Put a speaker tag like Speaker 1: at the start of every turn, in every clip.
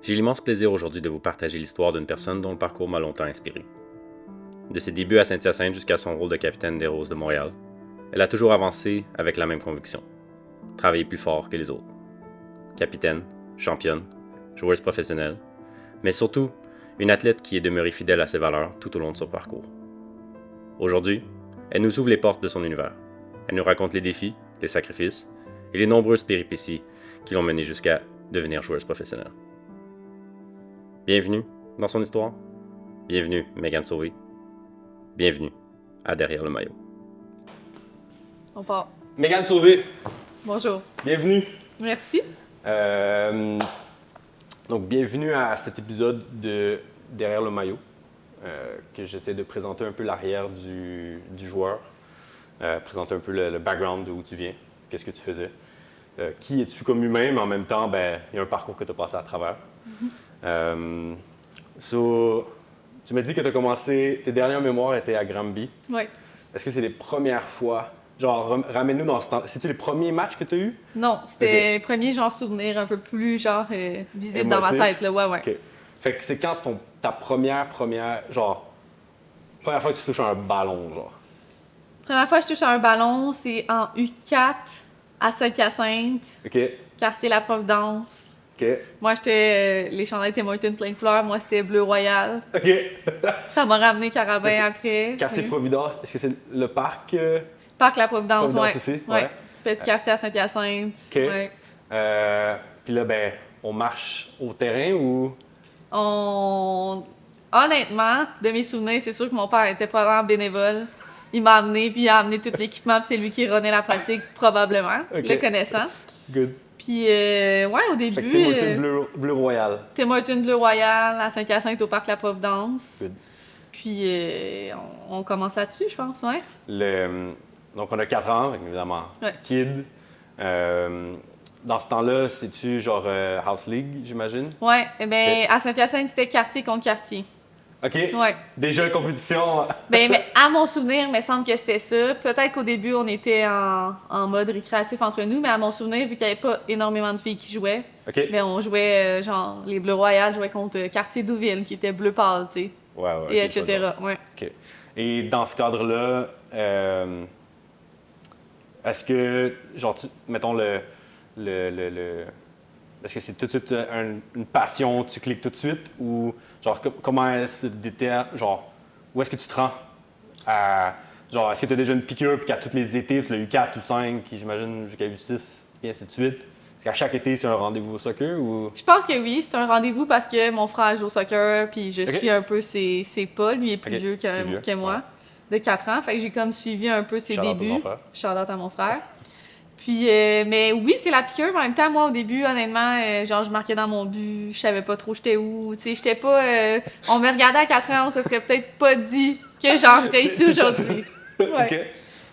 Speaker 1: J'ai l'immense plaisir aujourd'hui de vous partager l'histoire d'une personne dont le parcours m'a longtemps inspiré. De ses débuts à Saint-Hyacinthe jusqu'à son rôle de capitaine des Roses de Montréal, elle a toujours avancé avec la même conviction: travailler plus fort que les autres. Capitaine, championne, joueuse professionnelle, mais surtout une athlète qui est demeurée fidèle à ses valeurs tout au long de son parcours. Aujourd'hui, elle nous ouvre les portes de son univers. Elle nous raconte les défis, les sacrifices et les nombreuses péripéties qui l'ont menée jusqu'à devenir joueuse professionnelle. Bienvenue dans son histoire. Bienvenue, Mégane Sauvé. Bienvenue à Derrière le maillot.
Speaker 2: On part.
Speaker 3: Mégane Sauvé,
Speaker 2: Bonjour.
Speaker 3: bienvenue.
Speaker 2: Merci.
Speaker 3: Donc, bienvenue à cet épisode de Derrière le maillot, que j'essaie de présenter un peu l'arrière du joueur, présenter un peu le background d'où tu viens, qu'est-ce que tu faisais, qui es-tu comme humain, mais en même temps, il y a un parcours que tu as passé à travers. Tu m'as dit que tu as commencé, tes dernières mémoires étaient à Granby.
Speaker 2: Oui.
Speaker 3: Est-ce que c'est les premières fois, genre, ramène-nous dans ce temps, c'est-tu les premiers matchs que tu as eus?
Speaker 2: Non, c'était les premiers souvenirs un peu plus visibles dans ma tête. Là. Ouais.
Speaker 3: OK. Fait que c'est quand ta première fois que tu touches à un ballon, genre?
Speaker 2: Première fois que je touche à un ballon, c'est en U4 à Saint-Hyacinthe,
Speaker 3: OK.
Speaker 2: quartier La Providence.
Speaker 3: OK.
Speaker 2: Moi, les chandails Tim Hortons plein de fleurs. Moi, c'était bleu royal.
Speaker 3: OK.
Speaker 2: Ça m'a ramené Carabin après.
Speaker 3: Quartier Providence, est-ce que c'est le parc?
Speaker 2: Parc La Providence,
Speaker 3: Providence
Speaker 2: ouais.
Speaker 3: aussi?
Speaker 2: Ouais. Petit quartier à Saint-Hyacinthe.
Speaker 3: OK.
Speaker 2: Ouais.
Speaker 3: Puis là, on marche au terrain ou?
Speaker 2: Honnêtement, de mes souvenirs, c'est sûr que mon père était probablement bénévole. Il m'a amené, puis il a amené tout l'équipement, puis c'est lui qui renait la pratique, probablement,
Speaker 3: OK.
Speaker 2: le connaissant.
Speaker 3: Good.
Speaker 2: Puis, au début...
Speaker 3: Fait que Tim Hortons bleu royal.
Speaker 2: Tim Hortons bleu royal à Saint-Hyacinthe au Parc La Providence.
Speaker 3: Good.
Speaker 2: Puis, on commence là-dessus, je pense, ouais.
Speaker 3: Donc, on a 4 ans, évidemment.
Speaker 2: Ouais.
Speaker 3: Kid. Dans ce temps-là, c'est-tu genre House League, j'imagine?
Speaker 2: Ouais, à Saint-Hyacinthe, c'était quartier contre quartier.
Speaker 3: OK.
Speaker 2: Ouais.
Speaker 3: Déjà une compétition.
Speaker 2: Mais à mon souvenir, il me semble que c'était ça. Peut-être qu'au début, on était en mode récréatif entre nous, mais à mon souvenir, vu qu'il n'y avait pas énormément de filles qui jouaient,
Speaker 3: OK.
Speaker 2: on jouait, les Bleus Royales jouaient contre Quartier Douville, qui était bleu pâle, tu sais,
Speaker 3: Ouais,
Speaker 2: et etc. Ouais.
Speaker 3: OK. Et dans ce cadre-là, est-ce que, genre, mettons est-ce que c'est tout de suite une passion, tu cliques tout de suite, ou genre comment est-ce genre où est-ce que tu te rends à, genre est-ce que tu as déjà une piqûre puis qu'à tous les étés, tu l'as eu 4 ou 5, puis j'imagine jusqu'à eu 6 et ainsi de suite. Est-ce qu'à chaque été c'est un rendez-vous au soccer ou?
Speaker 2: Je pense que oui, c'est un rendez-vous parce que mon frère joue au soccer, puis je
Speaker 3: OK.
Speaker 2: suis un peu ses pas. Lui est plus
Speaker 3: OK.
Speaker 2: vieux
Speaker 3: Plus vieux,
Speaker 2: que moi, de 4 ans. Fait que j'ai comme suivi un peu ses
Speaker 3: Shout-out à
Speaker 2: débuts.
Speaker 3: ton frère.
Speaker 2: Shout-out à mon frère. Puis, mais oui, c'est la piqûre, mais en même temps, moi, au début, honnêtement, je marquais dans mon but, je savais pas trop j'étais où, tu sais, j'étais pas... on me regardait à 4 ans, on se serait peut-être pas dit que j'en serais ici aujourd'hui. Ouais.
Speaker 3: OK.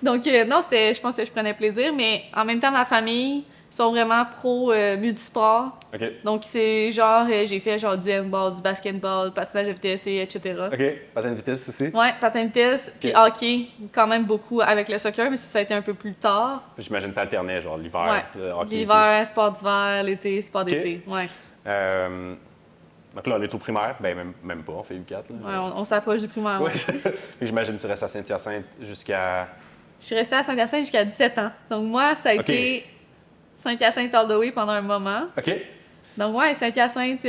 Speaker 2: Donc, non, je pense que je prenais plaisir, mais en même temps, ma famille sont vraiment pro multisport.
Speaker 3: OK.
Speaker 2: Donc, c'est j'ai fait du handball, du basketball, patinage FTSC, etc.
Speaker 3: OK. Patin de vitesse aussi?
Speaker 2: Ouais, patin de vitesse, puis hockey, quand même beaucoup avec le soccer, mais ça a été un peu plus tard.
Speaker 3: J'imagine que t'alternais, genre l'hiver,
Speaker 2: Ouais.
Speaker 3: hockey.
Speaker 2: L'hiver, sport d'hiver, l'été, sport d'été. Ouais.
Speaker 3: Donc là, on est au primaire, même pas, on fait U4. Là.
Speaker 2: Ouais, on s'approche du primaire.
Speaker 3: Ouais.
Speaker 2: Ouais.
Speaker 3: J'imagine que tu restes à Saint-Hyacinthe jusqu'à...
Speaker 2: Je suis restée à Saint-Hyacinthe jusqu'à 17 ans. Donc moi, ça a été Saint-Hyacinthe all the way pendant un moment.
Speaker 3: OK.
Speaker 2: Donc ouais, Saint-Hyacinthe,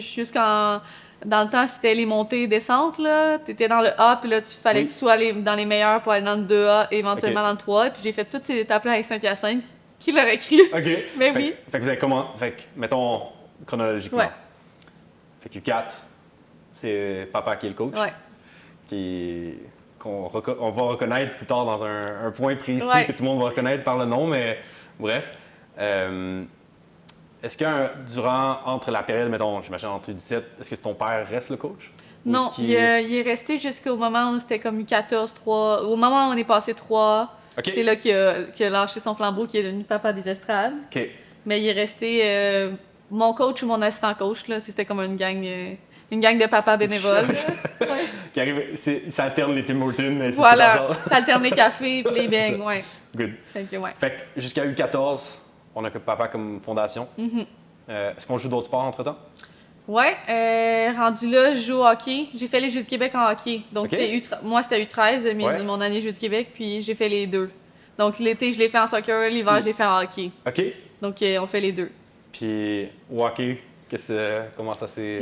Speaker 2: jusqu'en... Dans le temps, c'était les montées et descentes, là. T'étais dans le A, puis là, fallait que tu sois dans les meilleurs pour aller dans le 2A, éventuellement dans le 3A. Puis j'ai fait toutes ces étapes-là avec Saint-Hyacinthe. Qui l'aurait cru?
Speaker 3: OK.
Speaker 2: Mais oui.
Speaker 3: Fait que vous avez comment... Fait que, mettons, chronologiquement.
Speaker 2: Ouais.
Speaker 3: Fait que U4, c'est papa qui est le coach.
Speaker 2: Ouais.
Speaker 3: On va reconnaître plus tard dans un point précis
Speaker 2: Ouais.
Speaker 3: que tout le monde va reconnaître par le nom, mais bref. Est-ce entre la période, mettons, j'imagine entre 17, est-ce que ton père reste le coach?
Speaker 2: Non, il est resté jusqu'au moment où c'était comme U14, 3. Au moment où on est passé 3,
Speaker 3: OK.
Speaker 2: c'est là qu'il a lâché son flambeau, qui est devenu papa des estrades.
Speaker 3: OK.
Speaker 2: Mais il est resté mon coach ou mon assistant coach, là. C'était comme une gang de papas bénévoles. Ouais.
Speaker 3: Qui arrive, ça alterne les Tim Hortons.
Speaker 2: Voilà, ça alterne les cafés et les beignes, ouais.
Speaker 3: Good.
Speaker 2: Fait que, ouais.
Speaker 3: Fait que jusqu'à U14, on a que papa comme fondation.
Speaker 2: Mm-hmm.
Speaker 3: Est-ce qu'on joue d'autres sports entre-temps?
Speaker 2: Ouais, rendu là, je joue au hockey. J'ai fait les Jeux du Québec en hockey. Donc,
Speaker 3: Ok.
Speaker 2: tu sais, moi, c'était U13, mon année Jeux du Québec, puis j'ai fait les deux. Donc, l'été, je l'ai fait en soccer, l'hiver, je l'ai fait en hockey.
Speaker 3: OK.
Speaker 2: Donc, on fait les deux.
Speaker 3: Puis, au hockey, comment ça s'est...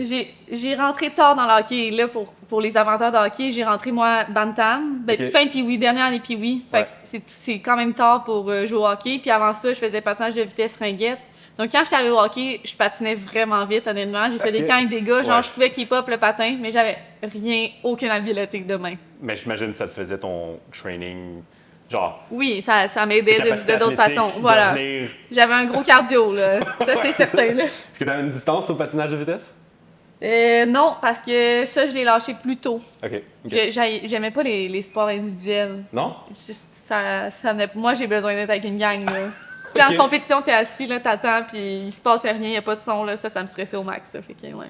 Speaker 2: J'ai rentré tard dans le hockey. Là, pour les amateurs de hockey, j'ai rentré, moi, Bantam. Ben,
Speaker 3: Ok.
Speaker 2: fin Pee-Wee, dernière année Pee-Wee. Fait
Speaker 3: Ouais.
Speaker 2: que c'est quand même tard pour jouer au hockey. Puis avant ça, je faisais patinage de vitesse ringuette. Donc, quand j'étais arrivée au hockey, je patinais vraiment vite, honnêtement. J'ai fait des
Speaker 3: Ok.
Speaker 2: camps avec des gars. Genre,
Speaker 3: Ouais.
Speaker 2: je pouvais keep up le patin, mais j'avais rien, aucune habileté de main.
Speaker 3: Mais j'imagine que ça te faisait ton training, genre...
Speaker 2: Oui, ça m'aidait
Speaker 3: capacité
Speaker 2: de d'autres
Speaker 3: athlétique,
Speaker 2: façons. Voilà.
Speaker 3: devenir-
Speaker 2: J'avais un gros cardio, là. Ça, c'est certain, là.
Speaker 3: Est-ce que tu avais une distance au patinage de vitesse?
Speaker 2: Non, parce que ça, je l'ai lâché plus tôt.
Speaker 3: OK.
Speaker 2: J'aimais pas les sports individuels.
Speaker 3: Non?
Speaker 2: Moi, j'ai besoin d'être avec une gang, là. T'es
Speaker 3: Ok.
Speaker 2: en compétition, t'es assis, là, t'attends, puis il se passe rien, y a pas de son, là. Ça me stressait au max, là. Fait que, ouais.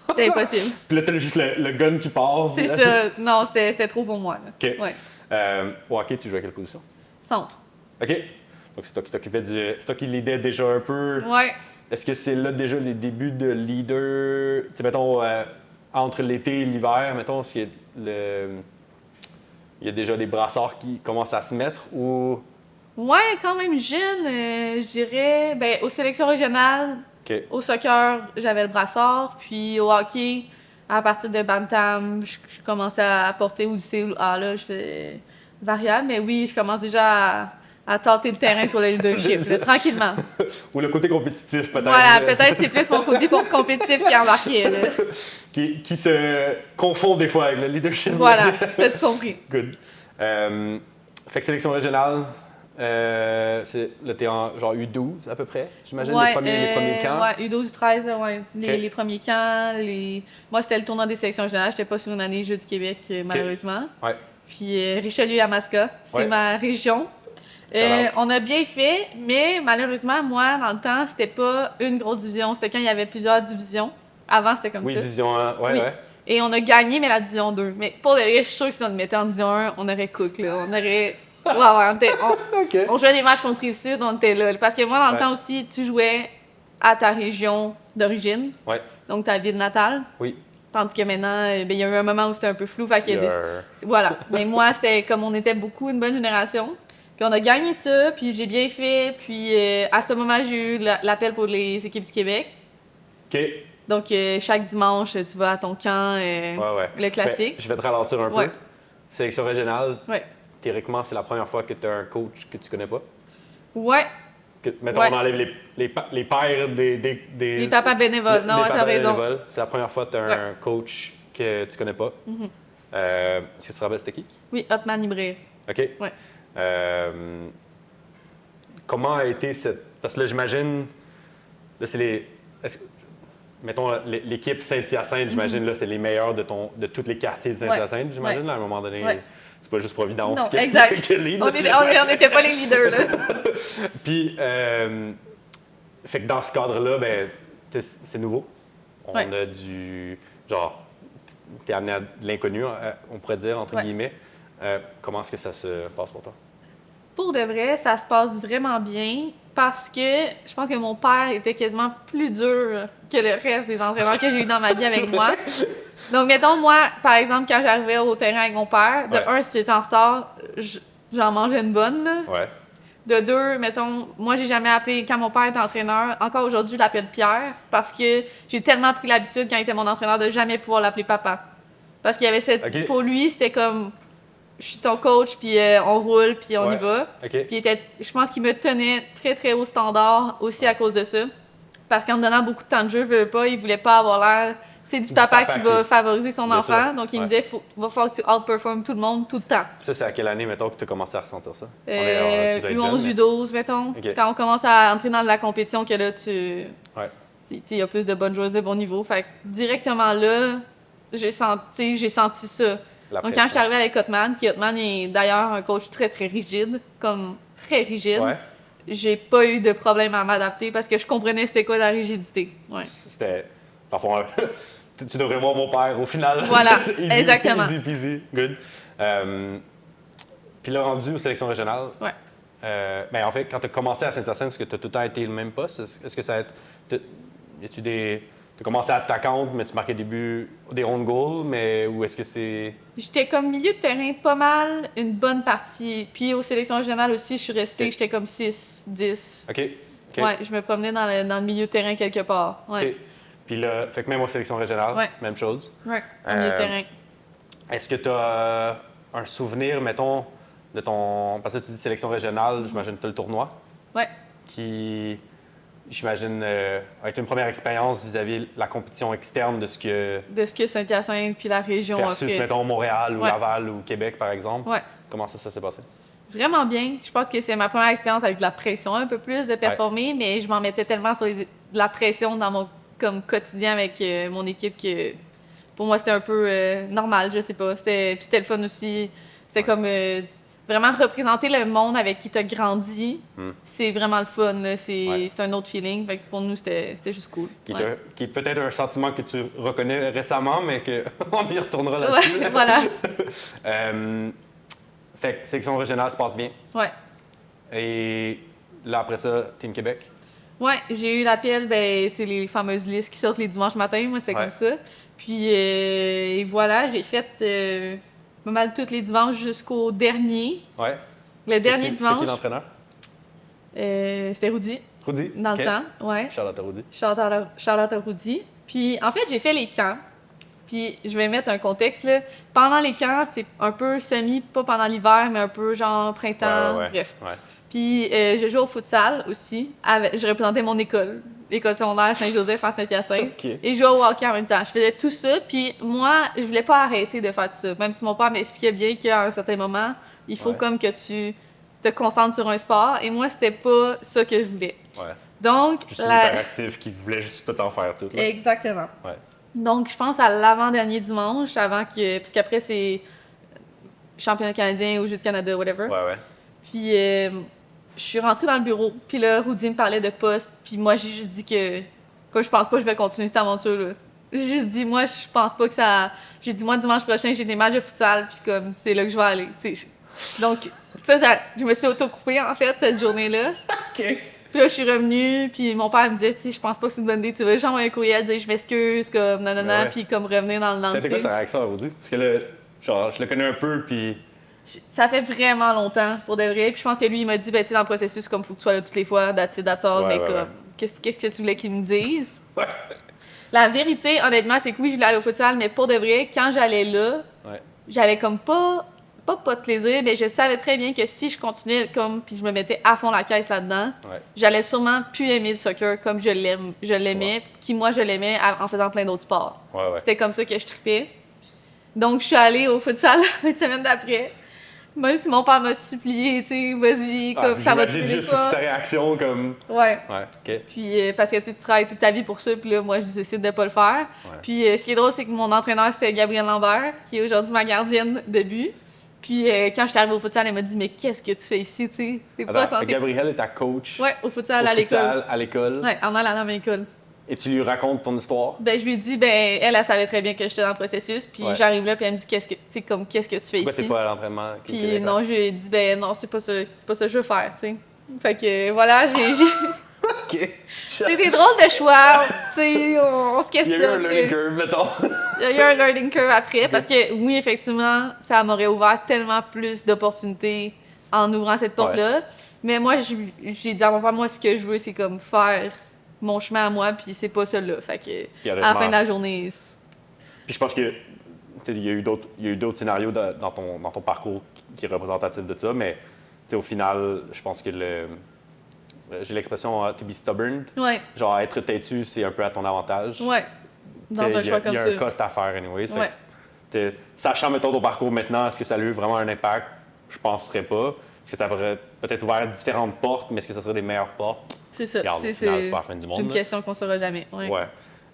Speaker 2: C'était impossible.
Speaker 3: Puis là, t'as juste le gun qui part.
Speaker 2: C'est
Speaker 3: là,
Speaker 2: ça. Non, c'était trop pour moi, là.
Speaker 3: OK.
Speaker 2: Ouais.
Speaker 3: Au hockey, tu jouais à quelle position?
Speaker 2: Centre.
Speaker 3: OK. Donc, c'est toi qui t'occupais c'est toi qui leadais déjà un peu.
Speaker 2: Ouais.
Speaker 3: Est-ce que c'est là déjà les débuts de leader? Tu sais, mettons, entre l'été et l'hiver, mettons, est-ce qu'il y a il y a déjà des brassards qui commencent à se mettre ou...
Speaker 2: Ouais, quand même jeune, je dirais. Ben, aux sélections régionales,
Speaker 3: OK.
Speaker 2: au soccer, j'avais le brassard. Puis au hockey, à partir de Bantam, je commençais à porter ou du C ou le A, là. Je faisais variable. Mais oui, je commence déjà à tâter le terrain sur le leadership, là, tranquillement.
Speaker 3: Ou le côté compétitif, peut-être.
Speaker 2: Voilà, peut-être c'est plus mon côté compétitif qui embarquait, là.
Speaker 3: Qui se confond des fois avec le leadership.
Speaker 2: Voilà, t'as tout compris.
Speaker 3: Good. Fait que sélection régionale, là, t'es en genre U12 à peu près, j'imagine,
Speaker 2: Ouais,
Speaker 3: les premiers camps.
Speaker 2: Ouais, U12, U13, là, ouais.
Speaker 3: Ok.
Speaker 2: Les premiers camps, Moi, c'était le tournoi des sélections régionales. J'étais pas sur une année Jeux du Québec, malheureusement.
Speaker 3: Ouais.
Speaker 2: Puis Richelieu-Yamaska, c'est
Speaker 3: Ouais.
Speaker 2: ma région.
Speaker 3: Shout out.
Speaker 2: On a bien fait, mais malheureusement, moi, dans le temps, c'était pas une grosse division. C'était quand il y avait plusieurs divisions. Avant, c'était comme
Speaker 3: Oui,
Speaker 2: ça.
Speaker 3: division 1, ouais,
Speaker 2: Oui.
Speaker 3: ouais.
Speaker 2: Et on a gagné, mais la division 2. Mais pour de vrai, je suis sûre que si on le mettait en division 1, on aurait cook, là. On aurait... Ouais,
Speaker 3: OK.
Speaker 2: on jouait des matchs contre Rive-Sud, on était là. Parce que moi, dans le
Speaker 3: Ouais.
Speaker 2: temps aussi, tu jouais à ta région d'origine,
Speaker 3: Ouais,
Speaker 2: donc ta ville natale.
Speaker 3: oui.
Speaker 2: Tandis que maintenant, ben, il y a eu un moment où c'était un peu flou, fait qu'il y a des...
Speaker 3: Your-
Speaker 2: Voilà. Mais moi, c'était comme on était beaucoup, une bonne génération. Puis on a gagné ça, puis j'ai bien fait. Puis à ce moment-là, j'ai eu l'appel pour les équipes du Québec.
Speaker 3: OK.
Speaker 2: Donc chaque dimanche, tu vas à ton camp,
Speaker 3: Ouais, ouais.
Speaker 2: le classique.
Speaker 3: Ben, je vais te ralentir un
Speaker 2: Ouais.
Speaker 3: peu. Sélection régionale,
Speaker 2: Ouais.
Speaker 3: théoriquement, c'est la première fois que tu as un coach que tu connais pas.
Speaker 2: Ouais,
Speaker 3: Mettons,
Speaker 2: Ouais.
Speaker 3: on enlève les pères des
Speaker 2: les papas bénévoles. Non,
Speaker 3: des
Speaker 2: t'as
Speaker 3: papas
Speaker 2: raison.
Speaker 3: bénévoles. C'est la première fois que tu as un
Speaker 2: Ouais. Mm-hmm.
Speaker 3: coach que tu connais pas. Est-ce que tu te rappelles c'était qui?
Speaker 2: Oui, Hotman Ibrir.
Speaker 3: OK.
Speaker 2: Ouais.
Speaker 3: Comment a été cette... Parce que là, j'imagine... Là, c'est les... Mettons, l'équipe Saint-Hyacinthe, j'imagine, là, c'est les meilleurs de tous les quartiers de Saint-Hyacinthe, j'imagine,
Speaker 2: Ouais.
Speaker 3: là, à un moment donné.
Speaker 2: Ouais.
Speaker 3: C'est pas juste Providence
Speaker 2: Non,
Speaker 3: qui
Speaker 2: exact.
Speaker 3: qui lead.
Speaker 2: On n'était pas les leaders, là.
Speaker 3: Puis, fait que dans ce cadre-là, ben, c'est nouveau. On
Speaker 2: Ouais.
Speaker 3: a du... Genre, t'es amené à de l'inconnu, on pourrait dire, entre
Speaker 2: Ouais.
Speaker 3: guillemets. Comment est-ce que ça se passe pour toi?
Speaker 2: Pour de vrai, ça se passe vraiment bien parce que je pense que mon père était quasiment plus dur que le reste des entraîneurs que j'ai eu dans ma vie avec moi. Donc, mettons, moi, par exemple, quand j'arrivais au terrain avec mon père, de
Speaker 3: Ouais.
Speaker 2: un, si j'étais en retard, j'en mangeais une bonne, là.
Speaker 3: Ouais.
Speaker 2: De deux, mettons, moi, j'ai jamais appelé, quand mon père était entraîneur, encore aujourd'hui, je l'appelle Pierre parce que j'ai tellement pris l'habitude, quand il était mon entraîneur, de jamais pouvoir l'appeler papa. Parce qu'il y avait cette...
Speaker 3: Ok.
Speaker 2: Pour lui, c'était comme, je suis ton coach, puis on roule, puis on y
Speaker 3: Ouais.
Speaker 2: va.
Speaker 3: OK.
Speaker 2: Puis je pense qu'il me tenait très, très haut standard aussi à cause de ça. Parce qu'en me donnant beaucoup de temps de jeu, il voulait pas avoir l'air, tu sais, du papa qui va favoriser son
Speaker 3: Bien
Speaker 2: enfant.
Speaker 3: sûr.
Speaker 2: Donc, il me
Speaker 3: Ouais.
Speaker 2: disait, va falloir que tu outperformes tout le monde, tout le temps.
Speaker 3: Ça, c'est à quelle année, mettons, que tu as commencé à ressentir ça? Tu dois être
Speaker 2: U11,
Speaker 3: jeune,
Speaker 2: U12, mettons.
Speaker 3: Ok.
Speaker 2: Quand on commence à entrer dans de la compétition, que là,
Speaker 3: Ouais.
Speaker 2: il y a plus de bonnes joueuses de bon niveau. Fait que directement là, j'ai senti ça.
Speaker 3: La
Speaker 2: Donc, quand
Speaker 3: pression.
Speaker 2: je suis arrivée avec Hotman, qui Hotman est d'ailleurs un coach très, très rigide, comme très rigide,
Speaker 3: Ouais.
Speaker 2: j'ai pas eu de problème à m'adapter parce que je comprenais c'était quoi la rigidité. Ouais.
Speaker 3: C'était... Parfois, tu devrais voir mon père au final.
Speaker 2: Voilà,
Speaker 3: C'est easy,
Speaker 2: exactement.
Speaker 3: Easy peasy, good. Puis là, rendu aux sélections régionales,
Speaker 2: Ouais.
Speaker 3: Ben, en fait, quand tu as commencé à Saint-Hyacinthe, est-ce que tu as tout le temps été le même poste? Est-ce que ça a été... Y a-tu des... Tu as commencé à attaquante, mais tu marquais des own goals, mais ou est-ce que c'est...
Speaker 2: J'étais comme milieu de terrain pas mal une bonne partie. Puis aux sélections régionales aussi, je suis restée, j'étais comme 6, 10.
Speaker 3: OK.
Speaker 2: Ouais, je me promenais dans le milieu de terrain quelque part. Ouais.
Speaker 3: OK. Puis là, fait que même aux sélections régionales,
Speaker 2: Ouais.
Speaker 3: même chose.
Speaker 2: Ouais, au milieu de terrain.
Speaker 3: Est-ce que tu as un souvenir, mettons, de ton... Parce que tu dis sélection régionale, j'imagine que tu as le tournoi.
Speaker 2: Ouais.
Speaker 3: Qui, j'imagine, a été une première expérience vis-à-vis la compétition externe de ce que...
Speaker 2: De ce que Saint-Hyacinthe puis la région
Speaker 3: Versus,
Speaker 2: offrait.
Speaker 3: mettons, Montréal ou
Speaker 2: Ouais.
Speaker 3: Laval ou Québec, par exemple.
Speaker 2: Ouais.
Speaker 3: Comment ça s'est passé?
Speaker 2: Vraiment bien. Je pense que c'est ma première expérience avec de la pression un peu plus de performer, mais je m'en mettais tellement sur de la pression dans mon comme quotidien avec mon équipe que pour moi c'était un peu normal, je sais pas. Puis c'était le fun aussi. C'était comme vraiment représenter le monde avec qui tu as grandi. C'est vraiment le fun. Là. C'est un autre feeling. Fait que pour nous, c'était juste cool.
Speaker 3: Qui est peut-être un sentiment que tu reconnais récemment, mais qu'on y retournera là-dessus.
Speaker 2: Ouais, voilà.
Speaker 3: Fait que sélection régionale se passe bien.
Speaker 2: Ouais.
Speaker 3: Et là, après ça, Team Québec.
Speaker 2: Ouais, j'ai eu l'appel, ben, tu sais, les fameuses listes qui sortent les dimanches matins, moi, c'était comme ça. Puis, et voilà, j'ai fait pas mal tous les dimanches jusqu'au dernier.
Speaker 3: Ouais.
Speaker 2: Le dernier
Speaker 3: C'était
Speaker 2: dimanche.
Speaker 3: qui l'entraîneur?
Speaker 2: C'était Rudy.
Speaker 3: Rudy.
Speaker 2: Dans
Speaker 3: OK.
Speaker 2: le temps, ouais.
Speaker 3: Charlotte Rudy.
Speaker 2: Charlotte à Rudy. Puis, en fait, j'ai fait les camps. Puis, je vais mettre un contexte, là. Pendant les camps, c'est un peu pas pendant l'hiver, mais un peu genre printemps, bref.
Speaker 3: Ouais.
Speaker 2: Puis, je jouais au futsal aussi. Je représentais mon école, l'école secondaire Saint-Joseph à Saint-Hyacinthe.
Speaker 3: OK.
Speaker 2: Et je jouais au hockey en même temps. Je faisais tout ça. Puis, moi, je voulais pas arrêter de faire tout ça. Même si mon père m'expliquait bien qu'à un certain moment, il faut comme que tu te concentres sur un sport. Et moi, c'était pas ça que je voulais.
Speaker 3: Ouais.
Speaker 2: Donc,
Speaker 3: Juste une hyperactif qui voulait juste tout en faire tout. Là.
Speaker 2: Exactement.
Speaker 3: Ouais.
Speaker 2: Donc, je pense à l'avant-dernier dimanche, avant que... Puisqu'après, c'est championnat canadien ou Jeux du Canada, whatever.
Speaker 3: Ouais.
Speaker 2: Puis, je suis rentrée dans le bureau. Puis là, Rudy me parlait de poste. Puis moi, j'ai juste dit que je pense pas que je vais continuer cette aventure-là. J'ai juste dit, moi, je pense pas que ça... J'ai dit, moi, dimanche prochain, j'ai des matchs de futsal. Puis comme, c'est là que je vais aller. Donc, ça, je me suis auto-coupée, en fait, cette journée-là.
Speaker 3: OK.
Speaker 2: Puis là, je suis revenue, puis mon père me disait, tu sais, je pense pas que c'est une bonne idée. Tu veux juste envoyer un courriel, dire je m'excuse, comme nanana,
Speaker 3: Ouais.
Speaker 2: puis comme revenir dans le
Speaker 3: C'était quoi
Speaker 2: truc.
Speaker 3: sa réaction à Rudy? Parce que là, genre, je le connais un peu, puis...
Speaker 2: Ça fait vraiment longtemps, pour de vrai. Puis je pense que lui, il m'a dit, ben, tu sais, dans le processus, comme, faut que tu sois là toutes les fois, that's it, that's all, mais comme, qu'est-ce que tu voulais qu'il me dise?
Speaker 3: Ouais.
Speaker 2: La vérité, honnêtement, c'est que oui, je voulais aller au futsal, mais pour de vrai, quand j'allais là, j'avais comme pas de plaisir, mais je savais très bien que si je continuais comme puis je me mettais à fond la caisse là-dedans, j'allais sûrement plus aimer le soccer comme je l'aimais, qui moi je l'aimais en faisant plein d'autres sports. C'était comme ça que je tripais. Donc je suis allée au futsal la semaine d'après. Même si mon père m'a supplié, tu sais, vas-y, comme ça va te
Speaker 3: J'imagine juste
Speaker 2: pas.
Speaker 3: sa réaction comme...
Speaker 2: Ouais.
Speaker 3: OK.
Speaker 2: Puis parce que tu travailles toute ta vie pour ça, puis là, moi, je décide de pas le faire. Puis ce qui est drôle, c'est que mon entraîneur, c'était Gabrielle Lambert, qui est aujourd'hui ma gardienne de but. Puis quand je suis arrivée au futsal, elle m'a dit, mais qu'est-ce que tu fais ici, tu sais? T'es pas santé.
Speaker 3: Gabrielle est ta coach.
Speaker 2: Ouais, au futsal, à l'école.
Speaker 3: À l'école.
Speaker 2: Ouais, en allant à la même école.
Speaker 3: Et tu lui racontes ton histoire.
Speaker 2: Ben, je lui dis, ben, elle savait très bien que j'étais dans le processus. Puis j'arrive là, puis elle me dit, qu'est-ce que tu fais ici?
Speaker 3: Pourquoi t'es pas à l'entraînement?
Speaker 2: Puis non, je lui ai dit, ben, non, c'est pas ça que je veux faire, tu sais. Fait que voilà, j'ai.
Speaker 3: OK.
Speaker 2: C'est des drôles de choix, tu sais, on se questionne.
Speaker 3: Il y a eu un learning curve, mettons.
Speaker 2: Il y a eu un learning curve après, parce que oui, effectivement, ça m'aurait ouvert tellement plus d'opportunités en ouvrant cette porte-là. Mais moi, j'ai dit à mon père, moi, ce que je veux, c'est comme faire mon chemin à moi, puis c'est pas ça là. Fait que, à la fin de la journée...
Speaker 3: Puis je pense que il y a eu d'autres scénarios dans ton parcours qui est représentatif de ça, mais au final, je pense que j'ai l'expression to be stubborn.
Speaker 2: Ouais.
Speaker 3: Genre, être têtu, c'est un peu à ton avantage.
Speaker 2: Ouais. Dans un choix comme ça.
Speaker 3: Il y a un cost à faire, anyways. Sachant, mettons, ton parcours maintenant, est-ce que ça a eu vraiment un impact? Je penserais pas. Est-ce que ça pourrait peut-être ouvert différentes portes, mais est-ce que ça serait des meilleures portes?
Speaker 2: C'est ça. C'est
Speaker 3: pas la fin du monde.
Speaker 2: C'est une question qu'on saura jamais. Ouais.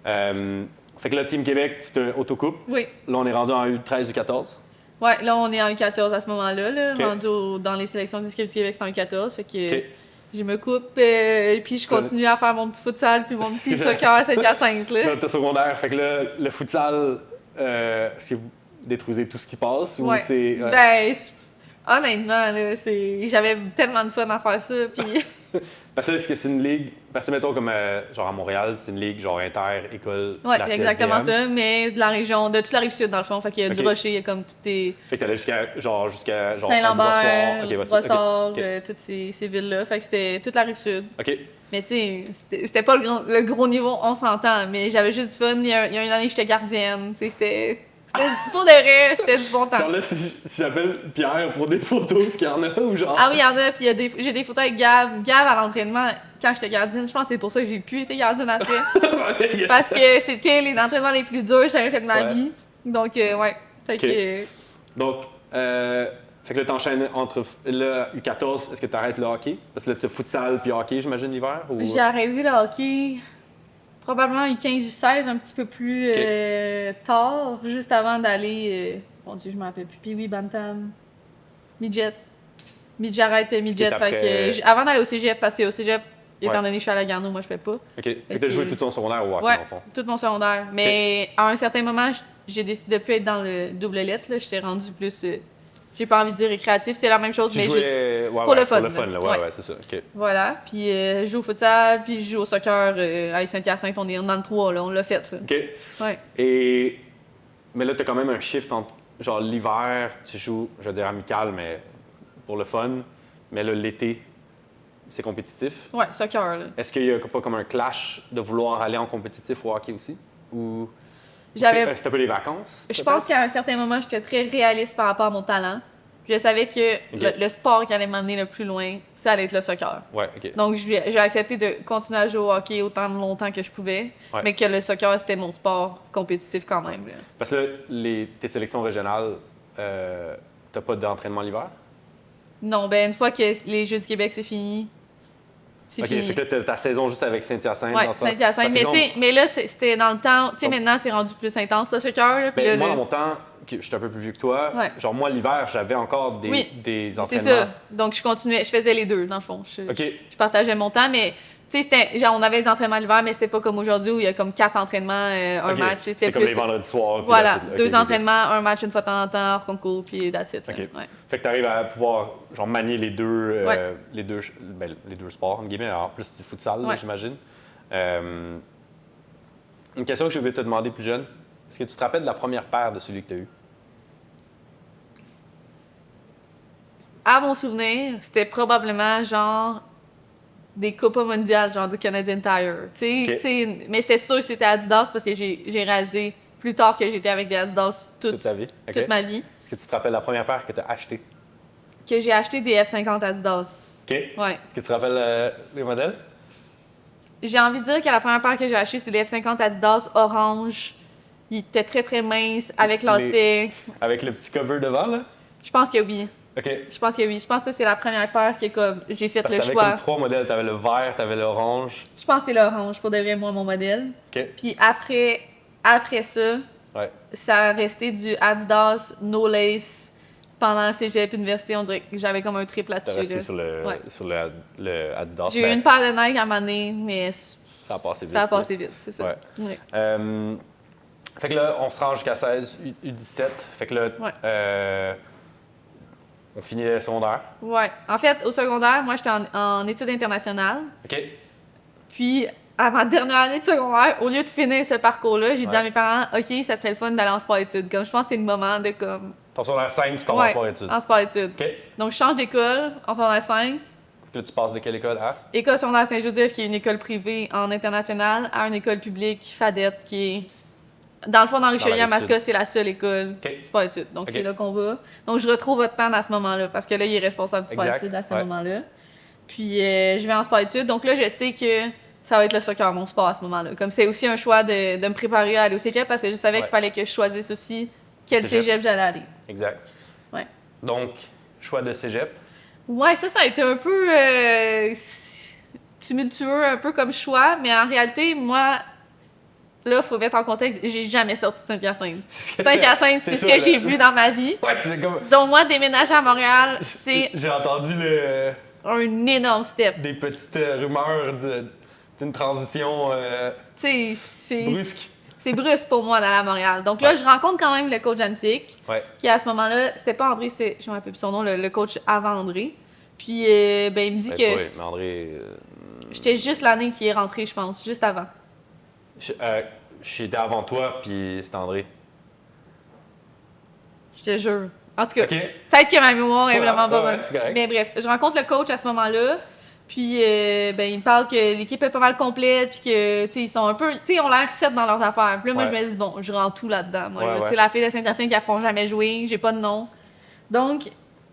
Speaker 3: Fait que là, Team Québec, tu te autocoupes.
Speaker 2: Oui.
Speaker 3: Là, on est rendu en U13, U14.
Speaker 2: Ouais, là, on est en U14 à ce moment-là. Là, rendu dans les sélections du Québec, c'est en U14. Fait que je me coupe, puis je continue à faire mon petit futsal puis mon petit soccer à Saint-Hyacinthe.
Speaker 3: Là, t'es secondaire. Fait que là, le futsal, est-ce que vous détruisez tout ce qui passe? Ou c'est,
Speaker 2: Ben, Honnêtement, là, j'avais tellement de fun à faire ça. Puis
Speaker 3: Parce que est-ce que c'est une ligue. Parce que mettons comme genre à Montréal, c'est une ligue genre inter-école.
Speaker 2: ouais,
Speaker 3: la
Speaker 2: exactement
Speaker 3: CSDM.
Speaker 2: ça, mais de la région, de toute la rive sud dans le fond. Fait qu'il y a
Speaker 3: Ok.
Speaker 2: du Rocher, il y a comme toutes tes
Speaker 3: Fait que t'allais jusqu'à genre
Speaker 2: Saint-Lambert,
Speaker 3: Ok, voici.
Speaker 2: Brossard,
Speaker 3: Ok.
Speaker 2: toutes ces villes-là. Fait que c'était toute la rive sud.
Speaker 3: Ok.
Speaker 2: Mais tu sais, c'était pas le gros niveau, on s'entend, mais j'avais juste du fun. Il y a une année, j'étais gardienne. Tu sais, pour de vrai, c'était du bon temps.
Speaker 3: Genre là, si j'appelle Pierre pour des photos, est-ce qu'il y en a ou genre.
Speaker 2: Ah oui, il y en a, puis j'ai des photos avec Gab. Gab à l'entraînement, quand j'étais gardienne, je pense que c'est pour ça que j'ai pu être gardienne après. Parce que c'était les entraînements les plus durs que j'avais fait de ma
Speaker 3: Ouais.
Speaker 2: vie. Donc, ouais. Fait
Speaker 3: Ok.
Speaker 2: que.
Speaker 3: Donc, fait que là, t'enchaînes entre le U14, est-ce que t'arrêtes le hockey? Parce que là, tu as futsal puis hockey, j'imagine, l'hiver? Ou...
Speaker 2: J'ai arrêté le hockey probablement U15, U16, un petit peu plus tard, juste avant d'aller. Mon Dieu, je m'en rappelle plus. Puis oui, Bantam. Midget. J'arrête Midget.
Speaker 3: est
Speaker 2: Fait
Speaker 3: après-
Speaker 2: que avant d'aller au cégep, parce que au cégep, étant
Speaker 3: Ouais.
Speaker 2: donné que je suis à la Garneau, moi je fais pas.
Speaker 3: Ok. Fait que t'as joué tout ton secondaire au hockey,
Speaker 2: Ouais,
Speaker 3: dans le fond.
Speaker 2: tout mon secondaire. Mais à un certain moment, j'ai décidé de plus être dans le double lettre. Là. J'étais rendue plus. J'ai pas envie de dire récréatif, c'est la même chose,
Speaker 3: Tu
Speaker 2: mais
Speaker 3: jouais...
Speaker 2: juste.
Speaker 3: ouais,
Speaker 2: pour le
Speaker 3: ouais,
Speaker 2: fun,
Speaker 3: Pour le fun, là. Ouais,
Speaker 2: ouais.
Speaker 3: ouais, c'est ça. Ok.
Speaker 2: Voilà. Puis je joue au futsal, puis je joue au soccer à Saint-Hyacinthe. On est dans le 3, là, on l'a fait. Là.
Speaker 3: Ok.
Speaker 2: Ouais.
Speaker 3: Et... Mais là, t'as quand même un shift entre... Genre, l'hiver, tu joues, je veux dire, amical, mais pour le fun. Mais là, l'été, c'est compétitif.
Speaker 2: Ouais, soccer. Là.
Speaker 3: Est-ce qu'il y a pas comme un clash de vouloir aller en compétitif au hockey aussi? Ou...
Speaker 2: J'avais.
Speaker 3: C'est un peu les vacances?
Speaker 2: Je pense qu'à un certain moment, j'étais très réaliste par rapport à mon talent. Je savais que
Speaker 3: Ok.
Speaker 2: le sport qui allait m'amener le plus loin, ça allait être le soccer.
Speaker 3: Ouais, ok.
Speaker 2: Donc, j'ai accepté de continuer à jouer au hockey autant de longtemps que je pouvais,
Speaker 3: Ouais.
Speaker 2: mais que le soccer, c'était mon sport compétitif quand même. Là.
Speaker 3: Parce que là, tes sélections régionales, t'as pas d'entraînement l'hiver?
Speaker 2: Non, ben une fois que les Jeux du Québec, c'est fini. C'est
Speaker 3: Ok,
Speaker 2: fini.
Speaker 3: fait que là, t'as ta saison juste avec Saint-Hyacinthe.
Speaker 2: Ouais,
Speaker 3: dans ça.
Speaker 2: Saint-Hyacinthe.
Speaker 3: Ta
Speaker 2: Mais,
Speaker 3: saison-
Speaker 2: tu sais, mais là, c'était dans le temps. Tu sais,
Speaker 3: Donc-
Speaker 2: maintenant, c'est rendu plus intense, le soccer. Là, puis
Speaker 3: Ben,
Speaker 2: là,
Speaker 3: moi,
Speaker 2: là,
Speaker 3: dans mon temps, je suis un peu plus vieux que toi,
Speaker 2: Ouais.
Speaker 3: genre moi, l'hiver, j'avais encore des,
Speaker 2: Oui,
Speaker 3: des
Speaker 2: c'est
Speaker 3: entraînements.
Speaker 2: ça. Donc, je continuais. Je faisais les deux, dans le fond.
Speaker 3: Ok,
Speaker 2: Je partageais mon temps, mais tu sais, genre, on avait des entraînements l'hiver, mais c'était pas comme aujourd'hui où il y a comme 4 entraînements, un
Speaker 3: ok.
Speaker 2: match. C'était
Speaker 3: comme
Speaker 2: plus.
Speaker 3: les vendredis soirs. puis
Speaker 2: Voilà,
Speaker 3: that's it. Ok,
Speaker 2: 2
Speaker 3: ok, ok.
Speaker 2: entraînements, un match une fois de temps en temps, hors concours, puis that's it. là.
Speaker 3: Ok.
Speaker 2: Ouais.
Speaker 3: Fait que t'arrives à pouvoir genre manier les deux,
Speaker 2: Ouais.
Speaker 3: les deux sports, entre guillemets, en plus du futsal, là,
Speaker 2: Ouais.
Speaker 3: j'imagine. Une question que je voulais te demander plus jeune, est-ce que tu te rappelles de la première paire de celui que tu as eu?
Speaker 2: À mon souvenir, c'était probablement genre des Copas mondiales, genre du Canadian Tire.
Speaker 3: Ok.
Speaker 2: Tu sais, mais c'était sûr que c'était Adidas parce que j'ai réalisé plus tard que j'étais avec des Adidas
Speaker 3: Toute ta vie? Ok.
Speaker 2: toute ma vie.
Speaker 3: Est-ce que tu te rappelles de la première paire que tu as achetée?
Speaker 2: Que j'ai acheté des F50 Adidas.
Speaker 3: OK.
Speaker 2: Ouais.
Speaker 3: Est-ce que tu te rappelles les modèles?
Speaker 2: J'ai envie de dire que la première paire que j'ai achetée, c'est des F50 Adidas orange. Ils étaient très très minces, avec lacets.
Speaker 3: Avec le petit cover devant, là?
Speaker 2: Je pense que oui.
Speaker 3: OK.
Speaker 2: Je pense que oui. Je pense que c'est la première paire que comme j'ai fait
Speaker 3: Parce que
Speaker 2: le
Speaker 3: t'avais
Speaker 2: choix.
Speaker 3: comme 3 modèles. T'avais le vert, t'avais l'orange.
Speaker 2: Je pense que c'est l'orange pour de vrai, moi, mon modèle.
Speaker 3: OK.
Speaker 2: Puis après ça,
Speaker 3: Ouais.
Speaker 2: ça a resté du Adidas No Lace pendant cégep université. On dirait que j'avais comme un trip
Speaker 3: T'as
Speaker 2: là-dessus.
Speaker 3: resté
Speaker 2: là.
Speaker 3: sur le,
Speaker 2: Ouais.
Speaker 3: sur le Adidas.
Speaker 2: J'ai eu
Speaker 3: Ben,
Speaker 2: une paire de Nike à m'amener, mais
Speaker 3: Ça a passé vite.
Speaker 2: ça a
Speaker 3: là.
Speaker 2: passé vite, c'est ça.
Speaker 3: Ouais.
Speaker 2: Ouais.
Speaker 3: Fait que là, on se rend jusqu'à 16, U17. Fait que là,
Speaker 2: Ouais.
Speaker 3: on finit le secondaire.
Speaker 2: Ouais. En fait, au secondaire, moi, j'étais en études internationales.
Speaker 3: OK.
Speaker 2: Puis, à ma dernière année de secondaire, au lieu de finir ce parcours-là, j'ai dit
Speaker 3: Ouais.
Speaker 2: à mes parents, OK, ça serait le fun d'aller en sport-études. Comme je pense que c'est le moment de comme.
Speaker 3: Ton secondaire 5, tu t'en vas
Speaker 2: Ouais,
Speaker 3: pour études.
Speaker 2: en sport-études.
Speaker 3: OK.
Speaker 2: Donc, je change d'école en secondaire 5.
Speaker 3: Puis là, tu passes de quelle école à?
Speaker 2: École secondaire Saint-Joseph, qui est une école privée en international, à une école publique, Fadette, qui est. Dans le fond, dans Richelieu, à
Speaker 3: Rive-Sud.
Speaker 2: Masca, c'est la seule école
Speaker 3: OK.
Speaker 2: sport-études. Donc,
Speaker 3: OK.
Speaker 2: c'est là qu'on va. Donc, je retrouve votre père à ce moment-là, parce que là, il est responsable du
Speaker 3: Exact.
Speaker 2: sport-études à ce
Speaker 3: Ouais.
Speaker 2: moment-là. Puis, je vais en sport-études. Donc là, je sais que ça va être le soccer, mon sport, à ce moment-là. Comme c'est aussi un choix de me préparer à aller au cégep, parce que je savais
Speaker 3: Ouais.
Speaker 2: qu'il fallait que je choisisse aussi quel
Speaker 3: Cégep.
Speaker 2: cégep j'allais aller.
Speaker 3: Exact.
Speaker 2: Ouais.
Speaker 3: Donc, choix de cégep.
Speaker 2: Ouais, ça a été un peu tumultueux, un peu comme choix, mais en réalité, moi, là, faut mettre en contexte, j'ai jamais sorti de Saint-Hyacinthe. Saint-Hyacinthe, c'est ce
Speaker 3: ça,
Speaker 2: que j'ai
Speaker 3: là.
Speaker 2: vu dans ma vie.
Speaker 3: Ouais, j'ai comme...
Speaker 2: Donc, moi, déménager à Montréal, c'est
Speaker 3: J'ai entendu
Speaker 2: un énorme step.
Speaker 3: des petites rumeurs d'une transition
Speaker 2: Tu sais,
Speaker 3: brusque.
Speaker 2: c'est brusque pour moi d'aller à Montréal. Donc là, je rencontre quand même le coach Antique,
Speaker 3: Ouais.
Speaker 2: qui à ce moment-là, c'était pas André, c'était, je me rappelle plus son nom, le coach avant André. Puis, ben, il me dit que
Speaker 3: Oui, mais André.
Speaker 2: j'étais juste l'année qui est rentrée, je pense, juste avant.
Speaker 3: J'étais avant toi, puis c'était André.
Speaker 2: Je te jure. En tout cas,
Speaker 3: OK.
Speaker 2: peut-être que ma mémoire est
Speaker 3: C'est
Speaker 2: vraiment
Speaker 3: pas
Speaker 2: pas
Speaker 3: grave,
Speaker 2: bonne.
Speaker 3: c'est correct.
Speaker 2: Mais bref, je rencontre le coach à ce moment-là. Puis, ben, il me parle que l'équipe est pas mal complète, puis que, tu sais, ils sont un peu, tu sais, ils ont l'air set dans leurs affaires. Puis là, moi,
Speaker 3: Ouais.
Speaker 2: je me dis, bon, je rentre tout là-dedans. Moi,
Speaker 3: Ouais,
Speaker 2: là.
Speaker 3: ouais.
Speaker 2: Tu sais, la fille de Saint-Hyacinthe qui a jamais joué, j'ai pas de nom. Donc,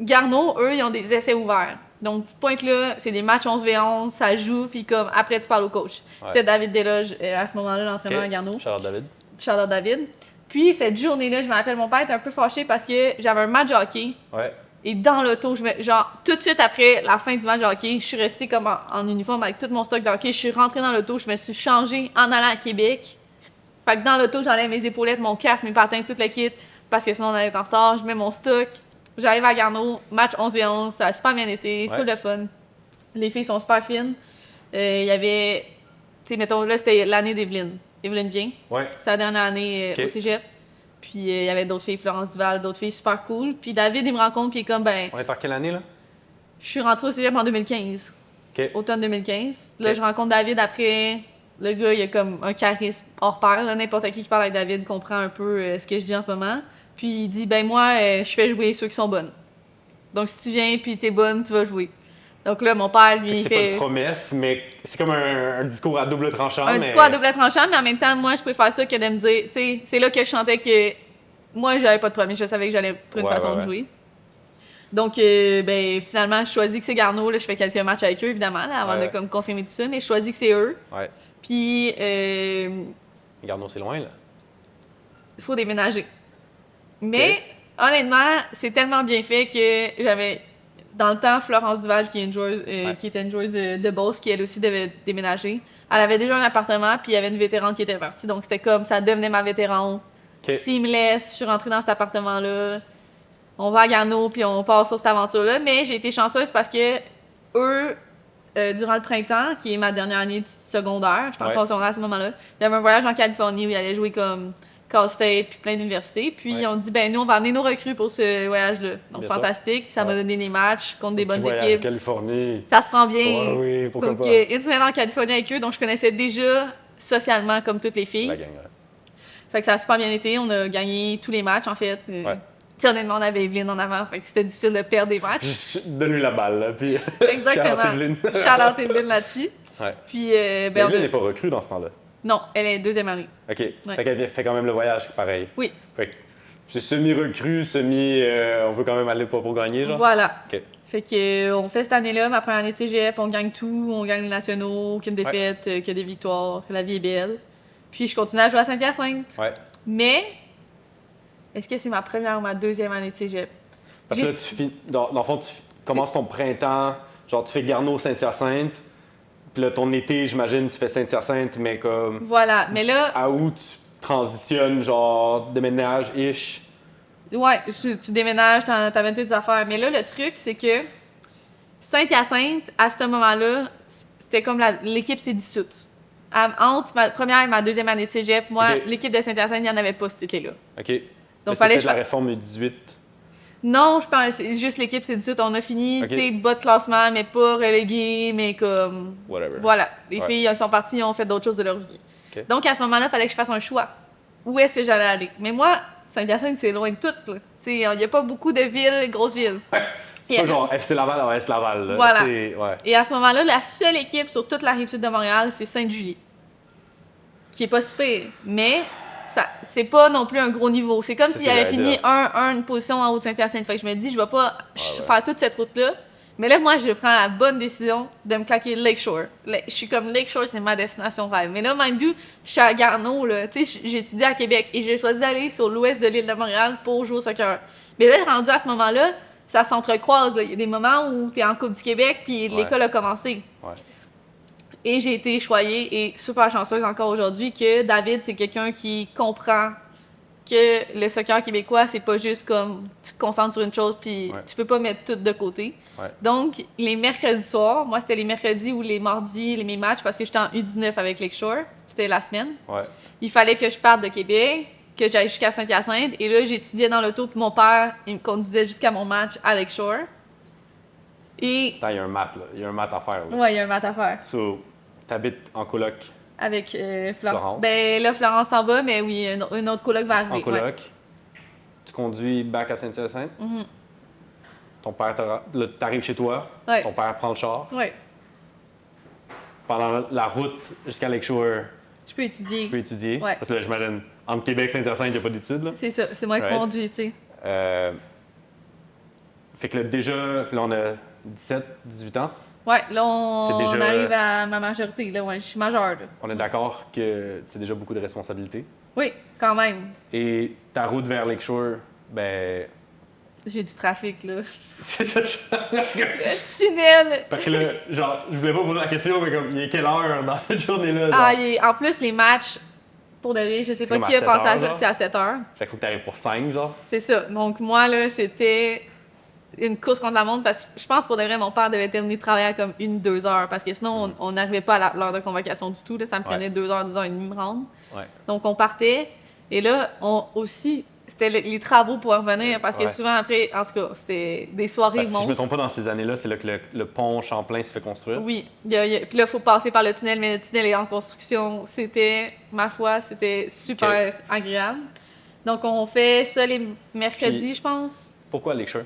Speaker 2: Garneau, eux, ils ont des essais ouverts. Donc, petite pointe là, c'est des matchs 11v11, ça joue, puis comme, après, tu parles au coach.
Speaker 3: Ouais.
Speaker 2: C'était David Desloges, à ce moment-là, l'entraîneur à Garneau.
Speaker 3: Charles David.
Speaker 2: Shout-out David. Puis, cette journée-là, je me rappelle, mon père était un peu fâché parce que j'avais un match de hockey.
Speaker 3: Ouais.
Speaker 2: Et dans l'auto, genre, tout de suite après la fin du match de hockey, je suis restée comme en uniforme avec tout mon stock de hockey. Je suis rentrée dans l'auto, je me suis changée en allant à Québec. Fait que dans l'auto, j'enlève mes épaulettes, mon casque, mes patins, tout le kit, parce que sinon on allait être en retard. Je mets mon stock. J'arrive à Garneau, match 11v11, ça a super bien été, full de fun. Les filles sont super fines. Il y avait, tu sais, mettons, là, c'était l'année d'Evelyne. Evelyne vient.
Speaker 3: Ouais.
Speaker 2: C'est la dernière année
Speaker 3: Ok.
Speaker 2: au cégep. Puis il y avait d'autres filles, Florence Duval, d'autres filles super cool. Puis David, il me rencontre, puis il est comme, ben,
Speaker 3: On est en quelle année, là?
Speaker 2: je suis rentrée au cégep en 2015,
Speaker 3: OK.
Speaker 2: automne 2015. Là,
Speaker 3: Ok.
Speaker 2: je rencontre David après. Le gars, il a comme un charisme hors pair. Là. N'importe qui parle avec David comprend un peu ce que je dis en ce moment. Puis il dit, ben moi, je fais jouer ceux qui sont bonnes. Donc si tu viens puis t'es bonne, tu vas jouer. Donc là, mon père, lui, il
Speaker 3: C'est pas
Speaker 2: fait
Speaker 3: une promesse, mais c'est comme un discours à double tranchant.
Speaker 2: un
Speaker 3: mais...
Speaker 2: discours à double tranchant, mais en même temps, moi, je préfère ça que de me dire, tu sais, c'est là que je chantais que moi, j'avais pas de promesse. Je savais que j'allais trouver une
Speaker 3: Ouais,
Speaker 2: façon
Speaker 3: ouais,
Speaker 2: de
Speaker 3: ouais.
Speaker 2: jouer. Donc, ben, finalement, je choisis que c'est Garneau. Là, je fais quelques matchs avec eux, évidemment, là, avant
Speaker 3: Ouais.
Speaker 2: de comme, confirmer tout ça, mais je choisis que c'est eux.
Speaker 3: Ouais.
Speaker 2: Puis,
Speaker 3: Garneau, c'est loin, là.
Speaker 2: il faut déménager. Mais, honnêtement, c'est tellement bien fait que j'avais, dans le temps, Florence Duval, qui est une joueuse, qui était une joueuse de Beauce, qui elle aussi devait déménager. Elle avait déjà un appartement, puis il y avait une vétérante qui était partie. Donc, c'était comme, ça devenait ma vétérante.
Speaker 3: OK.
Speaker 2: S'il me laisse, je suis rentrée dans cet appartement-là. On va à Garneau, puis on part sur cette aventure-là. Mais j'ai été chanceuse parce que eux, durant le printemps, qui est ma dernière année de secondaire, j'étais encore au secondaire à ce moment-là, il y avait un voyage en Californie où ils allaient jouer comme Cal State, puis plein d'universités. Puis
Speaker 3: Ouais.
Speaker 2: ils ont dit, ben nous, on va amener nos recrues pour ce voyage-là. Donc,
Speaker 3: Bien sûr.
Speaker 2: fantastique. Ça m'a
Speaker 3: Ouais.
Speaker 2: donné des matchs contre des bonnes
Speaker 3: Voyage
Speaker 2: équipes.
Speaker 3: en Californie.
Speaker 2: Ça se prend bien.
Speaker 3: Ouais, oui, pourquoi
Speaker 2: Donc,
Speaker 3: pas.
Speaker 2: une semaine en Californie avec eux, donc je connaissais déjà socialement comme toutes les filles.
Speaker 3: La gang, ouais.
Speaker 2: Fait que ça a super bien été. On a gagné tous les matchs, en fait.
Speaker 3: Ouais.
Speaker 2: Tu sais, honnêtement, on avait Evelyne en avant, fait que c'était difficile de perdre des matchs.
Speaker 3: Donne-lui la balle, là, puis...
Speaker 2: Exactement.
Speaker 3: Shout-out Evelyne.
Speaker 2: Shout-out Evelyne là-dessus.
Speaker 3: Ouais.
Speaker 2: Puis,
Speaker 3: Mais
Speaker 2: ben,
Speaker 3: Evelyne n'est pas recrue dans ce temps-là.
Speaker 2: non, elle est deuxième année.
Speaker 3: OK. Fait qu'elle fait quand même le voyage, pareil.
Speaker 2: Oui,
Speaker 3: Fait que c'est semi-recrue, on veut quand même aller pour gagner, genre?
Speaker 2: voilà.
Speaker 3: OK.
Speaker 2: Fait que on fait cette année-là, ma première année de cégep, on gagne tout, on gagne les nationaux, aucune défaite, que des victoires, que la vie est belle. Puis je continue à jouer à Saint-Hyacinthe.
Speaker 3: Ouais.
Speaker 2: Mais, est-ce que c'est ma première ou ma deuxième année de cégep?
Speaker 3: Parce que là, dans le fond, tu commences ton printemps, genre tu fais Garneau-Saint-Hyacinthe, puis là, ton été, j'imagine, tu fais Saint-Hyacinthe, mais comme
Speaker 2: Voilà, mais là,
Speaker 3: à où tu transitionnes, genre déménage-ish.
Speaker 2: ouais, tu déménages, t'avais toutes tes affaires. Mais là, le truc, c'est que Saint-Hyacinthe, à ce moment-là, c'était comme l'équipe s'est dissoute. Entre ma première et ma deuxième année de cégep, moi,
Speaker 3: Ok.
Speaker 2: l'équipe de Saint-Hyacinthe, il n'y en avait pas cet été-là.
Speaker 3: OK.
Speaker 2: Donc,
Speaker 3: Mais
Speaker 2: fallait
Speaker 3: c'était
Speaker 2: que
Speaker 3: la
Speaker 2: je...
Speaker 3: réforme 18.
Speaker 2: Non, je pense c'est juste l'équipe s'est dissoute. On a fini,
Speaker 3: Ok.
Speaker 2: tu sais, bas de classement, mais pas relégué, mais comme...
Speaker 3: Whatever.
Speaker 2: Voilà, les
Speaker 3: Ouais.
Speaker 2: filles elles sont parties, ils ont fait d'autres choses de leur vie.
Speaker 3: Ok.
Speaker 2: Donc, à ce moment-là, il fallait que je fasse un choix. Où est-ce que j'allais aller? Mais moi, Saint-Hyacinthe, c'est loin de tout, là. Tu sais, il n'y a pas beaucoup de villes, grosses villes.
Speaker 3: Ouais. C'est
Speaker 2: Yeah.
Speaker 3: pas genre FC Laval à FC Laval. Là.
Speaker 2: Voilà.
Speaker 3: Ouais.
Speaker 2: Et à ce moment-là, la seule équipe sur toute la rive-sud de Montréal, c'est Sainte-Julie. Qui est pas si pire. Mais ça, c'est pas non plus un gros niveau. C'est comme
Speaker 3: C'est
Speaker 2: s'il
Speaker 3: ce que
Speaker 2: avait
Speaker 3: j'allais
Speaker 2: fini une position en haut de Saint-Hyacinthe. Fait que je me dis, je vais pas
Speaker 3: ouais.
Speaker 2: faire toute cette route-là. Mais là, moi, je prends la bonne décision de me claquer Lakeshore. Je suis comme Lakeshore, c'est ma destination rêve. Mais là, mind you, je suis à Garneau, là. Tu sais, j'ai étudié à Québec et j'ai choisi d'aller sur l'ouest de l'île de Montréal pour jouer au soccer. Mais là, rendu à ce moment-là, ça s'entrecroise, là. Il y a des moments où t'es en Coupe du Québec puis l'école a commencé.
Speaker 3: Ouais.
Speaker 2: Et j'ai été choyée et super chanceuse encore aujourd'hui que David, c'est quelqu'un qui comprend que le soccer québécois, c'est pas juste comme tu te concentres sur une chose puis tu peux pas mettre tout de côté.
Speaker 3: Ouais.
Speaker 2: Donc, les mercredis soirs, moi, c'était les mercredis ou les mardis, mes matchs, parce que j'étais en U19 avec Lakeshore. c'était la semaine.
Speaker 3: Ouais.
Speaker 2: Il fallait que je parte de Québec, que j'aille jusqu'à Saint-Hyacinthe. Et là, j'étudiais dans l'auto, puis mon père, il me conduisait jusqu'à mon match à Lakeshore. Et...
Speaker 3: Attends, il y a un mat, là. Il y a un mat à faire, là.
Speaker 2: Ouais, il y a un mat à faire.
Speaker 3: So, t'habites en coloc
Speaker 2: Avec
Speaker 3: Florence.
Speaker 2: Ben là, Florence s'en va, mais oui, une autre coloc va arriver.
Speaker 3: en coloc.
Speaker 2: Ouais.
Speaker 3: Tu conduis back à Saint-Hyacinthe.
Speaker 2: Mhm.
Speaker 3: Ton père, là, t'arrives chez toi.
Speaker 2: Ouais.
Speaker 3: Ton père prend le char.
Speaker 2: Ouais.
Speaker 3: Pendant la route jusqu'à Lakeshore,
Speaker 2: Je peux étudier.
Speaker 3: tu peux étudier.
Speaker 2: Ouais.
Speaker 3: Parce que là, j'imagine, entre Québec et Saint-Hyacinthe, il n'y a pas d'études, là.
Speaker 2: C'est ça, c'est moi qui
Speaker 3: Right.
Speaker 2: conduis, tu sais.
Speaker 3: Fait que là, déjà, là, on a 17, 18 ans.
Speaker 2: Ouais, là, on,
Speaker 3: C'est déjà-
Speaker 2: on arrive à ma majorité, là, ouais, je suis majeure, là.
Speaker 3: On est d'accord que c'est déjà beaucoup de responsabilités.
Speaker 2: Oui, quand même.
Speaker 3: Et ta route vers Lakeshore, ben.
Speaker 2: J'ai du trafic, là.
Speaker 3: C'est ça.
Speaker 2: Le tunnel!
Speaker 3: Parce que là, genre, je voulais pas poser la question, mais comme, il est quelle heure dans cette journée-là?
Speaker 2: Ah,
Speaker 3: genre?
Speaker 2: en plus, les matchs, pour de vrai, je sais
Speaker 3: C'est
Speaker 2: pas
Speaker 3: comme
Speaker 2: qui
Speaker 3: à
Speaker 2: a pensé
Speaker 3: 7
Speaker 2: à
Speaker 3: heures,
Speaker 2: ça,
Speaker 3: genre?
Speaker 2: c'est à 7 heures.
Speaker 3: Fait qu'il faut que t'arrives pour 5, genre.
Speaker 2: C'est ça. Donc, moi, là, c'était une course contre la montre parce que je pense pour de vrai, mon père devait terminer de travailler à comme 1-2 heures parce que sinon, on n'arrivait pas à l'heure de convocation du tout. Là, ça me prenait
Speaker 3: Ouais.
Speaker 2: 2 heures, 2 heures et demie me rendre.
Speaker 3: Ouais.
Speaker 2: Donc, on partait. Et là, aussi, c'était les travaux pour revenir parce que
Speaker 3: Ouais.
Speaker 2: souvent, après, en tout cas, c'était des soirées
Speaker 3: Parce que si je me
Speaker 2: monstres.
Speaker 3: trompe pas, dans ces années-là, c'est là que le pont Champlain se fait construire.
Speaker 2: Oui. Puis là, il faut passer par le tunnel, mais le tunnel est en construction. C'était, ma foi, c'était super agréable. Donc, on fait ça les mercredis,
Speaker 3: Puis-
Speaker 2: je pense.
Speaker 3: Pourquoi Lakeshore?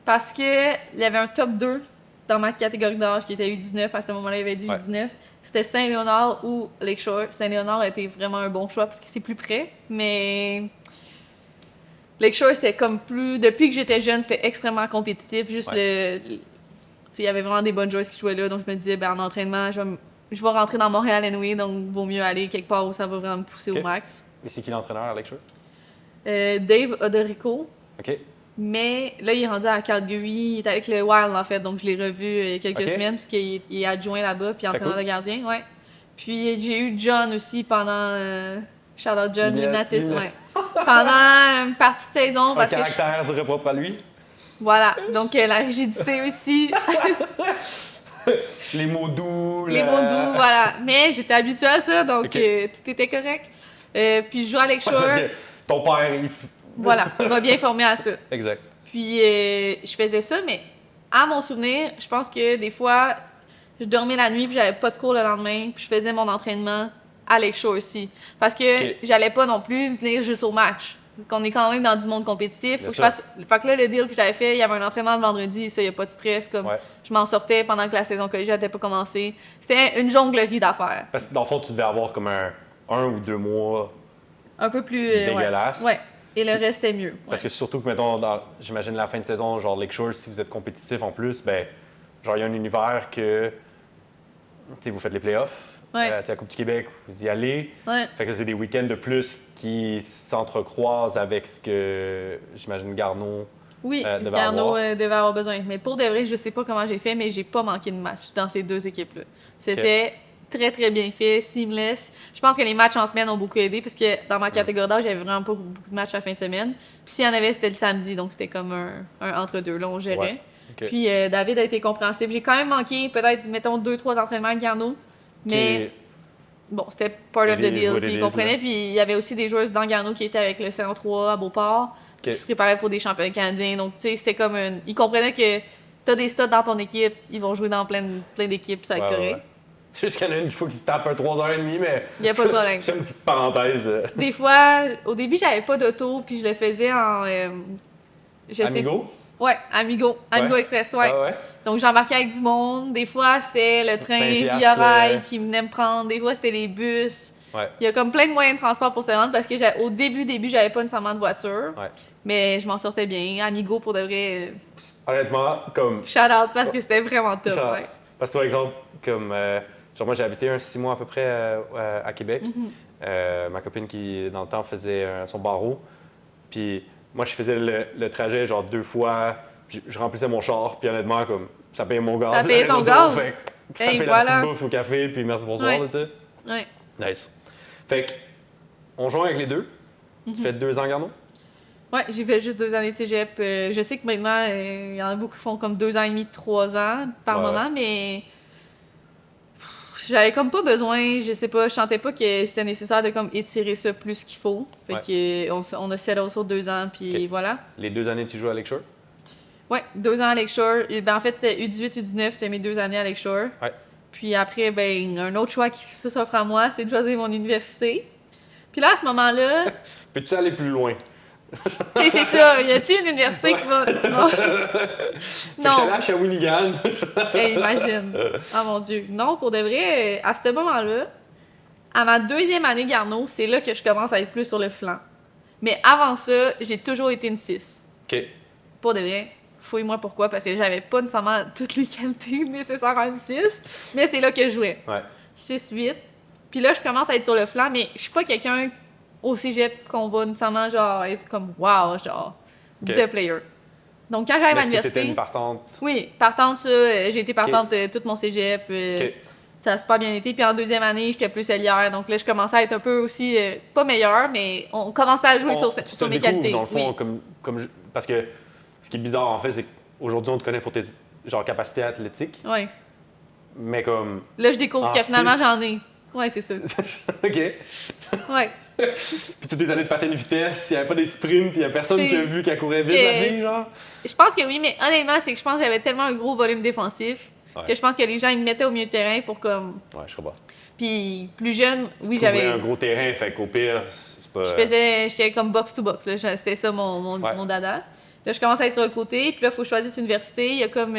Speaker 2: Parce que il y avait un top 2 dans ma catégorie d'âge qui était U19. À ce moment-là, il y avait du
Speaker 3: Ouais.
Speaker 2: U19. C'était Saint-Léonard ou Lakeshore. Saint-Léonard a été vraiment un bon choix parce que c'est plus près. Mais Lakeshore, c'était comme plus... Depuis que j'étais jeune, c'était extrêmement compétitif. Juste Tu sais, il y avait vraiment des bonnes joueuses qui jouaient là. Donc, je me disais, ben en entraînement, je vais rentrer dans Montréal anyway. Donc, vaut mieux aller quelque part où ça va vraiment me pousser
Speaker 3: Ok.
Speaker 2: au max.
Speaker 3: Mais c'est qui l'entraîneur à Lakeshore?
Speaker 2: Dave Odorico.
Speaker 3: OK.
Speaker 2: Mais là, il est rendu à Calgary. Il est avec le Wild, en fait. Donc, je l'ai revu il y a quelques
Speaker 3: Ok.
Speaker 2: semaine, puisqu'il est adjoint là-bas, puis entraîneur
Speaker 3: cool.
Speaker 2: de gardien. Ouais. Puis, j'ai eu John aussi pendant. Shout out John,
Speaker 3: Lunatis.
Speaker 2: Lunatis, ouais. Pendant une partie de saison,
Speaker 3: Un
Speaker 2: parce que.
Speaker 3: caractère très propre à lui.
Speaker 2: Voilà. Donc, la rigidité aussi.
Speaker 3: Les mots doux.
Speaker 2: Les mots doux, voilà. Mais j'étais habituée à ça, donc
Speaker 3: Ok.
Speaker 2: tout était correct. Puis, je joue à
Speaker 3: Ouais,
Speaker 2: Lakeshore.
Speaker 3: parce que ton père, il.
Speaker 2: Voilà. On va bien former à ça.
Speaker 3: Exact.
Speaker 2: Puis je faisais ça, mais à mon souvenir, je pense que des fois, je dormais la nuit puis j'avais pas de cours le lendemain, puis je faisais mon entraînement à Lakeshore aussi. Parce que
Speaker 3: Ok.
Speaker 2: j'allais pas non plus venir juste au match. Qu'on est quand même dans du monde compétitif. Faut
Speaker 3: Bien
Speaker 2: que je
Speaker 3: sûr.
Speaker 2: fasse... Fait que là, le deal que j'avais fait, il y avait un entraînement le vendredi, ça, il y a pas de stress. Comme
Speaker 3: Ouais.
Speaker 2: je m'en sortais pendant que la saison collégiale n'était pas commencée. C'était une jonglerie d'affaires.
Speaker 3: Parce que dans le fond, tu devais avoir comme un ou 2 mois.
Speaker 2: Un peu plus...
Speaker 3: Dégueulasse.
Speaker 2: Ouais. Et le reste, c'était mieux.
Speaker 3: Parce que surtout que, mettons, j'imagine la fin de saison, genre Lakeshore, si vous êtes compétitif en plus, ben, genre, il y a un univers que, tu sais, vous faites les playoffs.
Speaker 2: Ouais.
Speaker 3: Tu sais, la Coupe du Québec, vous y allez.
Speaker 2: Ouais.
Speaker 3: Fait que c'est des week-ends de plus qui s'entrecroisent avec ce que, j'imagine, Garneau.
Speaker 2: Oui,
Speaker 3: devait
Speaker 2: Garneau
Speaker 3: avoir.
Speaker 2: devait avoir besoin. Mais pour de vrai, je sais pas comment j'ai fait, mais j'ai pas manqué de match dans ces deux équipes-là. C'était très, très bien fait, seamless. Je pense que les matchs en semaine ont beaucoup aidé, parce que dans ma catégorie d'âge, j'avais vraiment pas beaucoup de matchs à la fin de semaine. Puis s'il y en avait, c'était le samedi, donc c'était comme un entre-deux. Là, on gérait.
Speaker 3: Ouais. OK.
Speaker 2: Puis David a été compréhensif. J'ai quand même manqué peut-être, mettons, 2-3 entraînements avec Garneau. Mais bon, c'était part of the
Speaker 3: It is
Speaker 2: deal.
Speaker 3: what
Speaker 2: Puis
Speaker 3: it
Speaker 2: il
Speaker 3: is,
Speaker 2: comprenait.
Speaker 3: là.
Speaker 2: Puis il y avait aussi des joueuses dans Garneau qui étaient avec le CN3 à Beauport, qui se préparaient pour des championnats canadiens. Donc, tu sais, c'était comme une. Ils comprenaient que t'as des studs dans ton équipe, ils vont jouer dans plein d'équipes, ça va être correct.
Speaker 3: C'est juste qu'il y en a une fois qui se tape un 3h30, mais.
Speaker 2: Il y a pas de problème.
Speaker 3: C'est une petite parenthèse.
Speaker 2: Des fois, au début, j'avais pas d'auto, puis je le faisais en.
Speaker 3: Amigo?
Speaker 2: Ouais, Amigo. Amigo
Speaker 3: Ouais.
Speaker 2: Express, ouais.
Speaker 3: Ah ouais.
Speaker 2: Donc, j'embarquais avec du monde. Des fois, c'était le train
Speaker 3: 20
Speaker 2: Via
Speaker 3: piastres,
Speaker 2: Rail qui venait me prendre. Des fois, c'était les bus.
Speaker 3: Ouais.
Speaker 2: Il y a comme plein de moyens de transport pour se rendre parce que au début, j'avais pas nécessairement de voiture.
Speaker 3: Ouais.
Speaker 2: Mais je m'en sortais bien. Amigo, pour de vrai,
Speaker 3: Honnêtement, comme.
Speaker 2: shout out parce que c'était vraiment top.
Speaker 3: Genre,
Speaker 2: Ouais.
Speaker 3: Parce que, par exemple, comme. Genre, moi, j'ai habité 6 mois à peu près à Québec.
Speaker 2: Mm-hmm.
Speaker 3: Ma copine qui, dans le temps, faisait son barreau. Puis moi, je faisais le trajet, genre 2 fois. Je remplissais mon char. Puis honnêtement, comme, ça payait mon gaz.
Speaker 2: Ça payait ton
Speaker 3: l'aller-retour,
Speaker 2: gaz.
Speaker 3: fait que ça
Speaker 2: Hey,
Speaker 3: payait
Speaker 2: voilà.
Speaker 3: la petite bouffe au café. Puis merci, bonsoir,
Speaker 2: Ouais.
Speaker 3: là, tu sais.
Speaker 2: Ouais.
Speaker 3: Nice. Fait que, on joue avec les deux.
Speaker 2: Mm-hmm.
Speaker 3: Tu fais 2 ans, Garneau?
Speaker 2: Ouais, j'ai fait juste 2 années de cégep. Je sais que maintenant, il y en a beaucoup qui font comme 2 ans et demi, 3 ans par
Speaker 3: Ouais.
Speaker 2: moment, mais J'avais comme pas besoin, je sais pas, je sentais pas que c'était nécessaire de comme étirer ça plus qu'il faut. Fait que on a settled sur 2 ans, puis voilà.
Speaker 3: Les 2 années, tu joues à Lakeshore?
Speaker 2: Ouais, 2 ans à Lakeshore. Et ben en fait, c'était U18, U19, c'était mes 2 années à Lakeshore.
Speaker 3: Ouais.
Speaker 2: Puis après, ben un autre choix qui s'offre à moi, c'est de choisir mon université. Puis là, à ce moment-là,
Speaker 3: Peux-tu aller plus loin?
Speaker 2: tu sais, c'est ça. Y a-tu une université qui va. Non.
Speaker 3: Je suis allé à Shawinigan.
Speaker 2: Hey, imagine. Oh mon Dieu. Non, pour de vrai, à ce moment-là, à ma 2e année Garneau, c'est là que je commence à être plus sur le flanc. Mais avant ça, j'ai toujours été une 6.
Speaker 3: OK.
Speaker 2: Pour de vrai. Fouille-moi pourquoi, parce que j'avais pas nécessairement toutes les qualités nécessaires à une 6. Mais c'est là que je jouais.
Speaker 3: Ouais.
Speaker 2: 6-8. Puis là, je commence à être sur le flanc, mais je suis pas quelqu'un au cégep qu'on va nécessairement genre être comme wow, genre the player. Donc quand j'arrive à l'université,
Speaker 3: t'étais une partante?
Speaker 2: Oui, partante ça, j'ai été partante toute mon cégep. Ça a super bien été. Puis en 2e année, j'étais plus ailière. Donc là, je commençais à être un peu aussi pas meilleure, mais on commençait à jouer sur mes qualités.
Speaker 3: Dans le fond, parce que ce qui est bizarre en fait, c'est qu'aujourd'hui on te connaît pour tes genre capacités athlétiques.
Speaker 2: Oui.
Speaker 3: Mais comme.
Speaker 2: Là, je découvre que finalement j'en ai. Ouais, c'est ça.
Speaker 3: OK.
Speaker 2: Ouais.
Speaker 3: Puis toutes les années de patin de vitesse, il n'y avait pas des sprints, il n'y a personne qui a vu qu'elle courait vite la fille, genre?
Speaker 2: Je pense que oui, mais honnêtement, c'est que je pense que j'avais tellement un gros volume défensif que je pense que les gens ils me mettaient au milieu de terrain pour comme.
Speaker 3: Ouais, je comprends.
Speaker 2: Puis plus jeune, oui,
Speaker 3: j'avais
Speaker 2: j'avais.
Speaker 3: un gros terrain, fait qu'au pire, c'est pas.
Speaker 2: J'étais comme box to box, là. C'était ça mon dada. Là, je commence à être sur le côté, puis là, il faut que je choisisse une université. Il y a comme.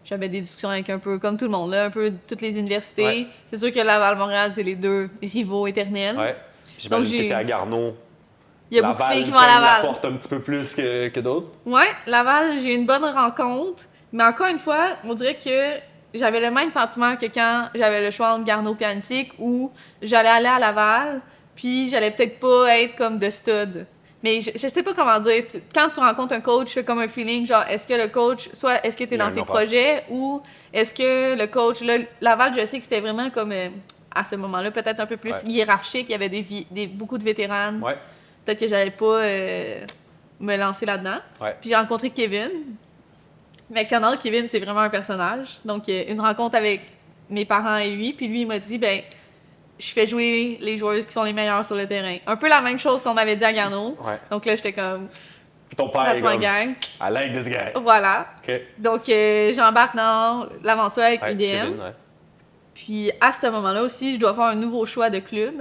Speaker 2: J'avais des discussions avec un peu, comme tout le monde, là, un peu toutes les universités.
Speaker 3: Ouais.
Speaker 2: C'est sûr que Laval-Montréal, c'est les 2 rivaux éternels.
Speaker 3: Ouais. J'imagine que t'étais à Garneau.
Speaker 2: Il y a beaucoup de filles qui vont à Laval.
Speaker 3: Laval porte un petit peu plus que d'autres.
Speaker 2: Ouais, Laval, j'ai eu une bonne rencontre. Mais encore une fois, on dirait que j'avais le même sentiment que quand j'avais le choix entre Garneau et Antique, où j'allais aller à Laval, puis j'allais peut-être pas être comme de stud. Mais je sais pas comment dire. Quand tu rencontres un coach, tu as comme un feeling, genre, est-ce que le coach, soit est-ce que tu es dans ses projets, ou est-ce que le coach, là, Laval, je sais que c'était vraiment comme, à ce moment-là, peut-être un peu plus hiérarchique, il y avait beaucoup de vétérans.
Speaker 3: Ouais.
Speaker 2: Peut-être que j'allais pas me lancer là-dedans.
Speaker 3: Ouais.
Speaker 2: Puis j'ai rencontré Kevin. Mais Canal, Kevin, c'est vraiment un personnage. Donc, une rencontre avec mes parents et lui. Puis lui, il m'a dit, ben, je fais jouer les joueuses qui sont les meilleures sur le terrain. Un peu la même chose qu'on m'avait dit à Garneau.
Speaker 3: Ouais.
Speaker 2: Donc là, j'étais comme...
Speaker 3: Puis ton père est comme,
Speaker 2: gang.
Speaker 3: I like this guy.
Speaker 2: Voilà.
Speaker 3: OK.
Speaker 2: Donc, j'embarque dans l'aventure avec UDM.
Speaker 3: Kevin,
Speaker 2: Puis à ce moment-là aussi, je dois faire un nouveau choix de club.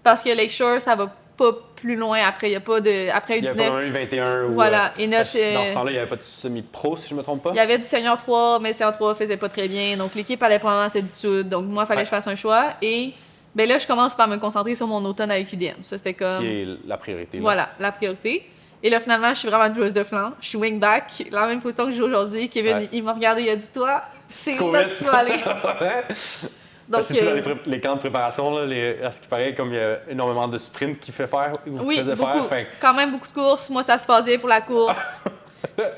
Speaker 2: Parce que Lakeshore, ça va pas plus loin après. Il y a pas de... Après
Speaker 3: il y
Speaker 2: U19...
Speaker 3: a pas un U21 ou...
Speaker 2: Voilà. Et notre...
Speaker 3: Dans ce temps-là, il n'y avait pas de semi-pro, si je me trompe pas?
Speaker 2: Il y avait du Senior 3, mais Senior 3 faisait pas très bien. Donc, l'équipe allait probablement se dissoudre. Donc, moi, il fallait que je fasse un choix. Et ben là, je commence par me concentrer sur mon automne avec UDM. Ça, c'était comme...
Speaker 3: Qui est la priorité. Là.
Speaker 2: Voilà, la priorité. Et là, finalement, je suis vraiment une joueuse de flanc. Je suis wingback, la même position que je joue aujourd'hui. Kevin, il m'a regardé, il a dit, toi, c'est là que tu vas aller.
Speaker 3: Donc, c'est dans les camps de préparation, là, à ce qui paraît, comme il y a énormément de sprints qu'il fait faire.
Speaker 2: Oui, beaucoup. Quand même beaucoup de courses. Moi, ça se passe bien pour la course.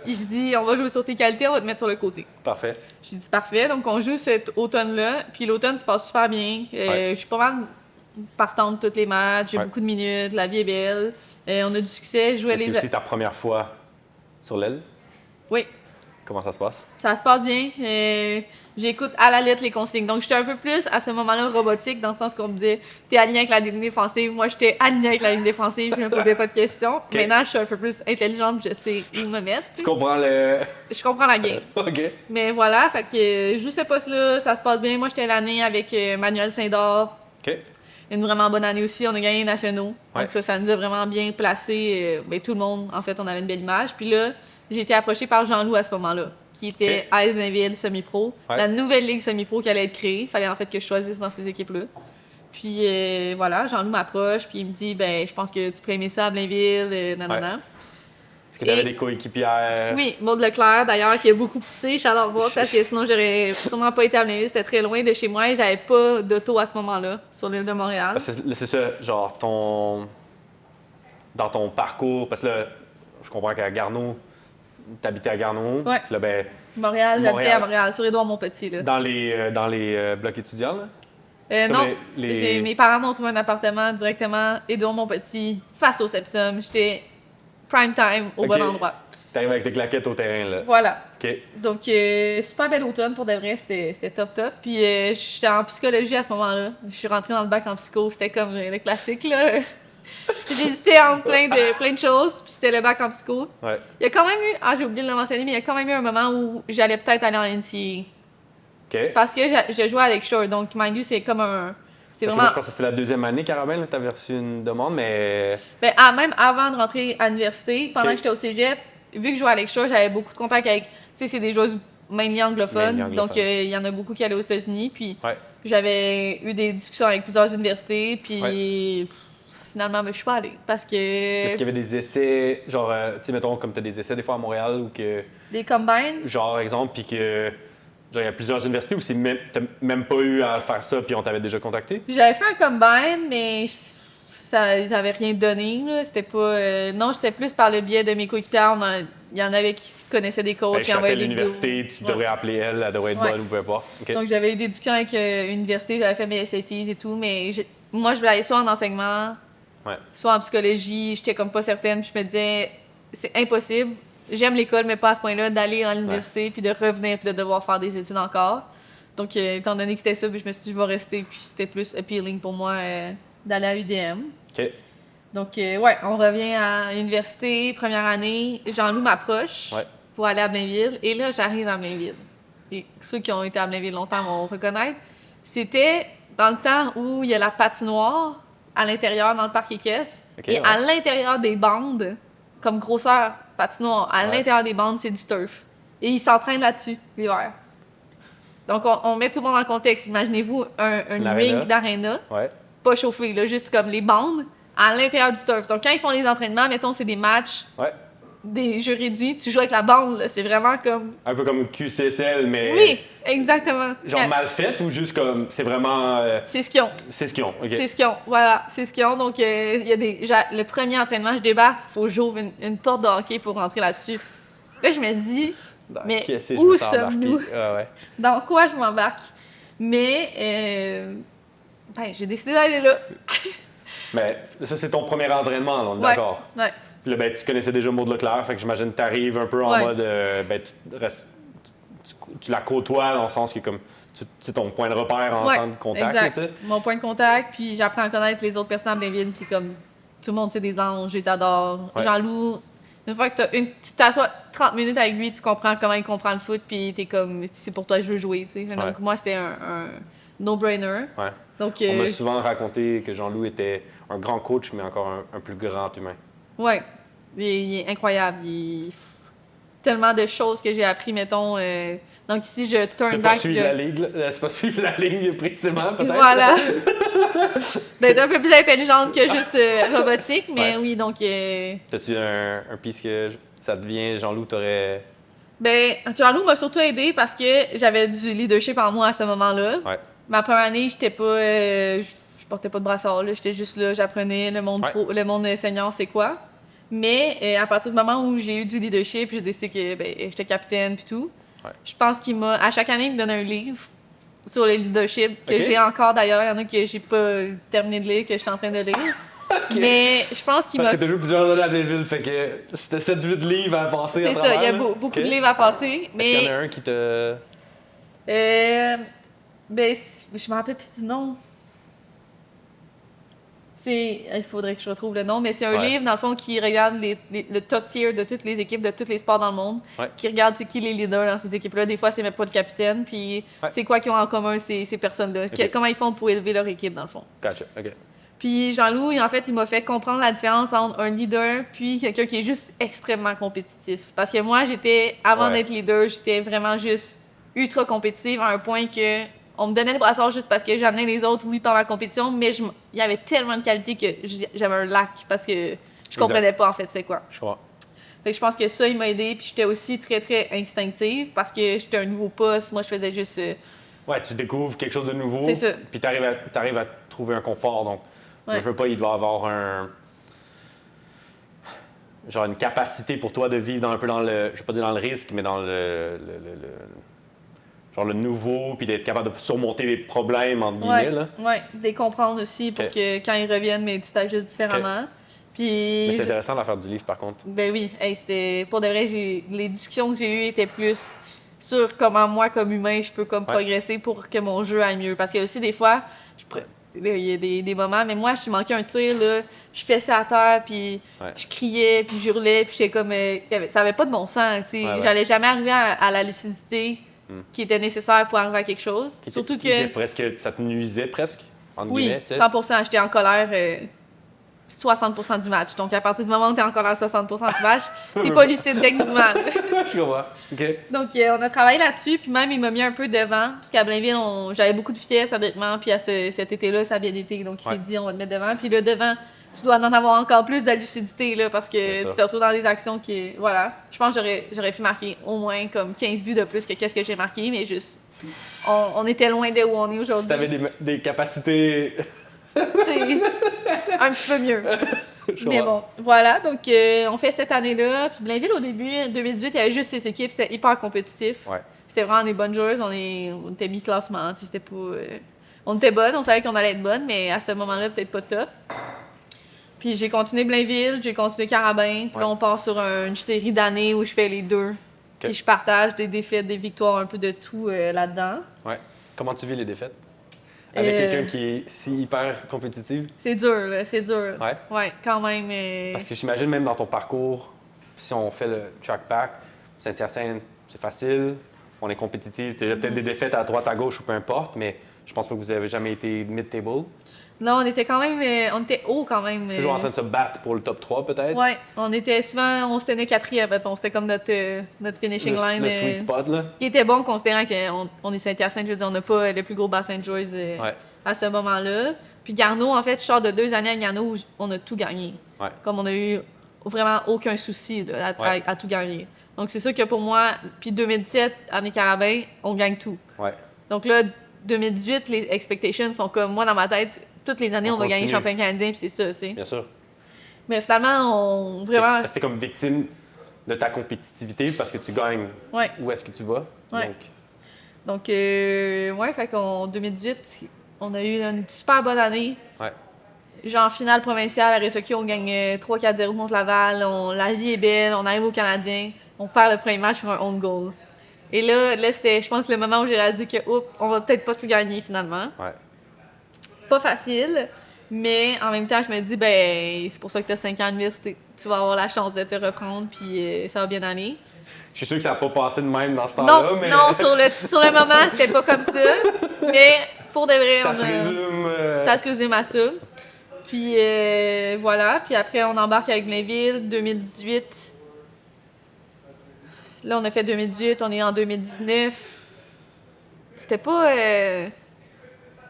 Speaker 2: Il se dit, on va jouer sur tes qualités, on va te mettre sur le côté.
Speaker 3: Parfait.
Speaker 2: J'ai dit, parfait. Donc, on joue cet automne-là. Puis l'automne se passe super bien. Je suis pas mal partante de tous les matchs. J'ai beaucoup de minutes. La vie est belle. On a du succès. Je jouais
Speaker 3: C'est aussi ta première fois sur l'aile?
Speaker 2: Oui.
Speaker 3: Comment ça se passe?
Speaker 2: Ça se passe bien. J'écoute à la lettre les consignes. Donc, j'étais un peu plus, à ce moment-là, robotique, dans le sens qu'on me disait « T'es aligné avec la ligne défensive ». Moi, j'étais alignée avec la ligne défensive, je me posais pas de questions. Okay. Maintenant, je suis un peu plus intelligente, je sais où me mettre.
Speaker 3: Tu comprends le...
Speaker 2: Je comprends la game.
Speaker 3: OK.
Speaker 2: Mais voilà, fait que je joue ce poste-là, ça se passe bien. Moi, j'étais l'année avec Manuel Saint-Dor.
Speaker 3: OK.
Speaker 2: Une vraiment bonne année aussi, on a gagné les nationaux.
Speaker 3: Ouais.
Speaker 2: Donc ça nous a vraiment bien placé. Tout le monde, en fait, on avait une belle image. Puis là, j'ai été approchée par Jean-Loup à ce moment-là, qui était à Blainville semi-pro. Ouais. La nouvelle ligue semi-pro qui allait être créée. Il fallait en fait que je choisisse dans ces équipes-là. Puis voilà, Jean-Loup m'approche, puis il me dit, ben, je pense que tu pourrais aimer ça à Blainville, nanana.
Speaker 3: Ouais. Est-ce que tu avais des coéquipières?
Speaker 2: Oui, Maud Leclerc, d'ailleurs, qui a beaucoup poussé. J'adore voir, parce que sinon, j'aurais sûrement pas été à Blainville. C'était très loin de chez moi et j'avais pas d'auto à ce moment-là, sur l'île de Montréal.
Speaker 3: C'est ça, genre, dans ton parcours, parce que là, je comprends qu'à Garneau, t'habitais à Garneau.
Speaker 2: Ouais.
Speaker 3: Puis là, ben,
Speaker 2: Montréal, j'habitais à Montréal, sur Édouard-Montpetit. Là.
Speaker 3: Dans les blocs étudiants, là?
Speaker 2: Non, mes parents m'ont trouvé un appartement directement Édouard-Montpetit, face au Sepsum. J'étais prime time, au bon endroit.
Speaker 3: T'arrives avec tes claquettes au terrain, là.
Speaker 2: Voilà.
Speaker 3: OK.
Speaker 2: Donc, super bel automne pour de vrai, c'était top. Puis, j'étais en psychologie à ce moment-là. Je suis rentrée dans le bac en psycho, c'était comme le classique, là. J'hésitais entre plein de choses, puis c'était le bac en psycho.
Speaker 3: Ouais.
Speaker 2: Il y a quand même eu, j'ai oublié de le mentionner, mais il y a quand même eu un moment où j'allais peut-être aller en NCAA.
Speaker 3: OK.
Speaker 2: Parce que je jouais à Lakeshore, donc mind you, c'est comme un... C'est
Speaker 3: Parce que
Speaker 2: vraiment...
Speaker 3: moi, je pense que c'est la deuxième année, Caramel, tu avais reçu une demande, mais...
Speaker 2: Ben, même avant de rentrer à l'université, pendant que j'étais au cégep, vu que je jouais à Lakeshore, j'avais beaucoup de contacts avec... Tu sais, c'est des joueuses mainly anglophones,
Speaker 3: Mainly
Speaker 2: donc
Speaker 3: anglophones.
Speaker 2: il y en a beaucoup qui allaient aux États-Unis, puis
Speaker 3: Ouais.
Speaker 2: j'avais eu des discussions avec plusieurs universités, puis finalement, je suis pas allée, parce que...
Speaker 3: Est-ce qu'il y avait des essais, genre, tu sais, mettons, comme tu as des essais des fois à Montréal, ou que,
Speaker 2: Des combines,
Speaker 3: genre, exemple, puis que, genre, il y a plusieurs universités où c'est même, t'as même pas eu à faire ça, puis on t'avait déjà contacté?
Speaker 2: j'avais fait un combine, mais ça avait rien donné, là. C'était pas... non, c'était plus par le biais de mes coéquipières. Il y en avait qui connaissaient des coachs,
Speaker 3: Ben,
Speaker 2: qui
Speaker 3: je
Speaker 2: envoyaient
Speaker 3: t'appelle
Speaker 2: des vidéos.
Speaker 3: l'université, tu
Speaker 2: Ouais.
Speaker 3: devrais appeler elle devrait être
Speaker 2: Ouais.
Speaker 3: bonne ou peu importe. OK.
Speaker 2: Donc, j'avais eu des discussions avec une université, j'avais fait mes SATs et tout, mais moi, je voulais aller soit en enseignement,
Speaker 3: Ouais.
Speaker 2: soit en psychologie. J'étais comme pas certaine, puis je me disais, c'est impossible. J'aime l'école, mais pas à ce point-là, d'aller à l'université, puis de revenir, puis de devoir faire des études encore. Donc, étant donné que c'était ça, puis je me suis dit, je vais rester, puis c'était plus appealing pour moi d'aller à UDM.
Speaker 3: OK.
Speaker 2: Donc, ouais, on revient à l'université, première année. Jean-Loup m'approche
Speaker 3: Ouais.
Speaker 2: pour aller à Blainville. Et là, j'arrive à Blainville. Et ceux qui ont été à Blainville longtemps vont reconnaître. C'était dans le temps où il y a la patinoire à l'intérieur, dans le parc équestre.
Speaker 3: Ok,
Speaker 2: et
Speaker 3: ouais.
Speaker 2: à l'intérieur des bandes, comme grosseur patinoire, à
Speaker 3: Ouais.
Speaker 2: l'intérieur des bandes, c'est du turf. Et ils s'entraînent là-dessus, l'hiver. Donc, on met tout le monde en contexte. Imaginez-vous un
Speaker 3: Une arena.
Speaker 2: ring d'aréna,
Speaker 3: Ouais.
Speaker 2: pas chauffé, là, juste comme les bandes, à l'intérieur du turf. Donc, quand ils font les entraînements, mettons, c'est des matchs,
Speaker 3: Ouais.
Speaker 2: des jeux réduits, tu joues avec la bande, là. C'est vraiment comme...
Speaker 3: Un peu comme QCSL, mais.
Speaker 2: Oui, exactement.
Speaker 3: Genre mal fait ou juste comme. C'est vraiment.
Speaker 2: C'est ce qu'ils ont.
Speaker 3: C'est ce qu'ils ont. OK.
Speaker 2: C'est ce qu'ils ont. Voilà, c'est ce qu'ils ont. Donc, il y a le premier entraînement, je débarque, il faut que j'ouvre une porte de hockey pour rentrer là-dessus. Là, je me dis, mais
Speaker 3: Qu'est-ce que je
Speaker 2: où
Speaker 3: me sens
Speaker 2: sommes-nous?
Speaker 3: embarqué? Ah ouais.
Speaker 2: Dans quoi je m'embarque? Mais, j'ai décidé d'aller là.
Speaker 3: Mais ça, c'est ton premier entraînement, on est
Speaker 2: Ouais,
Speaker 3: d'accord.
Speaker 2: ouais.
Speaker 3: Puis là, ben, tu connaissais déjà Maud Leclerc, fait que j'imagine que tu arrives un peu en
Speaker 2: Ouais.
Speaker 3: mode. Tu la côtoies dans le sens que comme. C'est ton point de repère en
Speaker 2: Ouais,
Speaker 3: temps de contact,
Speaker 2: exact.
Speaker 3: tu sais.
Speaker 2: Mon point de contact, puis j'apprends à connaître les autres personnes à Blainville, puis comme tout le monde, c'est des anges, je les adore.
Speaker 3: Ouais.
Speaker 2: Jean-Loup, une fois que tu t'assois 30 minutes avec lui, tu comprends comment il comprend le foot, puis t'es comme, c'est pour toi que je veux jouer, tu sais. Donc
Speaker 3: Ouais.
Speaker 2: moi, c'était un no-brainer.
Speaker 3: Ouais.
Speaker 2: Donc,
Speaker 3: On m'a souvent raconté que Jean-Loup était un grand coach, mais encore un plus grand humain.
Speaker 2: ouais, il est incroyable. Tellement de choses que j'ai appris, mettons. Donc ici, je
Speaker 3: De
Speaker 2: turn
Speaker 3: pas
Speaker 2: back.
Speaker 3: suivre la ligne, c'est pas suivre la ligne précisément, peut-être.
Speaker 2: Voilà. D'être un peu plus intelligente que juste robotique, mais
Speaker 3: Ouais.
Speaker 2: oui, donc.
Speaker 3: T'as-tu un piece que ça devient, Jean-Loup, t'aurais.
Speaker 2: Ben, Jean-Loup m'a surtout aidé parce que j'avais du leadership en moi à ce moment-là.
Speaker 3: Ouais.
Speaker 2: Ma première année, j'étais pas. Je portais pas de brassard, là. J'étais juste là, j'apprenais le monde
Speaker 3: Ouais.
Speaker 2: pro, le monde senior, c'est quoi. Mais à partir du moment où j'ai eu du leadership, j'ai décidé que j'étais capitaine puis tout.
Speaker 3: Ouais.
Speaker 2: Je pense qu'il m'a. À chaque année, il me donnait un livre sur le leadership que
Speaker 3: Ok.
Speaker 2: j'ai encore d'ailleurs. Il y en a que j'ai pas terminé de lire, que je suis en train de lire. Mais je pense qu'il
Speaker 3: Parce
Speaker 2: m'a.
Speaker 3: que t'as joué plusieurs années à Blainville, fait que c'était 7-8 livres à passer.
Speaker 2: C'est ça, il y a beaucoup de livres à passer.
Speaker 3: Est-ce
Speaker 2: Mais.
Speaker 3: qu'il y en a un qui te.
Speaker 2: Je me rappelle plus du nom. Il faudrait que je retrouve le nom, mais c'est un
Speaker 3: Ouais.
Speaker 2: livre, dans le fond, qui regarde le top tier de toutes les équipes, de tous les sports dans le monde.
Speaker 3: Ouais.
Speaker 2: Qui regarde c'est qui les leaders dans ces équipes-là. Des fois, c'est même pas le capitaine, puis
Speaker 3: Ouais.
Speaker 2: c'est quoi qu'ils ont en commun, ces personnes-là.
Speaker 3: Ok.
Speaker 2: Comment ils font pour élever leur équipe, dans le fond.
Speaker 3: Gotcha, ok.
Speaker 2: Puis Jean-Loup, en fait, il m'a fait comprendre la différence entre un leader puis quelqu'un qui est juste extrêmement compétitif. Parce que moi, avant
Speaker 3: Ouais.
Speaker 2: d'être leader, j'étais vraiment juste ultra compétitive à un point que on me donnait le brassard juste parce que j'amenais les autres, oui, par la compétition, mais il y avait tellement de qualités que j'avais un lac parce que je comprenais pas, en fait, c'est quoi.
Speaker 3: Je crois.
Speaker 2: Fait que je pense que ça, il m'a aidé. Puis j'étais aussi très, très instinctive parce que j'étais un nouveau poste. Moi, je faisais juste...
Speaker 3: Ouais, tu découvres quelque chose de nouveau.
Speaker 2: C'est ça.
Speaker 3: Puis t'arrives à trouver un confort. Donc,
Speaker 2: Ouais.
Speaker 3: je veux pas, il doit avoir genre une capacité pour toi de vivre un peu dans le. Je vais pas dire dans le risque, mais dans genre le nouveau, puis d'être capable de surmonter les problèmes, entre guillemets. Là.
Speaker 2: Ouais, des comprendre aussi pour
Speaker 3: Ok.
Speaker 2: que quand ils reviennent, mais tu t'ajustes différemment. Puis...
Speaker 3: Mais c'est intéressant l'affaire du livre, par contre.
Speaker 2: Ben oui, hey, c'était... Pour de vrai, les discussions que j'ai eues étaient plus sur comment moi, comme humain, je peux comme progresser pour que mon jeu aille mieux. Parce qu'il y a aussi des fois, il y a des moments, mais moi, je manquais un tir, là, je fessais à terre, puis je criais, puis j'hurlais, puis j'étais comme... ça avait pas de bon sens, tu sais. J'allais jamais arriver à la lucidité qui était nécessaire pour arriver à quelque chose. Surtout que...
Speaker 3: Presque, ça te nuisait presque, entre
Speaker 2: oui,
Speaker 3: guillemets,
Speaker 2: 100%. J'étais en colère 60% du match. Donc, à partir du moment où t'es en colère 60% du match, t'es pas lucide techniquement.
Speaker 3: Je comprends. OK.
Speaker 2: Donc, on a travaillé là-dessus, puis même, il m'a mis un peu devant, parce qu'à Blainville, j'avais beaucoup de vitesse, honnêtement, puis cet été-là, ça a bien été, donc il s'est dit, on va te mettre devant. Puis là, devant, tu dois en avoir encore plus de lucidité, là, parce que tu te retrouves dans des actions qui... Voilà. Je pense que j'aurais pu marquer au moins comme 15 buts de plus que qu'est-ce que j'ai marqué, mais juste... On était loin de où on est aujourd'hui.
Speaker 3: Si t'avais des capacités...
Speaker 2: C'est un petit peu mieux. Mais bon, voilà. Donc, on fait cette année-là. Puis Blainville, au début, 2018, il y avait juste 6 équipes. C'était hyper compétitif.
Speaker 3: Ouais.
Speaker 2: C'était vraiment des bonnes joueuses. On était mi-classement. C'était pas... on était bonnes. On savait qu'on allait être bonnes, mais à ce moment-là, peut-être pas top. Puis j'ai continué Blainville, j'ai continué Carabin. Puis là, on part sur une série d'années où je fais les deux. Puis je partage des défaites, des victoires, un peu de tout là-dedans.
Speaker 3: Ouais. Comment tu vis les défaites? Avec quelqu'un qui est si hyper compétitif?
Speaker 2: C'est dur, là, c'est dur.
Speaker 3: Ouais?
Speaker 2: Ouais, quand même.
Speaker 3: Parce que j'imagine même dans ton parcours, si on fait le track back, Saint-Hyacinthe, c'est facile, on est compétitif, il y a peut-être des défaites à droite, à gauche ou peu importe, mais je pense pas que vous avez jamais été mid-table.
Speaker 2: Non, on était quand même, on était haut quand même.
Speaker 3: Toujours en train de se battre pour le top 3 peut-être?
Speaker 2: Ouais, on était souvent, on se tenait quatrième, c'était comme notre finishing line.
Speaker 3: Le sweet spot, là.
Speaker 2: Ce qui était bon, considérant qu'on est Saint-Hyacinthe, je veux dire, on n'a pas le plus gros bassin de joueuses à ce moment-là. Puis Garneau, en fait, je sors de 2 années à Garneau où on a tout gagné.
Speaker 3: Ouais.
Speaker 2: Comme on a eu vraiment aucun souci là, à tout gagner. Donc c'est sûr que pour moi, puis 2017, année Carabin, on gagne tout.
Speaker 3: Ouais.
Speaker 2: Donc là, 2018, les expectations sont comme, moi dans ma tête, toutes les années, on va gagner champion canadien, puis c'est ça, tu sais.
Speaker 3: Bien sûr.
Speaker 2: Mais finalement, vraiment...
Speaker 3: C'était comme victime de ta compétitivité parce que tu gagnes où est-ce que tu vas.
Speaker 2: Ouais. Donc fait qu'en 2018, on a eu une super bonne année.
Speaker 3: Ouais.
Speaker 2: Genre, finale provinciale, à RSEQ, on gagne 3-4-0 contre Laval. La vie est belle, on arrive au Canadien. On perd le premier match sur un own goal. Et là c'était, je pense, le moment où j'ai réalisé que, oups, on va peut-être pas tout gagner, finalement.
Speaker 3: Ouais.
Speaker 2: Pas facile, mais en même temps, je me dis, ben, c'est pour ça que tu as 5 ans de l'université. Tu vas avoir la chance de te reprendre, puis ça va bien aller.
Speaker 3: Je suis sûr que ça n'a pas passé de même dans ce temps-là, mais...
Speaker 2: Non, sur le moment, c'était pas comme ça. Mais pour de vrai, ça se résume à ça. Puis voilà. Puis après, on embarque avec Blainville, 2018. Là, on a fait 2018, on est en 2019. C'était pas...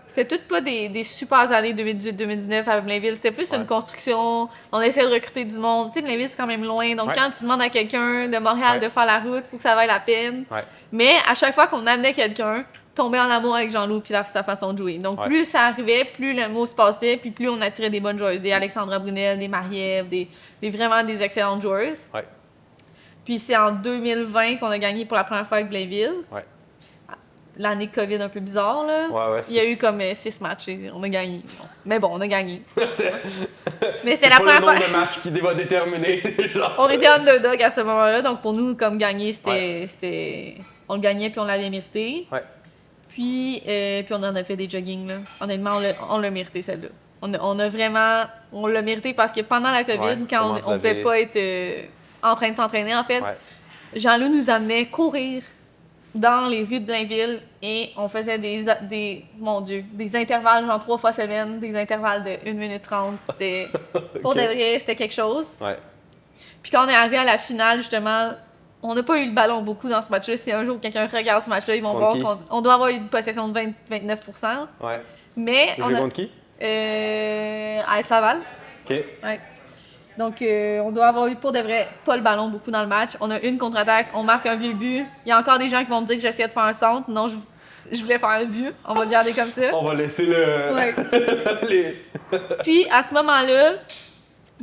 Speaker 2: C'était toutes pas des super années 2018-2019 à Blainville. C'était plus une construction. On essaie de recruter du monde. Tu sais, Blainville, c'est quand même loin. Donc, quand tu demandes à quelqu'un de Montréal de faire la route, il faut que ça vaille la peine.
Speaker 3: Ouais.
Speaker 2: Mais à chaque fois qu'on amenait quelqu'un, tombait en amour avec Jean-Loup puis sa façon de jouer. Donc, plus ça arrivait, plus le mot se passait, puis plus on attirait des bonnes joueuses. Des Alexandra Brunel, des Marie-Ève, vraiment des excellentes joueuses.
Speaker 3: Ouais.
Speaker 2: Puis c'est en 2020 qu'on a gagné pour la première fois avec Blainville.
Speaker 3: Ouais.
Speaker 2: L'année de COVID un peu bizarre, là. Il y a eu comme 6 matchs et on a gagné. Mais bon, on a gagné. Mais c'est la première fois.
Speaker 3: C'est le match qui va déterminer. Genre.
Speaker 2: On était underdog à ce moment-là, donc pour nous, comme gagner, c'était... On le gagnait puis on l'avait mérité.
Speaker 3: Ouais.
Speaker 2: Puis on en a fait des jogging, là. Honnêtement, on l'a mérité, celle-là. On l'a mérité parce que pendant la COVID, quand on ne pouvait pas être en train de s'entraîner, en fait, Jean-Loup nous amenait courir dans les rues de Blainville et on faisait des intervalles genre 3 fois semaine, des intervalles de 1 minute 30. C'était, pour de vrai, c'était quelque chose. Ouais. Puis quand on est arrivé à la finale, justement, on n'a pas eu le ballon beaucoup dans ce match-là. Si un jour quelqu'un regarde ce match-là, ils vont voir qu'on doit avoir eu une possession de 29%. Ouais. Mais
Speaker 3: on a... contre qui?
Speaker 2: À Laval.
Speaker 3: OK.
Speaker 2: Ouais. Donc, on doit avoir eu pour de vrai pas le ballon beaucoup dans le match. On a une contre-attaque, on marque un vieux but. Il y a encore des gens qui vont me dire que j'essayais de faire un centre. Non, je voulais faire un but. On va le garder comme ça.
Speaker 3: On va laisser le...
Speaker 2: Ouais. Puis, à ce moment-là,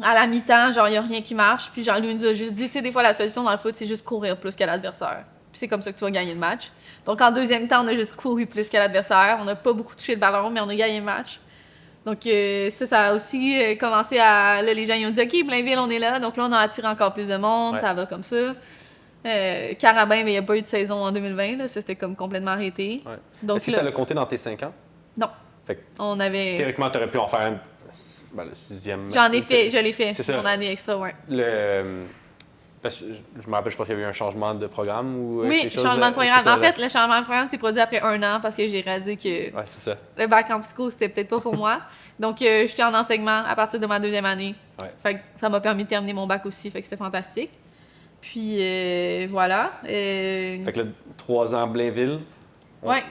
Speaker 2: à la mi-temps, genre, il n'y a rien qui marche. Puis Jean-Louis nous a juste dit, tu sais, des fois, la solution dans le foot, c'est juste courir plus que l'adversaire. Puis c'est comme ça que tu vas gagner le match. Donc, en deuxième temps, on a juste couru plus que l'adversaire. On n'a pas beaucoup touché le ballon, mais on a gagné le match. Donc, ça a aussi commencé à... Là, les gens, ils ont dit, OK, Blainville, on est là. Donc là, on a attiré encore plus de monde.
Speaker 3: Ouais.
Speaker 2: Ça va comme ça. Carabin, mais il n'y a pas eu de saison en 2020. Là, ça, c'était comme complètement arrêté.
Speaker 3: Ouais.
Speaker 2: Donc,
Speaker 3: Est-ce que
Speaker 2: là,
Speaker 3: ça l'a compté dans tes 5 ans?
Speaker 2: non.
Speaker 3: Fait que,
Speaker 2: On avait...
Speaker 3: théoriquement, tu aurais pu en faire le 6e.
Speaker 2: J'en ai fait, je l'ai fait.
Speaker 3: C'est ça.
Speaker 2: Mon année extra, ouais.
Speaker 3: Parce que je me rappelle, je pense qu'il y avait eu un changement de programme ou
Speaker 2: Oui,
Speaker 3: quelque chose.
Speaker 2: changement de programme.
Speaker 3: C'est ça,
Speaker 2: En fait, le changement de programme s'est produit après 1 an parce que j'ai réalisé que
Speaker 3: Ouais, c'est ça.
Speaker 2: le bac en psycho, c'était peut-être pas pour moi. Donc, j'étais en enseignement à partir de ma 2e année.
Speaker 3: Ouais.
Speaker 2: Fait que ça m'a permis de terminer mon bac aussi, fait que c'était fantastique. Puis, voilà.
Speaker 3: Fait que là, 3 ans à Blainville.
Speaker 2: Ouais,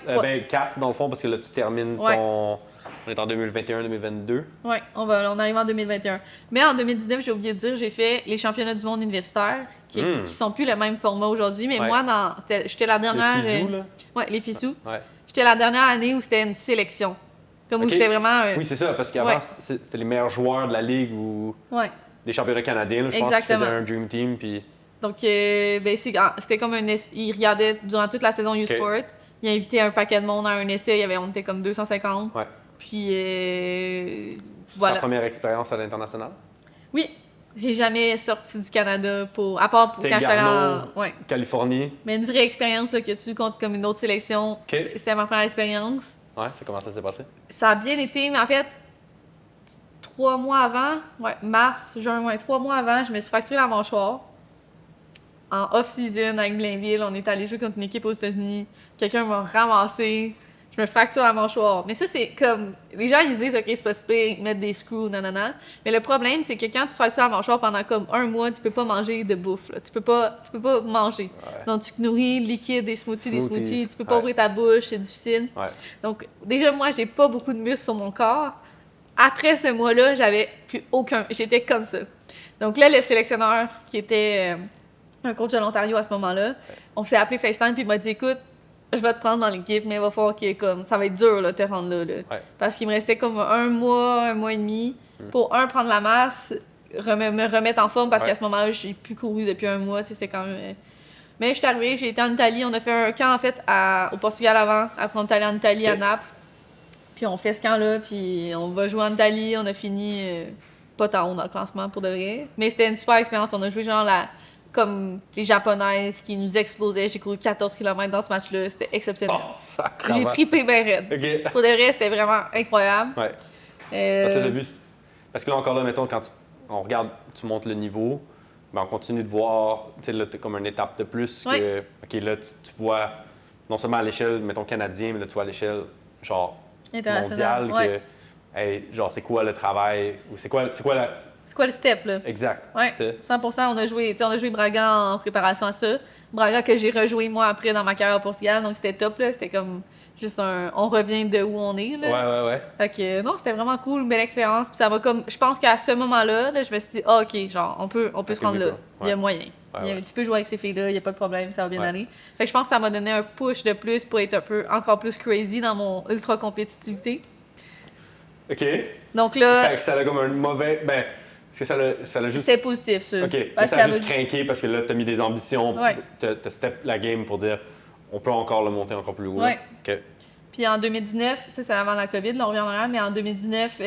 Speaker 3: 4 dans le fond, parce que là, tu termines
Speaker 2: Ouais.
Speaker 3: ton. On est en 2021-2022.
Speaker 2: Oui, on arrive en 2021. Mais en 2019, j'ai oublié de dire, j'ai fait les championnats du monde universitaire, qui sont plus le même format aujourd'hui. Mais
Speaker 3: Ouais.
Speaker 2: moi, j'étais la dernière.
Speaker 3: Le FISU, là.
Speaker 2: Ouais, les FISU.
Speaker 3: Ouais.
Speaker 2: J'étais la dernière année où c'était une sélection. Comme où
Speaker 3: Ok.
Speaker 2: c'était vraiment.
Speaker 3: Oui, c'est ça, parce qu'avant,
Speaker 2: Ouais.
Speaker 3: c'était les meilleurs joueurs de la ligue ou
Speaker 2: Ouais.
Speaker 3: des championnats canadiens. Là, je pense qu'ils
Speaker 2: Exactement.
Speaker 3: faisaient un Dream Team. Puis...
Speaker 2: Donc, c'était comme un essai. Ils regardaient durant toute la saison U-Sport. Ils invitaient un paquet de monde à un essai. On était comme 250.
Speaker 3: Ouais.
Speaker 2: Puis,
Speaker 3: C'est
Speaker 2: voilà.
Speaker 3: ta première expérience à l'international?
Speaker 2: Oui, j'ai jamais sorti du Canada à part pour
Speaker 3: T'es
Speaker 2: quand j'étais allée en...
Speaker 3: Garneau,
Speaker 2: Ouais.
Speaker 3: Californie.
Speaker 2: Mais une vraie expérience là, que tu comptes comme une autre sélection, c'était ma première expérience.
Speaker 3: Ouais, c'est comment ça s'est passé?
Speaker 2: Ça a bien été, mais en fait, 3 mois avant, mars, juin, 3 mois avant, je me suis fracturé la mâchoire. En off-season avec Blainville, on est allé jouer contre une équipe aux États-Unis. Quelqu'un m'a ramassé. Je me fracture la mâchoire. Mais ça, c'est comme... Les gens, ils se disent, OK, c'est pas super, ils te mettent des screws, nanana. Mais le problème, c'est que quand tu te fractures la mâchoire pendant comme 1 mois, tu peux pas manger de bouffe. Là. Tu peux pas manger.
Speaker 3: Ouais.
Speaker 2: Donc, tu te nourris liquide, des smoothies. Tu peux pas
Speaker 3: Ouais.
Speaker 2: ouvrir ta bouche, c'est difficile.
Speaker 3: Ouais.
Speaker 2: Donc, déjà, moi, j'ai pas beaucoup de muscles sur mon corps. Après ce mois-là, j'avais plus aucun... J'étais comme ça. Donc là, le sélectionneur, qui était un coach de l'Ontario à ce moment-là, on s'est appelé FaceTime, puis il m'a dit, écoute, je vais te prendre dans l'équipe, mais il va falloir que comme ça va être dur là, de te rendre là.
Speaker 3: Ouais.
Speaker 2: Parce qu'il me restait comme 1 mois et demi pour prendre la masse, me remettre en forme parce
Speaker 3: Ouais.
Speaker 2: qu'à ce moment-là, j'ai plus couru depuis 1 mois, tu sais, c'était quand même. Mais je suis arrivée, j'ai été en Italie, on a fait un camp en fait au Portugal avant, après on est allé en Italie à
Speaker 3: Ok.
Speaker 2: Naples. Puis on fait ce camp-là, puis on va jouer en Italie, on a fini pas tant haut dans le classement pour de vrai. Mais c'était une super expérience, on a joué genre comme les Japonaises qui nous explosaient. J'ai couru 14 km dans ce match-là. C'était exceptionnel.
Speaker 3: Oh, sacrément.
Speaker 2: J'ai tripé bien raide.
Speaker 3: OK.
Speaker 2: Pour de vrai, c'était vraiment incroyable.
Speaker 3: Ouais.
Speaker 2: Euh,
Speaker 3: Parce que t'as vu... Parce que là, encore là, mettons, quand on regarde, tu montes le niveau, ben on continue de voir, tu sais, là, t'as comme une étape de plus que...
Speaker 2: Ouais.
Speaker 3: OK, là, tu vois, non seulement à l'échelle, mettons, canadien, mais là, tu vois à l'échelle, genre,
Speaker 2: International,
Speaker 3: mondiale,
Speaker 2: ouais.
Speaker 3: que, hey, genre, c'est quoi le travail, ou c'est quoi la...
Speaker 2: C'est quoi le step, là?
Speaker 3: Exact.
Speaker 2: Ouais,
Speaker 3: T'as-
Speaker 2: 100%. On a joué Braga en préparation à ça. Braga que j'ai rejoué, moi, après, dans ma carrière au Portugal. Donc, c'était top, là. C'était comme juste on revient de où on est, là.
Speaker 3: Ouais.
Speaker 2: Fait que, non, c'était vraiment cool, belle expérience. Puis ça m'a comme... Je pense qu'à ce moment-là, là, je me suis dit, ah, OK, genre, on peut se rendre là.
Speaker 3: ouais.
Speaker 2: Il y a moyen.
Speaker 3: Ouais.
Speaker 2: Tu peux jouer avec ces filles-là, il n'y a pas de problème, ça va bien
Speaker 3: Ouais.
Speaker 2: aller. Fait que je pense que ça m'a donné un push de plus pour être encore plus crazy dans mon ultra-compétitivité.
Speaker 3: OK.
Speaker 2: Donc là,
Speaker 3: Fait que ça a comme un mauvais... Ben, est-ce que ça l'a juste...
Speaker 2: c'était positif, ça.
Speaker 3: OK. Mais
Speaker 2: Parce que
Speaker 3: ça a
Speaker 2: m'a
Speaker 3: juste craqué parce que là, t'as mis des ambitions,
Speaker 2: Ouais.
Speaker 3: t'as step la game pour dire, on peut encore le monter encore plus haut.
Speaker 2: Ouais.
Speaker 3: OK.
Speaker 2: Puis en 2019, ça c'est avant la COVID, là on revient en arrière, mais en 2019,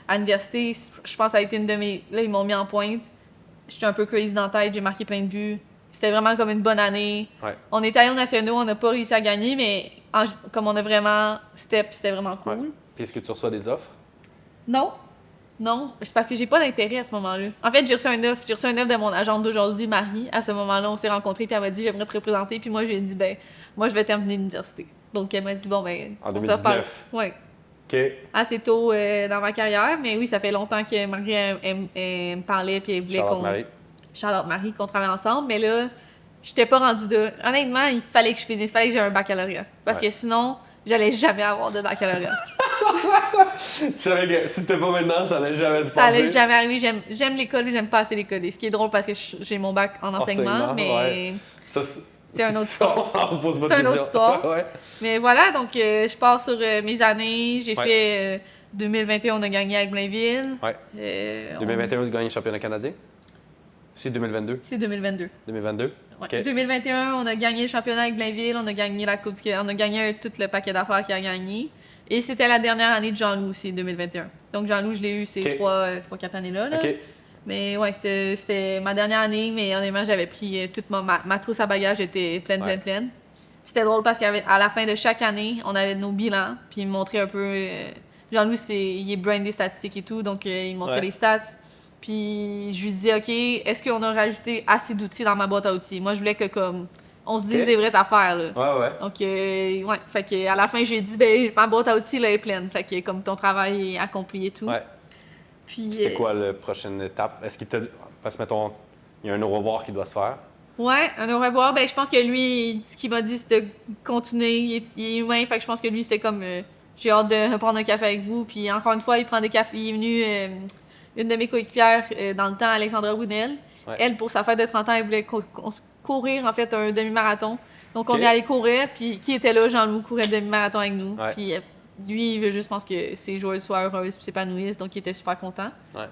Speaker 2: à l'université, je pense que ça a été une de mes... Là, ils m'ont mis en pointe. J'étais un peu crazy dans la tête, j'ai marqué plein de buts. C'était vraiment comme une bonne année.
Speaker 3: Ouais.
Speaker 2: On était allés aux nationaux, on n'a pas réussi à gagner, mais comme on a vraiment step, c'était vraiment cool.
Speaker 3: Ouais. Puis est-ce que tu reçois des offres?
Speaker 2: Non, c'est parce que j'ai pas d'intérêt à ce moment-là. En fait, j'ai reçu un offre de mon agente d'aujourd'hui, Marie. À ce moment-là, on s'est rencontrés, puis elle m'a dit j'aimerais te représenter, puis moi je lui ai dit ben moi je vais terminer l'université. Donc elle m'a dit bon ben
Speaker 3: En
Speaker 2: on se
Speaker 3: 2019.
Speaker 2: reparle. Ouais.
Speaker 3: OK.
Speaker 2: Assez tôt dans ma carrière, mais oui, ça fait longtemps que Marie elle me parlait puis elle voulait
Speaker 3: Charlotte Marie.
Speaker 2: Charlotte Marie qu'on travaille ensemble, mais là, j'étais pas rendue là. Honnêtement, il fallait que je finisse, il fallait que j'ai un baccalauréat parce
Speaker 3: Ouais.
Speaker 2: que sinon, j'allais jamais avoir de baccalauréat.
Speaker 3: Tu savais que si c'était pas maintenant, ça allait jamais se passer.
Speaker 2: Ça allait jamais arriver. J'aime l'école et j'aime pas assez l'école. Ce qui est drôle parce que j'ai mon bac en enseignement, mais
Speaker 3: ouais. Ça,
Speaker 2: c'est une autre histoire.
Speaker 3: On pose pas
Speaker 2: C'est
Speaker 3: de
Speaker 2: une autre
Speaker 3: questions.
Speaker 2: histoire.
Speaker 3: Ouais.
Speaker 2: Mais voilà, donc je pars sur mes années. J'ai
Speaker 3: Ouais.
Speaker 2: fait 2021, on a gagné avec Blainville.
Speaker 3: Ouais. 2021, tu gagnes le championnat canadien? C'est 2022?
Speaker 2: C'est 2022.
Speaker 3: 2022?
Speaker 2: Ouais.
Speaker 3: OK.
Speaker 2: 2021, on a gagné le championnat avec Blainville, on a gagné la Coupe on a gagné tout le paquet d'affaires qu'il a gagné. Et c'était la dernière année de Jean-Loup aussi, 2021. Donc Jean-Loup, je l'ai eu ces 3-4 années-là. Là.
Speaker 3: OK.
Speaker 2: Mais ouais, c'était ma dernière année, mais honnêtement, j'avais pris toute ma trousse à bagages était pleine. C'était drôle parce qu'à la fin de chaque année, on avait nos bilans, puis il me montrait un peu... Jean-Loup, il est brain des statistiques et tout, donc il me montrait les stats. Puis je lui disais, OK, est-ce qu'on a rajouté assez d'outils dans ma boîte à outils? Moi, je voulais que comme on se dise des vraies affaires, là.
Speaker 3: Ouais.
Speaker 2: Donc, ouais, fait que à la fin, je lui ai dit, ben ma boîte à outils, là, est pleine. Fait que comme ton travail est accompli et tout.
Speaker 3: Ouais.
Speaker 2: Puis...
Speaker 3: C'était quoi la prochaine étape? Est-ce qu'il t'a... Parce que, mettons, il y a un au revoir qui doit se faire.
Speaker 2: Ouais, un au revoir. Ben, je pense que lui, ce qu'il m'a dit, c'est de continuer. Il est humain, fait que je pense que lui, c'était comme j'ai hâte de prendre un café avec vous. Puis encore une fois, il prend des cafés. Il est venu, une de mes coéquipières dans le temps, Alexandra Boudel.
Speaker 3: Ouais.
Speaker 2: Elle, pour sa fête de 30 ans, elle voulait courir, en fait, un demi-marathon. Donc, on est allé courir. Puis, qui était là? Jean-Loup courait le demi-marathon avec nous.
Speaker 3: Ouais.
Speaker 2: Puis, lui, il veut juste, pense que ses joueurs soient heureuses puis s'épanouissent. Donc, il était super content.
Speaker 3: Ouais.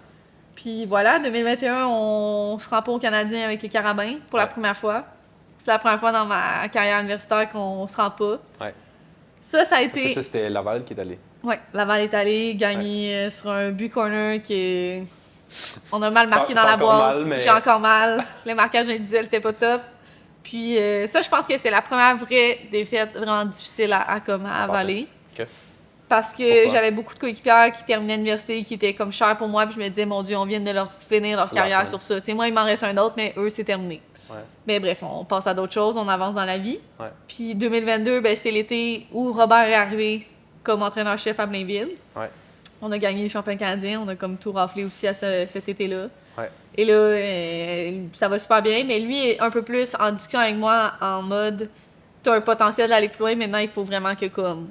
Speaker 2: Puis voilà, 2021, on se rend pas au Canadien avec les Carabins pour la première fois. C'est la première fois dans ma carrière universitaire qu'on se rend pas.
Speaker 3: Ouais.
Speaker 2: Ça a été...
Speaker 3: Ça, c'était Laval qui est allé.
Speaker 2: Ouais, Laval est allé gagner sur un but corner qui est... On a mal marqué dans la boîte.
Speaker 3: Mal, mais...
Speaker 2: J'ai encore mal. Le marquage individuel était pas top. Puis ça, je pense que c'est la première vraie défaite vraiment difficile à avaler.
Speaker 3: OK.
Speaker 2: Parce que j'avais beaucoup de coéquipières qui terminaient l'université, qui étaient comme chères pour moi, puis je me disais, mon Dieu, on vient de leur finir leur carrière sur ça. Tu sais, moi, il m'en reste un autre, mais eux, c'est terminé.
Speaker 3: Ouais.
Speaker 2: Mais bref, on passe à d'autres choses, on avance dans la vie.
Speaker 3: Ouais.
Speaker 2: Puis 2022, ben, c'est l'été où Robert est arrivé comme entraîneur-chef à Blainville.
Speaker 3: Ouais.
Speaker 2: On a gagné le championnat canadien, on a comme tout raflé aussi à cet été-là.
Speaker 3: Ouais.
Speaker 2: Et là, ça va super bien, mais lui est un peu plus en discussion avec moi en mode, t'as un potentiel d'aller plus loin, maintenant il faut vraiment que comme...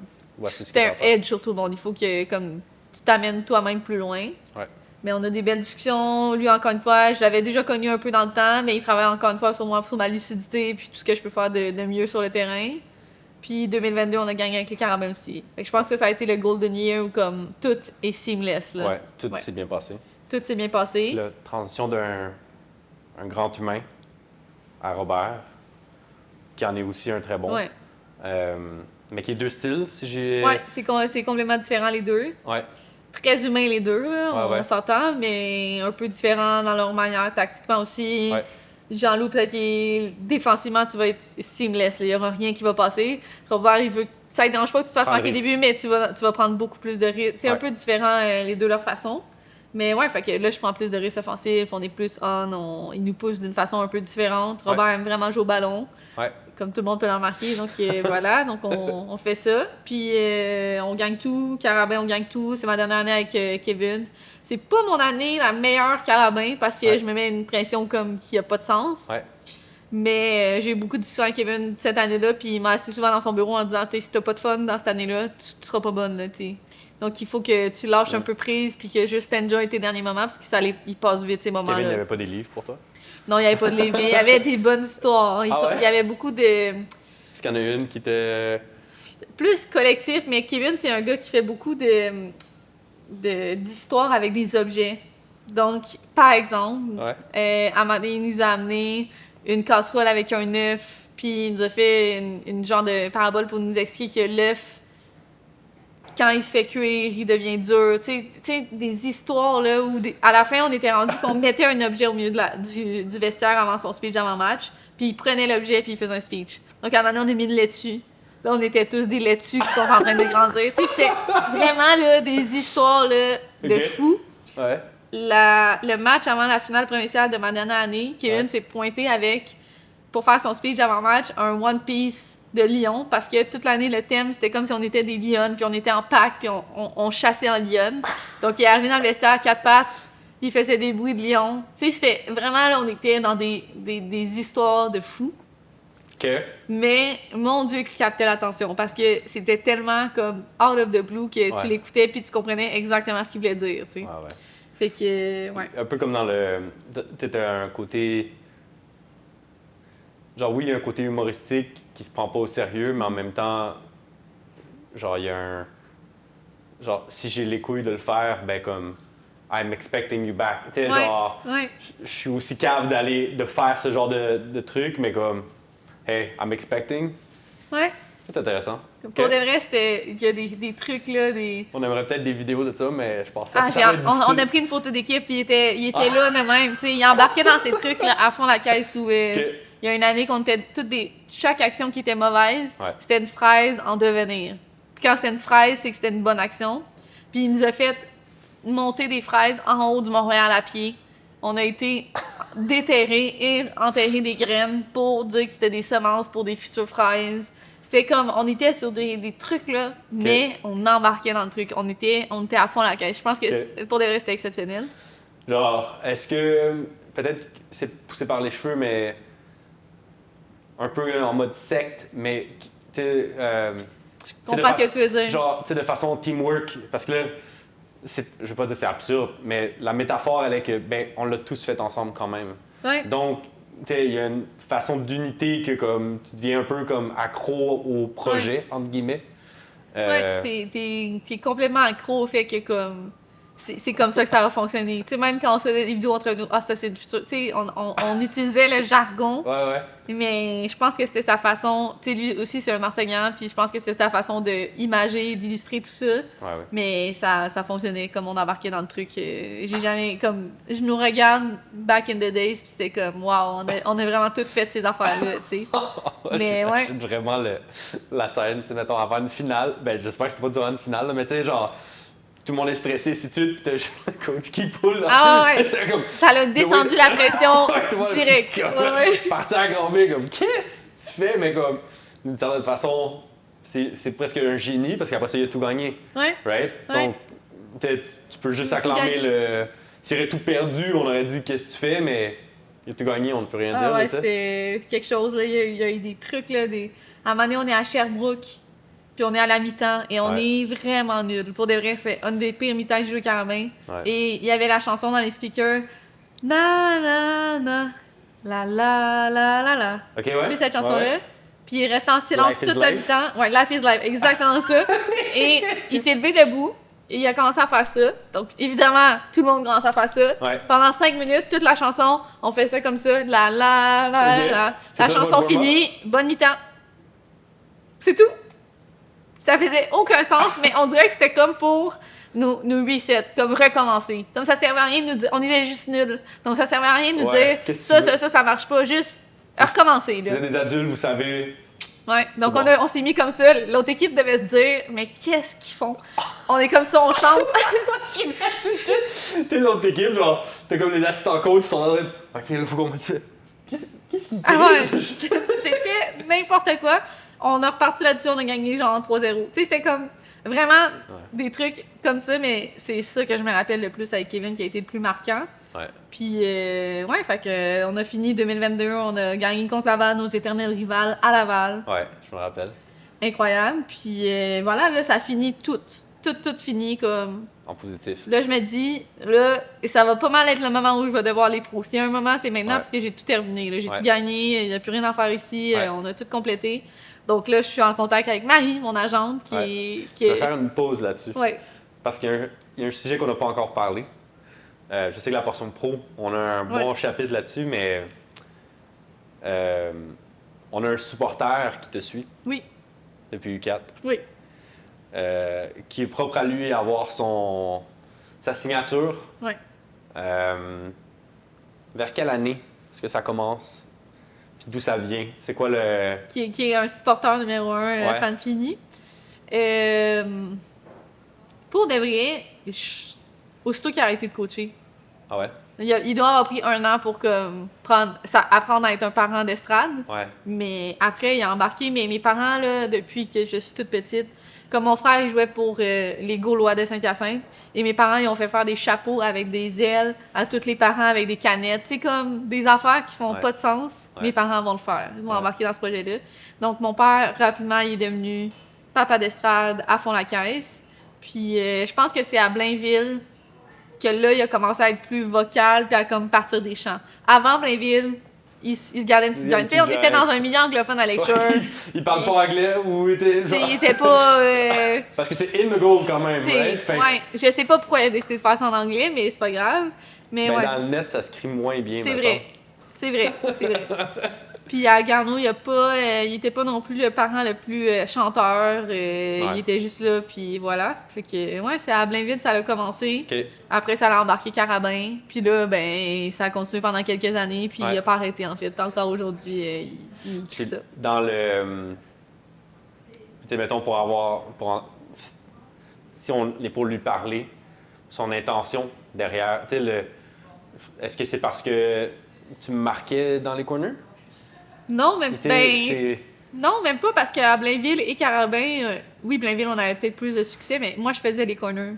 Speaker 2: C'était un edge sur tout le monde. Il faut que comme tu t'amènes toi-même plus loin.
Speaker 3: Ouais.
Speaker 2: Mais on a des belles discussions. Lui, encore une fois, je l'avais déjà connu un peu dans le temps, mais il travaille encore une fois sur moi, sur ma lucidité, puis tout ce que je peux faire de mieux sur le terrain. Puis 2022, on a gagné avec les Carabins aussi. Fait que je pense que ça a été le Golden Year où comme tout est seamless. Là.
Speaker 3: Ouais, tout s'est bien passé.
Speaker 2: Tout s'est bien passé.
Speaker 3: La transition d'un grand humain à Robert, qui en est aussi un très bon.
Speaker 2: Ouais.
Speaker 3: Mais qui est deux styles, si j'ai...
Speaker 2: Ouais, c'est complètement différent les deux.
Speaker 3: Ouais.
Speaker 2: Très humains les deux, là,
Speaker 3: Ouais.
Speaker 2: on s'entend, mais un peu différents dans leur manière, tactiquement aussi.
Speaker 3: Ouais.
Speaker 2: Jean-Loup, peut-être défensivement, tu vas être seamless, il n'y aura rien qui va passer. Robert, ça ne dérange pas que tu te fasses marquer au début, mais tu vas prendre beaucoup plus de risques. C'est un peu différent, les deux, leur façon. Mais ouais, fait que là, je prends plus de risques offensifs, on est plus ils nous poussent d'une façon un peu différente. Robert aime vraiment jouer au ballon.
Speaker 3: Ouais.
Speaker 2: Comme tout le monde peut le remarquer. Donc voilà, donc on fait ça. Puis on gagne tout. Carabin, on gagne tout. C'est ma dernière année avec Kevin. C'est pas mon année la meilleure Carabin parce que je me mets une pression comme qui a pas de sens.
Speaker 3: Ouais.
Speaker 2: Mais j'ai eu beaucoup de discussions avec Kevin cette année-là. Puis il m'a assis souvent dans son bureau en disant, tu sais, si t'as pas de fun dans cette année-là, tu seras pas bonne, là, tu sais. Donc il faut que tu lâches un peu prise puis que juste enjoy tes derniers moments parce que il passe vite ces moments-là.
Speaker 3: Kevin, il n'y avait pas des livres pour toi?
Speaker 2: Non, il n'y avait pas de livres, mais il y avait des bonnes histoires. Il y avait beaucoup de...
Speaker 3: Est-ce qu'il y en a une qui était...
Speaker 2: Plus collectif, mais Kevin, c'est un gars qui fait beaucoup d'histoires avec des objets. Donc, par exemple, à un moment donné, il nous a amené une casserole avec un œuf, puis il nous a fait une genre de parabole pour nous expliquer que l'œuf, quand il se fait cuire, il devient dur. Tu sais, des histoires là où à la fin, on était rendu qu'on mettait un objet au milieu du vestiaire avant son speech avant-match, puis il prenait l'objet puis il faisait un speech. Donc, à un moment donné, on a mis le laitue. Là, on était tous des laitues qui sont en train de grandir. Tu sais, c'est vraiment là, des histoires là, de fous.
Speaker 3: Ouais.
Speaker 2: Le match avant la finale provinciale de ma dernière année, Kevin s'est pointé avec, pour faire son speech d'avant-match, un One Piece de lion, parce que toute l'année, le thème, c'était comme si on était des lions, puis on était en pack, puis on chassait en lion. Donc, il est arrivé dans le vestiaire, 4 pattes, il faisait des bruits de lion. Tu sais, c'était vraiment, là, on était dans des histoires de fous.
Speaker 3: OK.
Speaker 2: Mais, mon Dieu, qui captait l'attention, parce que c'était tellement comme out of the blue que tu l'écoutais, puis tu comprenais exactement ce qu'il voulait dire, tu sais.
Speaker 3: Ouais.
Speaker 2: Fait que, ouais.
Speaker 3: Un peu comme dans le... T'étais un côté... Genre, oui, il y a un côté humoristique qui se prend pas au sérieux, mais en même temps, genre, il y a un... Genre, si j'ai les couilles de le faire, ben comme... I'm expecting you back. Tu sais, genre... Je suis aussi capable de faire ce genre de truc, mais comme... Hey, I'm expecting.
Speaker 2: Ouais.
Speaker 3: C'est intéressant.
Speaker 2: Pour de vrai, il y a des trucs là,
Speaker 3: On aimerait peut-être des vidéos de ça, mais je pense que
Speaker 2: Ah,
Speaker 3: ça va être
Speaker 2: on a
Speaker 3: difficile.
Speaker 2: pris une photo d'équipe, puis il était là de même. Tu sais, il embarquait dans ces trucs là, à fond la caisse où il y a une année qu'on était chaque action qui était mauvaise, c'était une fraise en devenir. Puis quand c'était une fraise, c'est que c'était une bonne action. Puis il nous a fait monter des fraises en haut du Mont-Royal à pied. On a été déterrer et enterrer des graines pour dire que c'était des semences pour des futures fraises. C'était comme, on était sur des trucs là, mais on embarquait dans le truc. On était à fond la caisse. Je pense que pour de vrai, c'était exceptionnel.
Speaker 3: Genre, est-ce que peut-être que c'est poussé par les cheveux, mais un peu en mode secte, mais tu sais.
Speaker 2: Je comprends ce que tu veux dire.
Speaker 3: Genre, tu sais, de façon teamwork, parce que là, je veux pas dire que c'est absurde, mais la métaphore, elle est que, ben, on l'a tous fait ensemble quand même.
Speaker 2: Ouais.
Speaker 3: Donc, tu sais, il y a une façon d'unité que, comme, tu deviens un peu comme accro au projet, entre guillemets.
Speaker 2: Ouais, t'es complètement accro au fait que, comme, c'est comme ça que ça va fonctionner. Tu sais, même quand on se faisait des vidéos entre nous, ah, ça c'est du futur. Tu sais, on utilisait le jargon.
Speaker 3: Ouais.
Speaker 2: Mais je pense que c'était sa façon, tu sais, lui aussi c'est un enseignant, puis je pense que c'était sa façon d'imager, d'illustrer tout ça.
Speaker 3: Ouais.
Speaker 2: Mais ça fonctionnait comme on embarquait dans le truc. J'ai jamais, comme, je nous regarde back in the days, puis c'est comme, wow, on a vraiment toutes fait ces affaires-là, tu sais. Mais ouais.
Speaker 3: C'est vraiment la scène, tu sais, mettons, avant une finale. Ben, j'espère que c'était pas durant une finale, là, mais tu sais, genre, tout le monde est stressé, si tu puis t'as juste le coach qui pousse.
Speaker 2: Ah ouais,
Speaker 3: comme,
Speaker 2: ça l'a descendu la pression direct. Ouais.
Speaker 3: Parti à grand B, comme, qu'est-ce que tu fais? Mais comme, d'une certaine façon, c'est presque un génie, parce qu'après ça, il a tout gagné.
Speaker 2: Ouais.
Speaker 3: Right?
Speaker 2: Ouais.
Speaker 3: Donc, tu peux juste
Speaker 2: Il a tout
Speaker 3: acclamer
Speaker 2: gagné.
Speaker 3: le. S'il aurait tout perdu, on aurait dit, qu'est-ce que tu fais? Mais il a tout gagné, on ne peut rien dire.
Speaker 2: Ah ouais,
Speaker 3: tu sais.
Speaker 2: c'était quelque chose, là. Il y a eu des trucs, là. À un moment donné, on est à Sherbrooke, puis on est à la mi-temps, et on est vraiment nuls. Pour de vrai, c'est un des pires mi-temps que j'ai joué au Carabin.
Speaker 3: Ouais.
Speaker 2: Et il y avait la chanson dans les speakers. Na, na, na, la, la, la, la, la.
Speaker 3: Ok, ouais.
Speaker 2: Tu sais, cette chanson-là.
Speaker 3: Ouais.
Speaker 2: Puis il restait en silence
Speaker 3: Life is
Speaker 2: toute la
Speaker 3: life.
Speaker 2: mi-temps. Ouais, Life is Life, exactement ça. Et il s'est levé debout. Et il a commencé à faire ça. Donc, évidemment, tout le monde commence à faire ça.
Speaker 3: Ouais.
Speaker 2: Pendant 5 minutes, toute la chanson, on fait ça comme ça. La, la, la,
Speaker 3: Ok.
Speaker 2: la.
Speaker 3: C'est
Speaker 2: La
Speaker 3: ça,
Speaker 2: chanson
Speaker 3: votre
Speaker 2: finie, bonne mi-temps. C'est tout. Ça faisait aucun sens, mais on dirait que c'était comme pour nous reset, comme recommencer. Comme ça servait à rien de nous dire, on était juste nuls. Donc ça servait à rien de nous
Speaker 3: Ouais,
Speaker 2: dire,
Speaker 3: qu'est-ce que tu veux?
Speaker 2: ça marche pas, juste recommencer,
Speaker 3: Vous
Speaker 2: là.
Speaker 3: êtes des adultes, vous savez.
Speaker 2: Ouais, donc
Speaker 3: bon.
Speaker 2: on s'est mis comme ça. L'autre équipe devait se dire, mais qu'est-ce qu'ils font? On est comme ça, on chante.
Speaker 3: T'es l'autre équipe, genre, t'as comme les assistants coach qui sont en train de. Ok, là, faut qu'on me dise. Qu'est-ce qu'il
Speaker 2: Ah ouais, c'était n'importe quoi. On a reparti là-dessus, on a gagné genre 3-0. Tu sais, c'était comme vraiment des trucs comme ça, mais c'est ça que je me rappelle le plus avec Kevin qui a été le plus marquant.
Speaker 3: Ouais.
Speaker 2: Puis, ouais, fait que on a fini 2022, on a gagné contre Laval, nos éternels rivales à Laval.
Speaker 3: Ouais, je me rappelle.
Speaker 2: Incroyable. Puis, voilà, là, ça finit tout fini comme.
Speaker 3: En positif.
Speaker 2: Là, je me dis, là, ça va pas mal être le moment où je vais devoir les pros. S'il y a un moment, c'est maintenant
Speaker 3: Ouais.
Speaker 2: parce que j'ai tout terminé. là. J'ai
Speaker 3: Ouais.
Speaker 2: tout gagné, il n'y a plus rien à faire ici,
Speaker 3: Ouais.
Speaker 2: on a tout complété. Donc là, je suis en contact avec Marie, mon agente, qui
Speaker 3: Ouais.
Speaker 2: est.
Speaker 3: Je vais faire une pause là-dessus.
Speaker 2: Ouais.
Speaker 3: Parce qu'il y a un sujet qu'on n'a pas encore parlé. Je sais que la portion pro, on a un bon chapitre là-dessus, mais on a un supporter qui te suit
Speaker 2: Oui,
Speaker 3: depuis U4,
Speaker 2: oui.
Speaker 3: qui est propre à lui avoir sa signature.
Speaker 2: Ouais.
Speaker 3: Vers quelle année est-ce que ça commence? Puis d'où ça vient? C'est quoi le...
Speaker 2: Qui est un supporter numéro 1,
Speaker 3: Ouais.
Speaker 2: fan fini. Pour de vrai, aussitôt qu'il a arrêté de coacher,
Speaker 3: Ah ouais?
Speaker 2: il doit avoir pris 1 an pour apprendre à être un parent d'estrade.
Speaker 3: Ouais.
Speaker 2: Mais après, il a embarqué. Mais mes parents, là, depuis que je suis toute petite, comme mon frère, il jouait pour les Gaulois de Saint-Hyacinthe. Et mes parents, ils ont fait faire des chapeaux avec des ailes à tous les parents avec des canettes. C'est comme des affaires qui font
Speaker 3: Ouais.
Speaker 2: pas de sens.
Speaker 3: Ouais.
Speaker 2: Mes parents vont le faire. Ils vont
Speaker 3: Ouais.
Speaker 2: embarquer dans ce projet-là. Donc, mon père, rapidement, il est devenu papa d'estrade à fond la caisse. Puis, je pense que c'est à Blainville que là, il a commencé à être plus vocal puis à comme partir des chants. Avant Blainville, il se gardait une petite
Speaker 3: Il y a
Speaker 2: joint.
Speaker 3: une
Speaker 2: Tu sais, on
Speaker 3: petite
Speaker 2: était
Speaker 3: joint.
Speaker 2: dans un milieu anglophone à lecture.
Speaker 3: Il parle pas anglais ou était...
Speaker 2: Tu sais, il était pas...
Speaker 3: Parce que c'est in the goal quand même,
Speaker 2: tu sais,
Speaker 3: right? Fait que,
Speaker 2: ouais, je sais pas pourquoi il a décidé de faire ça en anglais, mais c'est pas grave. Mais
Speaker 3: ben,
Speaker 2: ouais,
Speaker 3: dans le net, ça se crie moins bien.
Speaker 2: c'est
Speaker 3: me
Speaker 2: vrai. C'est vrai, c'est vrai. Puis à Garneau, il était pas non plus le parent le plus chanteur. Il était juste là, puis voilà. Fait que, ouais, c'est à Blainville, ça a commencé.
Speaker 3: OK.
Speaker 2: Après, ça a embarqué Carabin. Puis là, ben, ça a continué pendant quelques années, puis il a pas arrêté, en fait. Encore aujourd'hui, il fait ça.
Speaker 3: Dans le... Tu sais, mettons, si on est pour lui parler, son intention derrière, tu sais, est-ce que c'est parce que tu me marquais dans les corners?
Speaker 2: Non, non, même pas, parce qu'à Blainville et Carabin, oui, Blainville, on avait peut-être plus de succès, mais moi, je faisais les corners.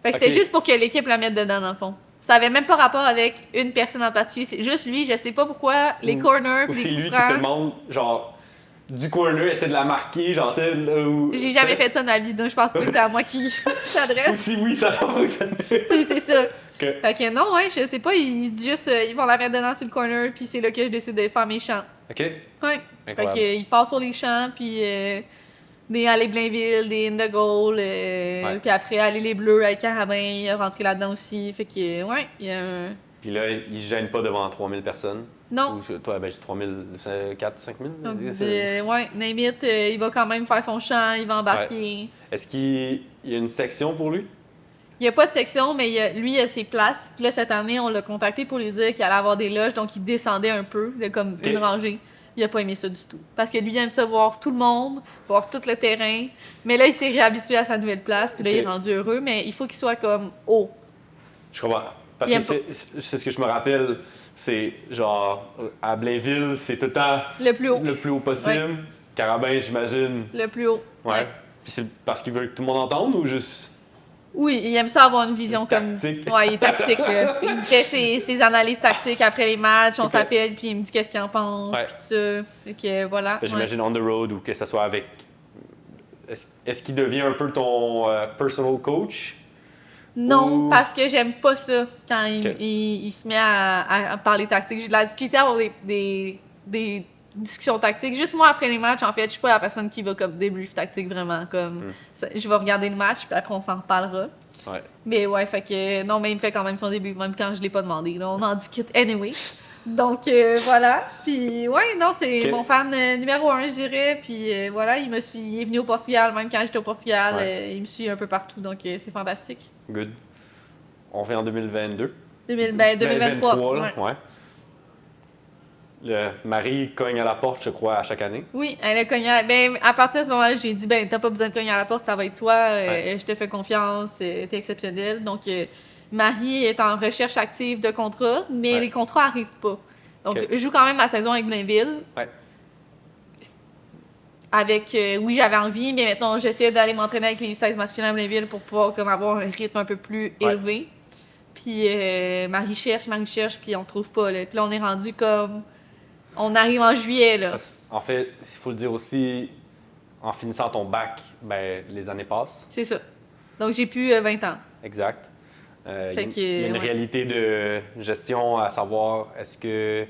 Speaker 2: Fait que c'était juste pour que l'équipe la mette dedans, dans le fond. Ça avait même pas rapport avec une personne en particulier. C'est juste lui, je sais pas pourquoi, les corners,
Speaker 3: Ou
Speaker 2: puis
Speaker 3: c'est
Speaker 2: les
Speaker 3: lui
Speaker 2: coups
Speaker 3: qui te
Speaker 2: francs.
Speaker 3: demande, genre, du corner, essaie de la marquer, genre,
Speaker 2: J'ai jamais fait ça dans ma vie, donc je pense pas que c'est à moi qui
Speaker 3: Ou
Speaker 2: s'adresse.
Speaker 3: si oui, ça va fonctionner.
Speaker 2: C'est ça.
Speaker 3: Que-
Speaker 2: Fait que non, ouais, je sais pas, ils se disent juste, ils vont la mettre dedans sur le corner, puis c'est là que je décide de faire mes chants.
Speaker 3: OK.
Speaker 2: Ouais. Fait
Speaker 3: Incroyable.
Speaker 2: que, ils passent sur les champs, puis des Allées Blainville, des In the Goal, puis après Allées les Bleus avec Carabin, il est rentré là-dedans aussi. Fait que, ouais, il y a un...
Speaker 3: Puis là, il se gêne pas devant 3000 personnes.
Speaker 2: Non.
Speaker 3: Ou toi, ben, j'ai 3000, 4, 5000.
Speaker 2: Ouais, name it, il va quand même faire son chant, il va embarquer.
Speaker 3: Est-ce qu'il y a une section pour lui?
Speaker 2: Il n'y a pas de section, mais lui, il a ses places. Puis là, cette année, on l'a contacté pour lui dire qu'il allait avoir des loges, donc il descendait un peu, de comme une rangée. Il a pas aimé ça du tout. Parce que lui, il aime ça voir tout le monde, voir tout le terrain. Mais là, il s'est réhabitué à sa nouvelle place, puis là, il est rendu heureux, mais il faut qu'il soit comme haut.
Speaker 3: Je comprends. Parce que c'est ce que je me rappelle, c'est genre, à Blainville, c'est tout le temps
Speaker 2: Le plus haut.
Speaker 3: le plus haut possible.
Speaker 2: Ouais.
Speaker 3: Carabin, j'imagine.
Speaker 2: Le plus haut.
Speaker 3: Ouais. Puis c'est parce qu'il veut que tout le monde entende ou juste.
Speaker 2: Oui, il aime ça avoir une vision comme...
Speaker 3: Tactique.
Speaker 2: Ouais, il est tactique, là. Il fait ses analyses tactiques après les matchs, on s'appelle, puis il me dit qu'est-ce qu'il en pense, puis tout ça. Fait que voilà.
Speaker 3: J'imagine on the road ou que ce soit avec. Est-ce qu'il devient un peu ton personal coach?
Speaker 2: Non,
Speaker 3: Ou-
Speaker 2: parce que j'aime pas ça quand il se met à parler tactique. J'ai de la difficulté à avoir des discussions tactiques. Juste moi, après les matchs, en fait, je suis pas la personne qui va comme débrief tactique vraiment. Comme je vais regarder le match, puis après on s'en reparlera.
Speaker 3: Ouais.
Speaker 2: Mais ouais, fait que non, mais il me fait quand même son début, même quand je l'ai pas demandé. Là, on en discute anyway. Donc voilà. Puis ouais, non, c'est mon fan numéro 1, je dirais. Puis voilà, il est venu au Portugal, même quand j'étais au Portugal. Il me suit un peu partout, donc c'est fantastique.
Speaker 3: Good. On revient en 2022.
Speaker 2: 2023.
Speaker 3: Là, ouais. Le Marie cogne à la porte, je crois, à chaque année.
Speaker 2: Oui, elle a cogné. Ben, à partir de ce moment-là, j'ai dit, ben, t'as pas besoin de cogner à la porte, ça va être toi. Je te fais confiance, t'es exceptionnel. Donc, Marie est en recherche active de contrats, mais les contrats arrivent pas. Donc, je joue quand même ma saison avec Blainville.
Speaker 3: Ouais.
Speaker 2: Avec, oui, j'avais envie, mais maintenant, j'essaie d'aller m'entraîner avec les U16 masculins à Blainville pour pouvoir comme, avoir un rythme un peu plus élevé. Puis, Marie cherche, puis on trouve pas. Là. Puis là, on est rendu comme... On arrive en juillet, là.
Speaker 3: En fait, il faut le dire aussi, en finissant ton bac, ben, les années passent.
Speaker 2: C'est ça. Donc, j'ai plus 20 ans.
Speaker 3: Exact. Il y a une
Speaker 2: ouais.
Speaker 3: réalité de gestion à savoir, est-ce que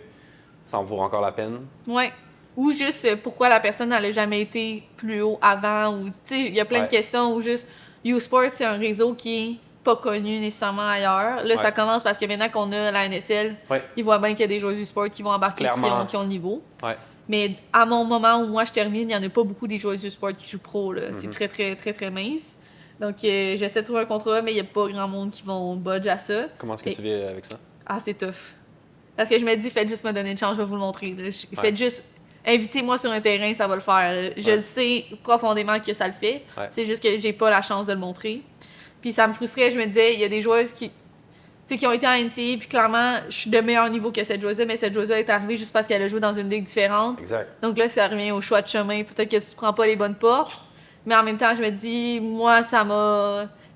Speaker 3: ça en vaut encore la peine?
Speaker 2: Ouais. Ou juste pourquoi la personne n'a jamais été plus haut avant. Ou, tu sais, il y a plein de questions où juste U-Sport, c'est un réseau qui est pas connu nécessairement ailleurs. Là, ça commence parce que maintenant qu'on a la NSL, ils voient bien qu'il y a des joueurs du sport qui vont embarquer, qui ont le niveau.
Speaker 3: Ouais.
Speaker 2: Mais à mon moment où moi je termine, il n'y en a pas beaucoup des joueurs du sport qui jouent pro. Là. C'est très, très, très, très mince. Donc, j'essaie de trouver un contrat, mais il n'y a pas grand monde qui vont budge à ça.
Speaker 3: Comment est-ce que tu vis avec ça?
Speaker 2: Ah, c'est tough. Parce que je me dis, faites juste me donner une chance, je vais vous le montrer. Faites juste... Invitez-moi sur un terrain, ça va le faire. Je sais profondément que ça le fait. C'est juste que j'ai pas la chance de le montrer. Puis ça me frustrait, je me disais, il y a des joueuses qui ont été en NCAA, puis clairement, je suis de meilleur niveau que cette joueuse-là, mais cette joueuse-là est arrivée juste parce qu'elle a joué dans une ligue différente.
Speaker 3: Exact.
Speaker 2: Donc là, ça revient au choix de chemin. Peut-être que tu prends pas les bonnes portes, mais en même temps, je me dis, moi,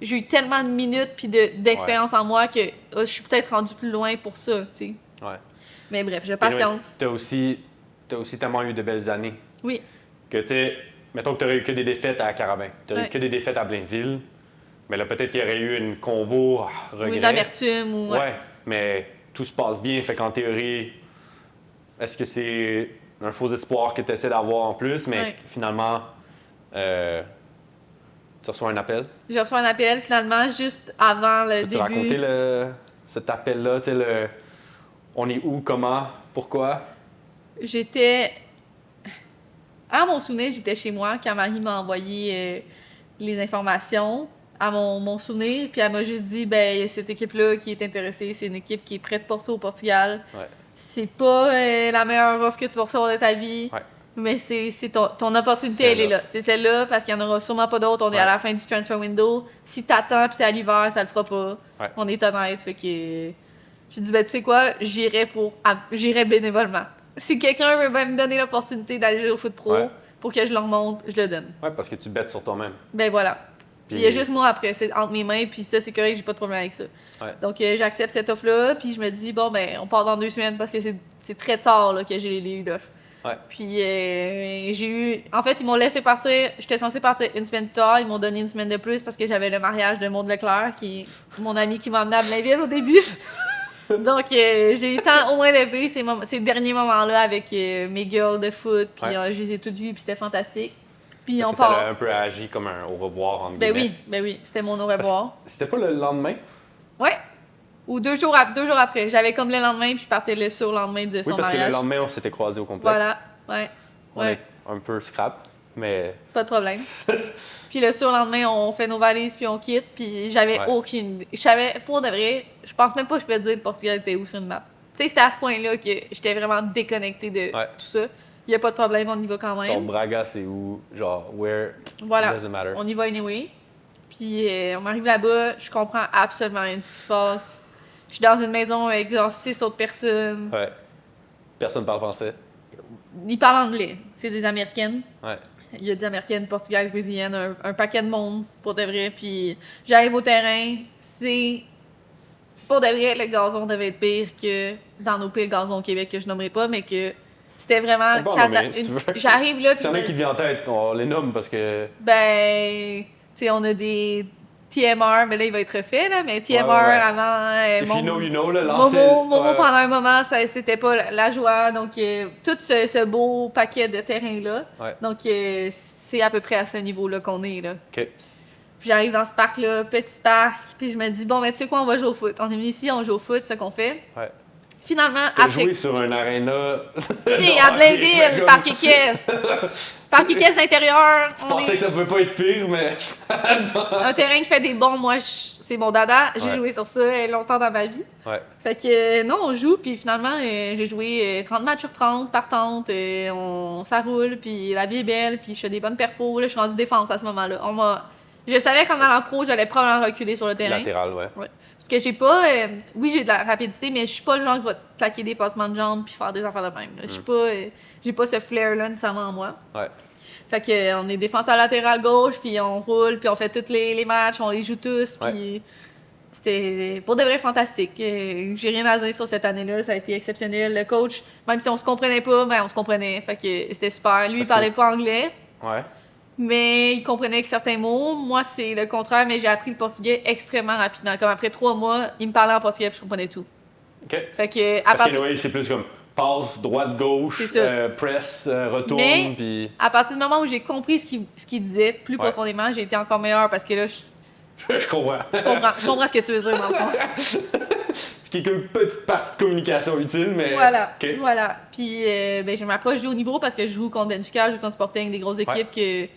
Speaker 2: j'ai eu tellement de minutes puis d'expérience en moi que je suis peut-être rendue plus loin pour ça, tu sais.
Speaker 3: Ouais.
Speaker 2: Mais bref, je patiente.
Speaker 3: T'as aussi tellement eu de belles années.
Speaker 2: Oui.
Speaker 3: Mettons que tu aurais eu que des défaites à Carabin. Tu aurais eu que des défaites à Blainville. Mais là, peut-être qu'il y aurait eu une convo, regret.
Speaker 2: Oui, d'amertume ou...
Speaker 3: Ouais, mais tout se passe bien. Fait qu'en théorie, est-ce que c'est un faux espoir que tu essaies d'avoir en plus? Mais finalement, tu reçois un appel.
Speaker 2: J'ai reçu un appel, finalement, juste avant le
Speaker 3: Peux-tu
Speaker 2: début.
Speaker 3: raconter cet appel-là? On est où? Comment? Pourquoi?
Speaker 2: j'étais... À mon souvenir, j'étais chez moi quand Marie m'a envoyé les informations à mon souvenir, puis elle m'a juste dit, ben, il y a cette équipe-là qui est intéressée, c'est une équipe qui est prête pour toi au Portugal.
Speaker 3: Ouais.
Speaker 2: C'est pas la meilleure offre que tu vas recevoir de ta vie,
Speaker 3: Ouais.
Speaker 2: mais c'est ton opportunité, elle est là. C'est celle-là, parce qu'il y en aura sûrement pas d'autres. On est à la fin du transfer window. Si t'attends, puis c'est à l'hiver, ça le fera pas.
Speaker 3: Ouais.
Speaker 2: On est honnête, fait que... J'ai dit, ben, tu sais quoi, j'irai bénévolement. Si quelqu'un veut me donner l'opportunité d'aller jouer au foot pro pour que je leur montre, je le donne.
Speaker 3: Ouais, parce que tu bêtes sur toi-même.
Speaker 2: Ben voilà.
Speaker 3: Puis...
Speaker 2: Il y a juste moi après, c'est entre mes mains, puis ça, c'est correct, j'ai pas de problème avec ça.
Speaker 3: Ouais.
Speaker 2: Donc, j'accepte cette offre-là, puis je me dis, bon, ben, on part dans 2 semaines parce que c'est très tard là, que j'ai eu l'offre.
Speaker 3: Ouais.
Speaker 2: Puis, j'ai eu. En fait, ils m'ont laissé partir. J'étais censée partir 1 semaine plus tard, ils m'ont donné 1 semaine de plus parce que j'avais le mariage de Maud Leclerc, qui est mon ami qui m'a emmené à Blainville au début. Donc, j'ai eu le temps au moins de vivre ces derniers moments-là avec mes girls de foot, puis je les ai toutes vues, puis c'était fantastique. Puis
Speaker 3: Est-ce
Speaker 2: on
Speaker 3: que
Speaker 2: part.
Speaker 3: ça a un peu agi comme un au revoir entre guillemets?
Speaker 2: Ben oui, c'était mon au revoir.
Speaker 3: C'était pas le lendemain?
Speaker 2: Ouais. Ou 2 jours après. J'avais comme le lendemain, puis je partais le surlendemain de son
Speaker 3: Oui, parce
Speaker 2: mariage.
Speaker 3: que le lendemain, on s'était croisés au complexe.
Speaker 2: Voilà, ouais.
Speaker 3: On est un peu scrap, mais...
Speaker 2: Pas de problème. Puis le surlendemain, on fait nos valises, puis on quitte, puis j'avais aucune idée. Je savais, pour de vrai, je pense même pas que je peux te dire le Portugal était où sur une map. Tu sais, c'était à ce point-là que j'étais vraiment déconnectée de tout ça. Il y a pas de problème, on y va quand même.
Speaker 3: Genre, Braga, c'est où? Genre, where?
Speaker 2: Voilà,
Speaker 3: Doesn't matter.
Speaker 2: on y va anyway. Puis on arrive là-bas, je comprends absolument rien de ce qui se passe. Je suis dans une maison avec genre 6 autres personnes.
Speaker 3: Ouais. Personne parle français.
Speaker 2: Ils parlent anglais. C'est des Américaines.
Speaker 3: Ouais.
Speaker 2: Il y a des Américaines, Portugaises, Brésiliennes, un paquet de monde, pour de vrai. Puis j'arrive au terrain, c'est... Pour de vrai, le gazon devait être pire que dans nos pires gazons au Québec, que je nommerai pas, mais que c'était vraiment...
Speaker 3: On peut en nommer, si tu veux.
Speaker 2: J'arrive là,
Speaker 3: S'il y en a qui viennent en tête, on les nomme parce que...
Speaker 2: Ben... Tu sais, on a des... TMR, mais là, il va être refait, là, mais TMR avant...
Speaker 3: If you know, you know, là, lancé...
Speaker 2: Momo, pendant un moment, c'était pas la joie. Donc, tout ce beau paquet de terrain-là.
Speaker 3: Ouais.
Speaker 2: Donc, c'est à peu près à ce niveau-là qu'on est, là.
Speaker 3: OK.
Speaker 2: Puis j'arrive dans ce parc-là, petit parc, puis je me dis, bon, ben, tu sais quoi, on va jouer au foot. On est venu ici, on joue au foot, c'est ce qu'on fait.
Speaker 3: Ouais.
Speaker 2: Finalement,
Speaker 3: T'as
Speaker 2: après...
Speaker 3: joué sur un aréna...
Speaker 2: Tu sais, à Blainville, parc équestre. Parc équestre intérieur.
Speaker 3: Tu pensais que ça pouvait pas être pire, mais...
Speaker 2: Un terrain qui fait des bons, moi, c'est mon dada. J'ai joué sur ça longtemps dans ma vie.
Speaker 3: Ouais.
Speaker 2: Fait que non, on joue, puis finalement, j'ai joué 30 matchs sur 30 par tente. Ça roule, puis la vie est belle, puis je fais des bonnes perfos. Là, je suis rendue défense à ce moment-là. Je savais qu'en allant pro, j'allais probablement reculer sur le terrain.
Speaker 3: Latéral, ouais.
Speaker 2: Parce que j'ai pas... oui, j'ai de la rapidité, mais je suis pas le genre qui va claquer des passements de jambes puis faire des affaires de même. Je suis pas... j'ai pas ce flair-là nécessairement en moi.
Speaker 3: Ouais.
Speaker 2: Fait que on est défenseur latéral gauche, puis on roule, puis on fait tous les matchs, on les joue tous, puis... C'était pour de vrai fantastique. J'ai rien à dire sur cette année-là, ça a été exceptionnel. Le coach, même si on se comprenait pas, ben on se comprenait. Fait que c'était super. Lui, il parlait pas anglais.
Speaker 3: Ouais.
Speaker 2: Mais il comprenait certains mots. Moi, c'est le contraire, mais j'ai appris le portugais extrêmement rapidement. Comme après 3 mois, il me parlait en portugais puis je comprenais tout.
Speaker 3: OK.
Speaker 2: Fait que, à
Speaker 3: Parce
Speaker 2: partir...
Speaker 3: que c'est plus comme passe, droite, gauche, press, retourne,
Speaker 2: Mais,
Speaker 3: puis...
Speaker 2: à partir du moment où j'ai compris ce qu'il disait plus profondément, j'ai été encore meilleure parce que là,
Speaker 3: Je comprends.
Speaker 2: je comprends ce que tu veux dire dans le fond.
Speaker 3: Quelques petite partie de communication utile, mais...
Speaker 2: Voilà,
Speaker 3: OK.
Speaker 2: voilà. Puis, ben, je m'approche du haut niveau parce que je joue contre Benfica, je joue contre Sporting, des grosses équipes que...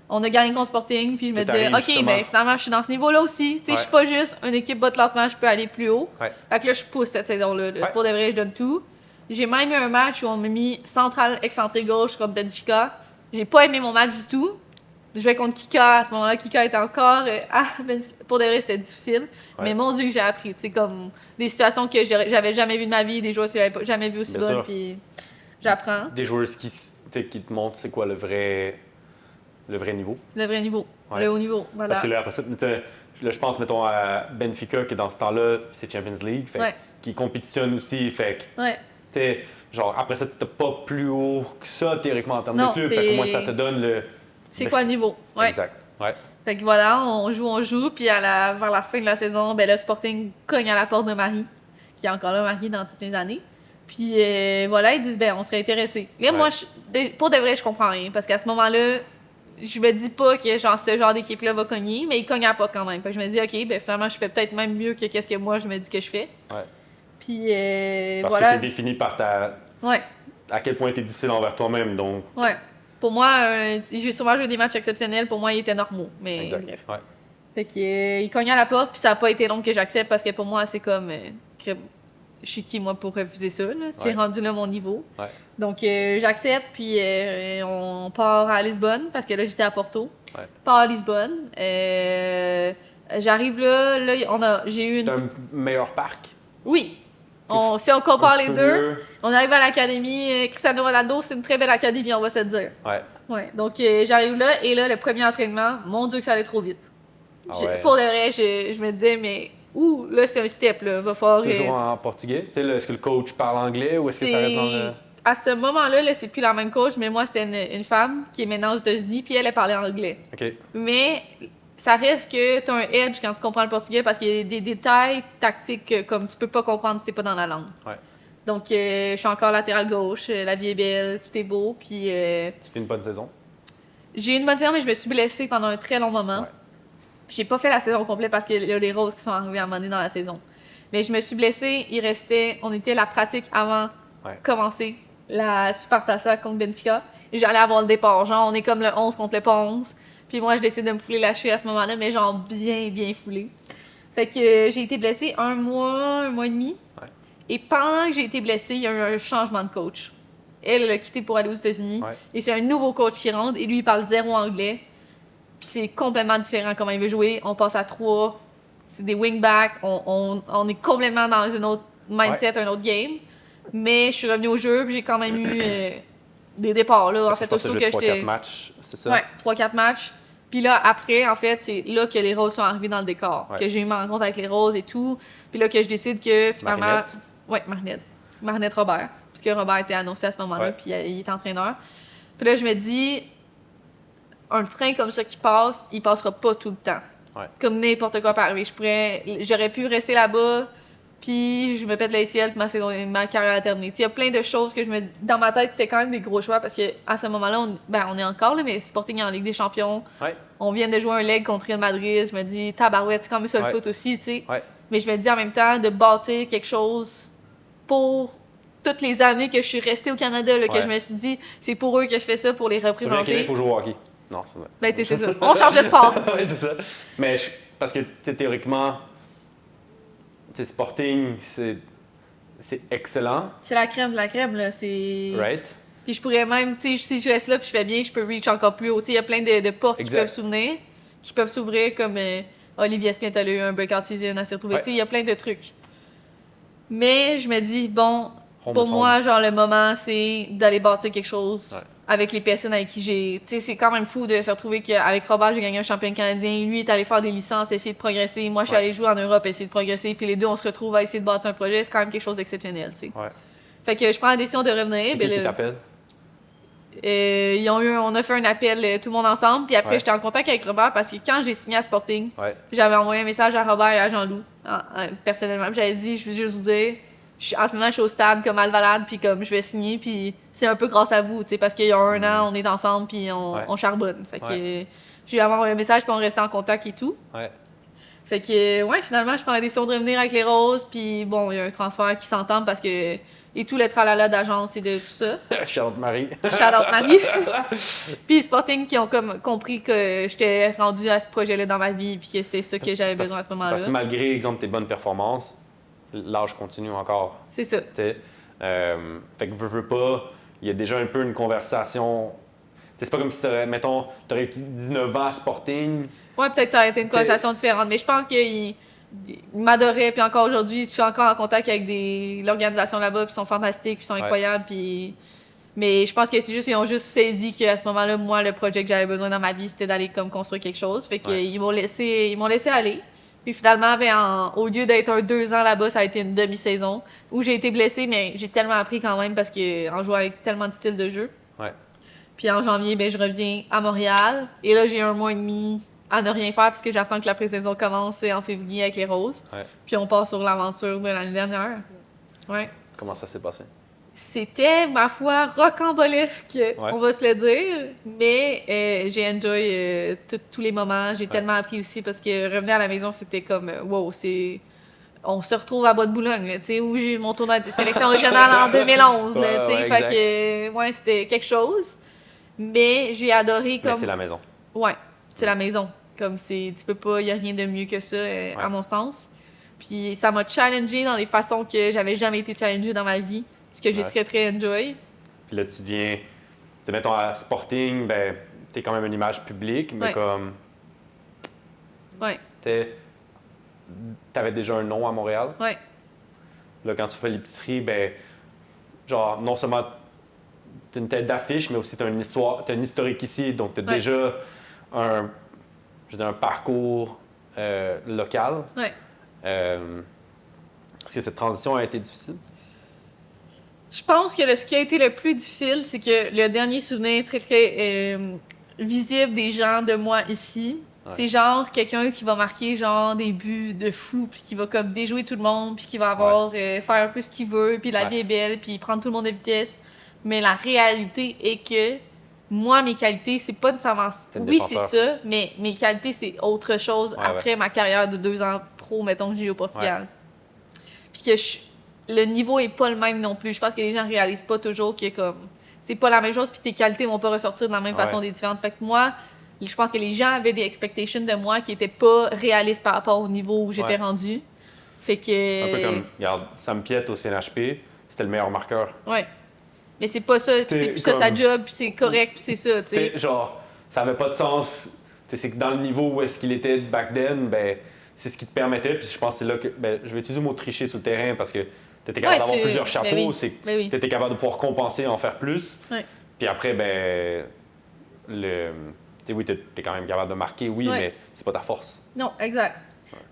Speaker 2: On a gagné contre Sporting, puis je me disais, OK, ben finalement, je suis dans ce niveau-là aussi. Tu sais, je suis pas juste une équipe bas de classement, je peux aller plus haut. Fait que là, je pousse cette saison-là. Pour de vrai, je donne tout. J'ai même eu un match où on m'a mis central excentré gauche contre Benfica. J'ai pas aimé mon match du tout. Je jouais contre Kika. À ce moment-là, Kika était encore à Benfica. Pour de vrai, c'était difficile. Mais mon Dieu, que j'ai appris. Tu sais, comme des situations que j'avais jamais vues de ma vie, des joueurs que j'avais jamais vues aussi bonnes, puis j'apprends.
Speaker 3: Des joueurs qui te montrent c'est quoi le vrai niveau.
Speaker 2: Le vrai niveau. Le haut niveau. Voilà.
Speaker 3: Parce que là, après ça, là, je pense, mettons, à Benfica, qui dans ce temps-là, c'est Champions League, fait, qui compétitionne aussi. Fait que, genre, après ça, t'as pas plus haut que ça, théoriquement, en termes de club. Fait que moi, ça te donne le...
Speaker 2: C'est quoi le niveau?
Speaker 3: Exact. Ouais.
Speaker 2: Fait que voilà, on joue, puis vers la fin de la saison, ben, le Sporting cogne à la porte de Marie, qui est encore là, Marie, dans toutes les années. Puis voilà, ils disent, ben, on serait intéressés. Là, moi, pour de vrai, je comprends rien, parce qu'à ce moment-là, je me dis pas que genre ce genre d'équipe-là va cogner, mais il cogne à la porte quand même. Fait que je me dis, OK, ben finalement, je fais peut-être même mieux que ce que moi, je me dis que je fais.
Speaker 3: Ouais.
Speaker 2: Puis
Speaker 3: Parce
Speaker 2: voilà.
Speaker 3: que t'es défini par ta...
Speaker 2: Ouais.
Speaker 3: à quel point tu es difficile envers toi-même. Donc,
Speaker 2: Ouais. Pour moi, j'ai souvent joué des matchs exceptionnels. Pour moi, ils étaient normaux. Mais
Speaker 3: exact.
Speaker 2: bref.
Speaker 3: Ouais.
Speaker 2: Fait qu'il cognait à la porte, puis ça n'a pas été long que j'accepte parce que pour moi, c'est comme. Je suis qui, moi, pour refuser ça, là? C'est
Speaker 3: Ouais.
Speaker 2: rendu là mon niveau.
Speaker 3: Ouais.
Speaker 2: Donc, j'accepte, puis on part à Lisbonne parce que là, j'étais à Porto.
Speaker 3: Ouais.
Speaker 2: On part à Lisbonne. J'arrive là, j'ai eu
Speaker 3: T'as
Speaker 2: une.
Speaker 3: un meilleur parc.
Speaker 2: Oui! Si on compare
Speaker 3: Un
Speaker 2: les
Speaker 3: petit peu
Speaker 2: deux,
Speaker 3: mieux.
Speaker 2: on arrive à l'académie Cristiano Ronaldo, c'est une très belle académie, on va se le dire.
Speaker 3: Ouais.
Speaker 2: Ouais, donc j'arrive là, et là, le premier entraînement, mon Dieu que ça allait trop vite.
Speaker 3: Ah ouais.
Speaker 2: Pour de vrai, je me disais, mais là, c'est un step, là, va falloir...
Speaker 3: Toujours en portugais. Est-ce que le coach parle anglais ou est-ce que ça reste dans le...
Speaker 2: À ce moment-là, là, c'est plus la même coach, mais moi, c'était une femme qui est maintenant aux États-Unis, puis elle parlait anglais.
Speaker 3: OK.
Speaker 2: Mais ça reste que t'as un edge quand tu comprends le portugais, parce qu'il y a des détails tactiques comme tu peux pas comprendre si t'es pas dans la langue.
Speaker 3: Ouais.
Speaker 2: Donc, je suis encore latéral gauche, la vie est belle, tout est beau, puis...
Speaker 3: Tu fais une bonne saison.
Speaker 2: J'ai eu une bonne saison, mais je me suis blessée pendant un très long moment.
Speaker 3: Ouais.
Speaker 2: Puis j'ai pas fait la saison complète parce qu'il y a les Roses qui sont arrivés à un moment donné dans la saison. Mais je me suis blessée, on était à la pratique avant commencer la Supertaça contre Benfica. Et j'allais avoir le départ, genre on est comme le 11 contre le pas 11. Puis moi je décide de me fouler la cheville à ce moment-là, mais genre bien foulée. Fait que j'ai été blessée un mois et demi.
Speaker 3: Ouais.
Speaker 2: Et pendant que j'ai été blessée, il y a eu un changement de coach. Elle a quitté pour aller aux États-Unis.
Speaker 3: Ouais.
Speaker 2: Et c'est un nouveau coach qui rentre. Et lui, il parle zéro anglais. Puis c'est complètement différent comment il veut jouer. On passe à 3. C'est des wingbacks. On est complètement dans une autre mindset, un autre game. Mais je suis revenue au jeu. Puis j'ai quand même eu des départs. Là, en fait, aussitôt que j'étais...
Speaker 3: 3-4 matchs, c'est ça?
Speaker 2: Ouais, 3-4 matchs. Puis là, après, en fait, c'est là que les Roses sont arrivés dans le décor.
Speaker 3: Ouais.
Speaker 2: Que j'ai eu ma rencontre avec les Roses et tout. Puis là, que je décide que finalement...
Speaker 3: Marinette.
Speaker 2: Ouais, Marinette. Marinette Robert. Parce que Robert était annoncé à ce moment-là,
Speaker 3: Ouais.
Speaker 2: puis il est entraîneur. Puis là, je me dis, un train comme ça qui passe, il passera pas tout le temps.
Speaker 3: Ouais.
Speaker 2: Comme n'importe quoi peut arriver. J'aurais pu rester là-bas, puis je me pète l'ACL, puis ma carrière a terminé. Il y a plein de choses que dans ma tête, c'était quand même des gros choix, parce qu'à ce moment-là, on est encore là, mais Sporting est en Ligue des Champions.
Speaker 3: Ouais.
Speaker 2: On vient de jouer un leg contre Real Madrid. Je me dis, tabarouette, c'est quand même ça le
Speaker 3: Ouais.
Speaker 2: foot aussi, tu sais.
Speaker 3: Ouais.
Speaker 2: Mais je me dis en même temps de bâtir quelque chose pour toutes les années que je suis restée au Canada, là, que
Speaker 3: Ouais.
Speaker 2: je me suis dit, c'est pour eux que je fais ça, pour les
Speaker 3: Tu viens à
Speaker 2: représenter.
Speaker 3: Québec pour jouer au hockey? Non, c'est vrai.
Speaker 2: Ben, tu sais, c'est ça. On change de sport.
Speaker 3: Oui, c'est ça. Mais parce que théoriquement, Sporting, c'est excellent,
Speaker 2: C'est la crème de la crème, là. C'est...
Speaker 3: right?
Speaker 2: Puis je pourrais même, tu sais, si je reste là puis je fais bien, je peux reach encore plus haut. Tu sais, il y a plein de portes
Speaker 3: Exact.
Speaker 2: qui peuvent s'ouvrir, comme Olivier Smith a eu un breakout season à s'y retrouver.
Speaker 3: Ouais.
Speaker 2: Tu sais, il y a plein de trucs. Mais je me dis, bon,
Speaker 3: Home
Speaker 2: pour
Speaker 3: is
Speaker 2: moi, genre, le moment, c'est d'aller bâtir quelque chose
Speaker 3: Ouais.
Speaker 2: avec les personnes avec qui j'ai... Tu sais, c'est quand même fou de se retrouver qu'avec Robert, j'ai gagné un champion canadien. Lui est allé faire des licences, essayer de progresser. Moi, je suis
Speaker 3: Ouais.
Speaker 2: allée jouer en Europe, essayer de progresser. Puis les deux, on se retrouve à essayer de bâtir un projet. C'est quand même quelque chose d'exceptionnel, tu sais.
Speaker 3: Ouais.
Speaker 2: Fait que je prends la décision de revenir.
Speaker 3: C'est
Speaker 2: ben
Speaker 3: qui
Speaker 2: là,
Speaker 3: t'appelle?
Speaker 2: on a fait un appel tout le monde ensemble. Puis après,
Speaker 3: Ouais.
Speaker 2: j'étais en contact avec Robert parce que quand j'ai signé à Sporting,
Speaker 3: Ouais.
Speaker 2: j'avais envoyé un message à Robert et à Jean-Loup, personnellement. Puis j'avais dit, je veux juste vous dire, en ce moment, je suis au stade comme Alvalade, puis comme je vais signer, puis c'est un peu grâce à vous, tu sais, parce qu'il y a un an, on est ensemble, puis on charbonne. Fait que j'ai envoyé un message, puis on restait en contact et tout.
Speaker 3: Ouais.
Speaker 2: Fait que, ouais, finalement, je prends la décision de revenir avec les Roses, puis bon, il y a un transfert qui s'entend parce que. Et tout le tralala d'agence et de tout ça.
Speaker 3: Charlotte Marie.
Speaker 2: Shout-out Marie. Puis Sporting qui ont comme compris que j'étais rendue à ce projet-là dans ma vie, puis que c'était ça que j'avais besoin à ce moment-là.
Speaker 3: Parce que malgré, exemple, tes bonnes performances, l'âge continue encore.
Speaker 2: C'est ça.
Speaker 3: Fait que veux pas, il y a déjà un peu une conversation. C'est pas comme si t'aurais eu 19 ans à Sporting.
Speaker 2: Ouais, peut-être que ça aurait été une conversation différente, mais je pense qu'il m'adorait, puis encore aujourd'hui, je suis encore en contact avec l'organisation là-bas, puis ils sont fantastiques, puis ils sont incroyables, puis... Mais je pense que c'est juste, ils ont juste saisi qu'à ce moment-là, moi, le projet que j'avais besoin dans ma vie, c'était d'aller comme construire quelque chose. Fait qu'ils m'ont laissé aller. Puis finalement, au lieu d'être un 2 ans là-bas, ça a été une demi-saison où j'ai été blessée, mais j'ai tellement appris quand même parce qu'en jouant avec tellement de styles de jeu.
Speaker 3: Ouais.
Speaker 2: Puis en janvier, je reviens à Montréal. Et là, j'ai 1 mois et demi à ne rien faire puisque j'attends que la pré-saison commence en février avec les Roses.
Speaker 3: Ouais.
Speaker 2: Puis on part sur l'aventure de l'année dernière. Ouais.
Speaker 3: Comment ça s'est passé?
Speaker 2: C'était, ma foi, rocambolesque, on va se le dire. Mais j'ai enjoy tous les moments. J'ai tellement appris aussi parce que revenir à la maison, c'était comme, wow, on se retrouve à Bois-de-Boulogne, là, tu sais, où j'ai eu mon tournoi de sélection régionale en 2011, là, tu sais, fait que, ouais, c'était quelque chose. Mais j'ai adoré comme...
Speaker 3: Mais c'est la maison.
Speaker 2: Ouais, c'est la maison. Comme tu peux pas, y a rien de mieux que ça, à mon sens. Puis ça m'a challengé dans des façons que j'avais jamais été challengée dans ma vie, ce que j'ai très, très enjoy.
Speaker 3: Puis là, tu deviens, tu sais, mettons, à Sporting, ben, t'es quand même une image publique, mais comme...
Speaker 2: Ouais.
Speaker 3: T'avais déjà un nom à Montréal.
Speaker 2: Ouais.
Speaker 3: Là, quand tu fais l'épicerie, ben, genre, non seulement t'as une tête d'affiche, mais aussi t'as une histoire, t'as une historique ici, donc t'as déjà un parcours local.
Speaker 2: Ouais.
Speaker 3: Est-ce que cette transition a été difficile?
Speaker 2: Je pense que ce qui a été le plus difficile, c'est que le dernier souvenir très, très visible des gens de moi ici, c'est genre quelqu'un qui va marquer genre des buts de fou, puis qui va comme déjouer tout le monde, puis qui va avoir faire un peu ce qu'il veut, puis la vie est belle, puis prendre tout le monde de vitesse. Mais la réalité est que moi, mes qualités, c'est pas nécessairement... Oui, c'est ça, mais mes qualités, c'est autre chose après ma carrière de 2 ans pro, mettons, que j'ai eu au Portugal. Puis que le niveau est pas le même non plus. Je pense que les gens réalisent pas toujours que comme c'est pas la même chose, puis tes qualités vont pas ressortir de la même façon des différentes. Fait que moi, je pense que les gens avaient des expectations de moi qui étaient pas réalistes par rapport au niveau où j'étais rendue. Fait que...
Speaker 3: Un peu comme, regarde, Sam Piette au CNHP, c'était le meilleur marqueur.
Speaker 2: Ouais. Mais c'est pas ça, puis c'est plus ça sa job, puis c'est correct, puis c'est ça, tu sais.
Speaker 3: Genre, ça avait pas de sens. C'est que dans le niveau où est-ce qu'il était back then, ben, c'est ce qui te permettait, puis je pense que c'est là que, ben, je vais utiliser le mot tricher sur le terrain parce que t'étais capable d'avoir plusieurs chapeaux, t'étais capable de pouvoir compenser, en faire plus. Puis après, ben, oui, t'es quand même capable de marquer, mais c'est pas ta force.
Speaker 2: Non, exact.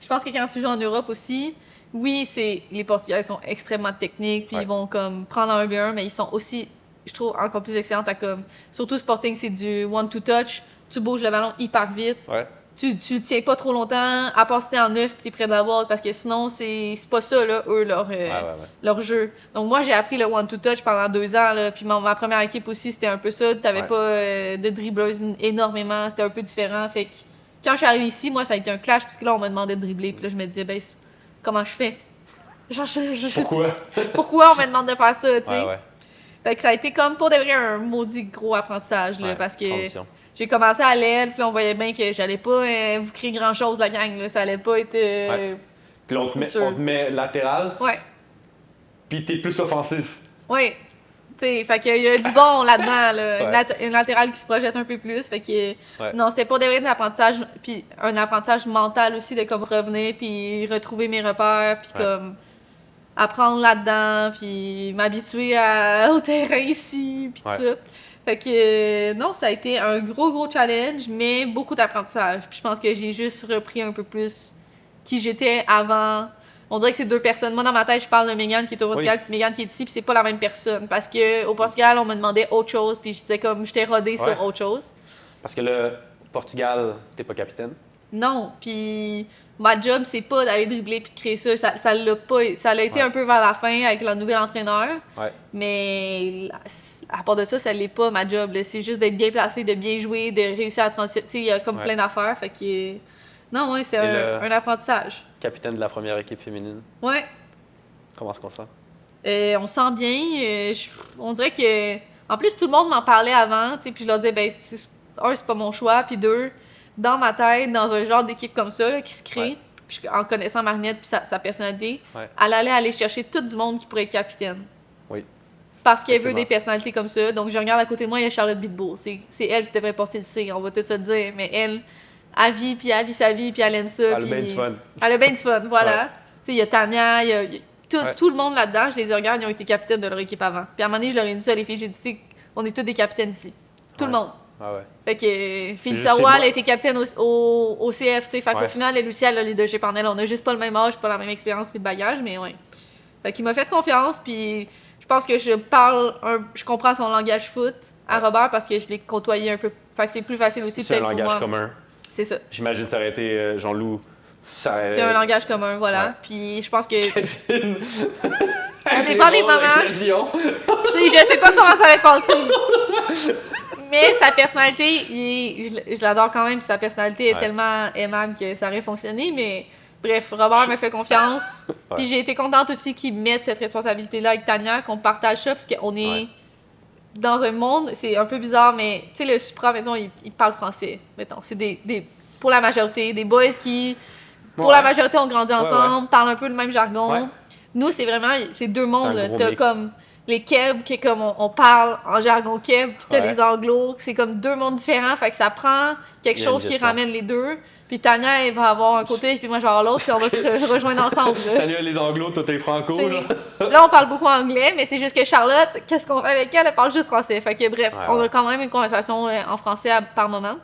Speaker 2: Je pense que quand tu joues en Europe aussi, oui, les Portugais sont extrêmement techniques, puis ils vont comme prendre un 1v1, mais ils sont aussi, je trouve, encore plus excellents à comme... Surtout Sporting, c'est du one-two touch, tu bouges le ballon hyper vite. Tu le tiens pas trop longtemps, à part si t'es en neuf puis t'es prêt de l'avoir, parce que sinon, c'est pas ça, là, eux, leur jeu. Donc moi, j'ai appris le one-two touch pendant 2 ans, là, puis ma première équipe aussi, c'était un peu ça. T'avais pas de dribbleuses énormément, c'était un peu différent. Fait que quand je suis arrivée ici, moi, ça a été un clash, parce que là, on m'a demandé de dribbler, puis là, je me disais, ben, comment je fais? Genre,
Speaker 3: Pourquoi?
Speaker 2: Pourquoi on me demande de faire ça, tu sais? Fait que ça a été comme, pour de vrai, un maudit gros apprentissage, là, parce que... J'ai commencé à l'aile, puis on voyait bien que j'allais pas vous créer grand-chose, la gang, là. Ça allait pas être...
Speaker 3: Puis on te met latéral, puis t'es plus offensif.
Speaker 2: Oui. T'sais, fait qu'il y a du bon là-dedans, là. Une latérale qui se projette un peu plus, fait que... Non, c'était pas des apprentissage, puis un apprentissage mental aussi, de comme revenir, puis retrouver mes repères, puis comme apprendre là-dedans, puis m'habituer au terrain ici, puis tout ça. Fait que non, ça a été un gros challenge, mais beaucoup d'apprentissage. Puis je pense que j'ai juste repris un peu plus qui j'étais avant. On dirait que c'est 2 personnes. Moi, dans ma tête, je parle de Megan qui est au Portugal, puis Megan qui est ici, puis c'est pas la même personne. Parce que au Portugal, on me demandait autre chose, puis j'étais rodée sur autre chose.
Speaker 3: Parce que le Portugal, t'es pas capitaine?
Speaker 2: Non, puis ma job, c'est pas d'aller dribbler puis de créer ça. Ça l'a pas. Ça l'a été un peu vers la fin avec le nouvel entraîneur. Mais à part de ça, ça l'est pas ma job. C'est juste d'être bien placé, de bien jouer, de réussir à transitionner. Tu sais, il y a comme plein d'affaires. Fait que. Non, c'est un apprentissage.
Speaker 3: Capitaine de la première équipe féminine.
Speaker 2: Ouais.
Speaker 3: Comment est-ce qu'on sent?
Speaker 2: On sent bien. On dirait que. En plus, tout le monde m'en parlait avant. Puis je leur disais, ben, c'est pas mon choix. Puis 2, dans ma tête, dans un genre d'équipe comme ça là, qui se crée, puis en connaissant Marinette puis sa personnalité, elle allait aller chercher tout du monde qui pourrait être capitaine. Parce qu'elle veut des personnalités comme ça. Donc, je regarde à côté de moi, il y a Charlotte Bitbourg. C'est elle qui devrait porter le C, on va tout se le dire. Mais elle vit sa vie, puis elle aime ça.
Speaker 3: Elle a bien du fun.
Speaker 2: Elle a bien du fun, voilà. Il y a Tania, il y a tout le monde là-dedans. Je les regarde, ils ont été capitaines de leur équipe avant. Puis à un moment donné, je leur ai dit ça, les filles, j'ai dit, on est tous des capitaines ici. Tout le monde. Fait que Phil Sawal a été capitaine au CF, tu sais. Fait qu'au final, elle aussi, elle a le leadership en elle. On a juste pas le même âge, pas la même expérience puis le bagage, mais Fait qu'il m'a fait confiance, puis je pense que je comprends son langage foot à Robert parce que je l'ai côtoyé un peu. Fait que c'est plus facile aussi peut-être pour moi.
Speaker 3: C'est un langage commun.
Speaker 2: C'est ça.
Speaker 3: J'imagine que ça aurait été Jean-Loup.
Speaker 2: C'est un langage commun, voilà. Puis je pense que... On dépend des moments. Je sais pas comment ça va passer. Mais sa personnalité, je l'adore quand même. Sa personnalité est tellement aimable que ça aurait fonctionné. Mais Bref, Robert me fait confiance.
Speaker 3: Ouais.
Speaker 2: Puis j'ai été contente aussi qu'il mette cette responsabilité-là avec Tania, qu'on partage ça, parce qu'on est
Speaker 3: Ouais.
Speaker 2: dans un monde, c'est un peu bizarre, mais tu sais, le Supra, mettons, il parle français. Mettons, c'est pour la majorité, des boys qui, pour la majorité, ont grandi ensemble, parlent un peu le même jargon.
Speaker 3: Ouais.
Speaker 2: Nous, c'est vraiment, c'est deux mondes.
Speaker 3: un gros
Speaker 2: T'as
Speaker 3: mix.
Speaker 2: comme les Keb, qui est comme on parle en jargon Keb, puis t'as
Speaker 3: Ouais.
Speaker 2: les Anglos, c'est comme deux mondes différents, fait que ça prend quelque
Speaker 3: Il y a une
Speaker 2: chose qui
Speaker 3: gestion.
Speaker 2: ramène les deux. Puis Tania, elle va avoir un côté, puis moi, je vais avoir l'autre, puis on va se rejoindre ensemble. là.
Speaker 3: Tania, les anglos, toi, t'es franco,
Speaker 2: T'sais,
Speaker 3: là.
Speaker 2: là, on parle beaucoup anglais, mais c'est juste que Charlotte, qu'est-ce qu'on fait avec elle? Elle parle juste français. Fait que bref,
Speaker 3: Ouais,
Speaker 2: on
Speaker 3: ouais.
Speaker 2: a quand même une conversation en français par moment.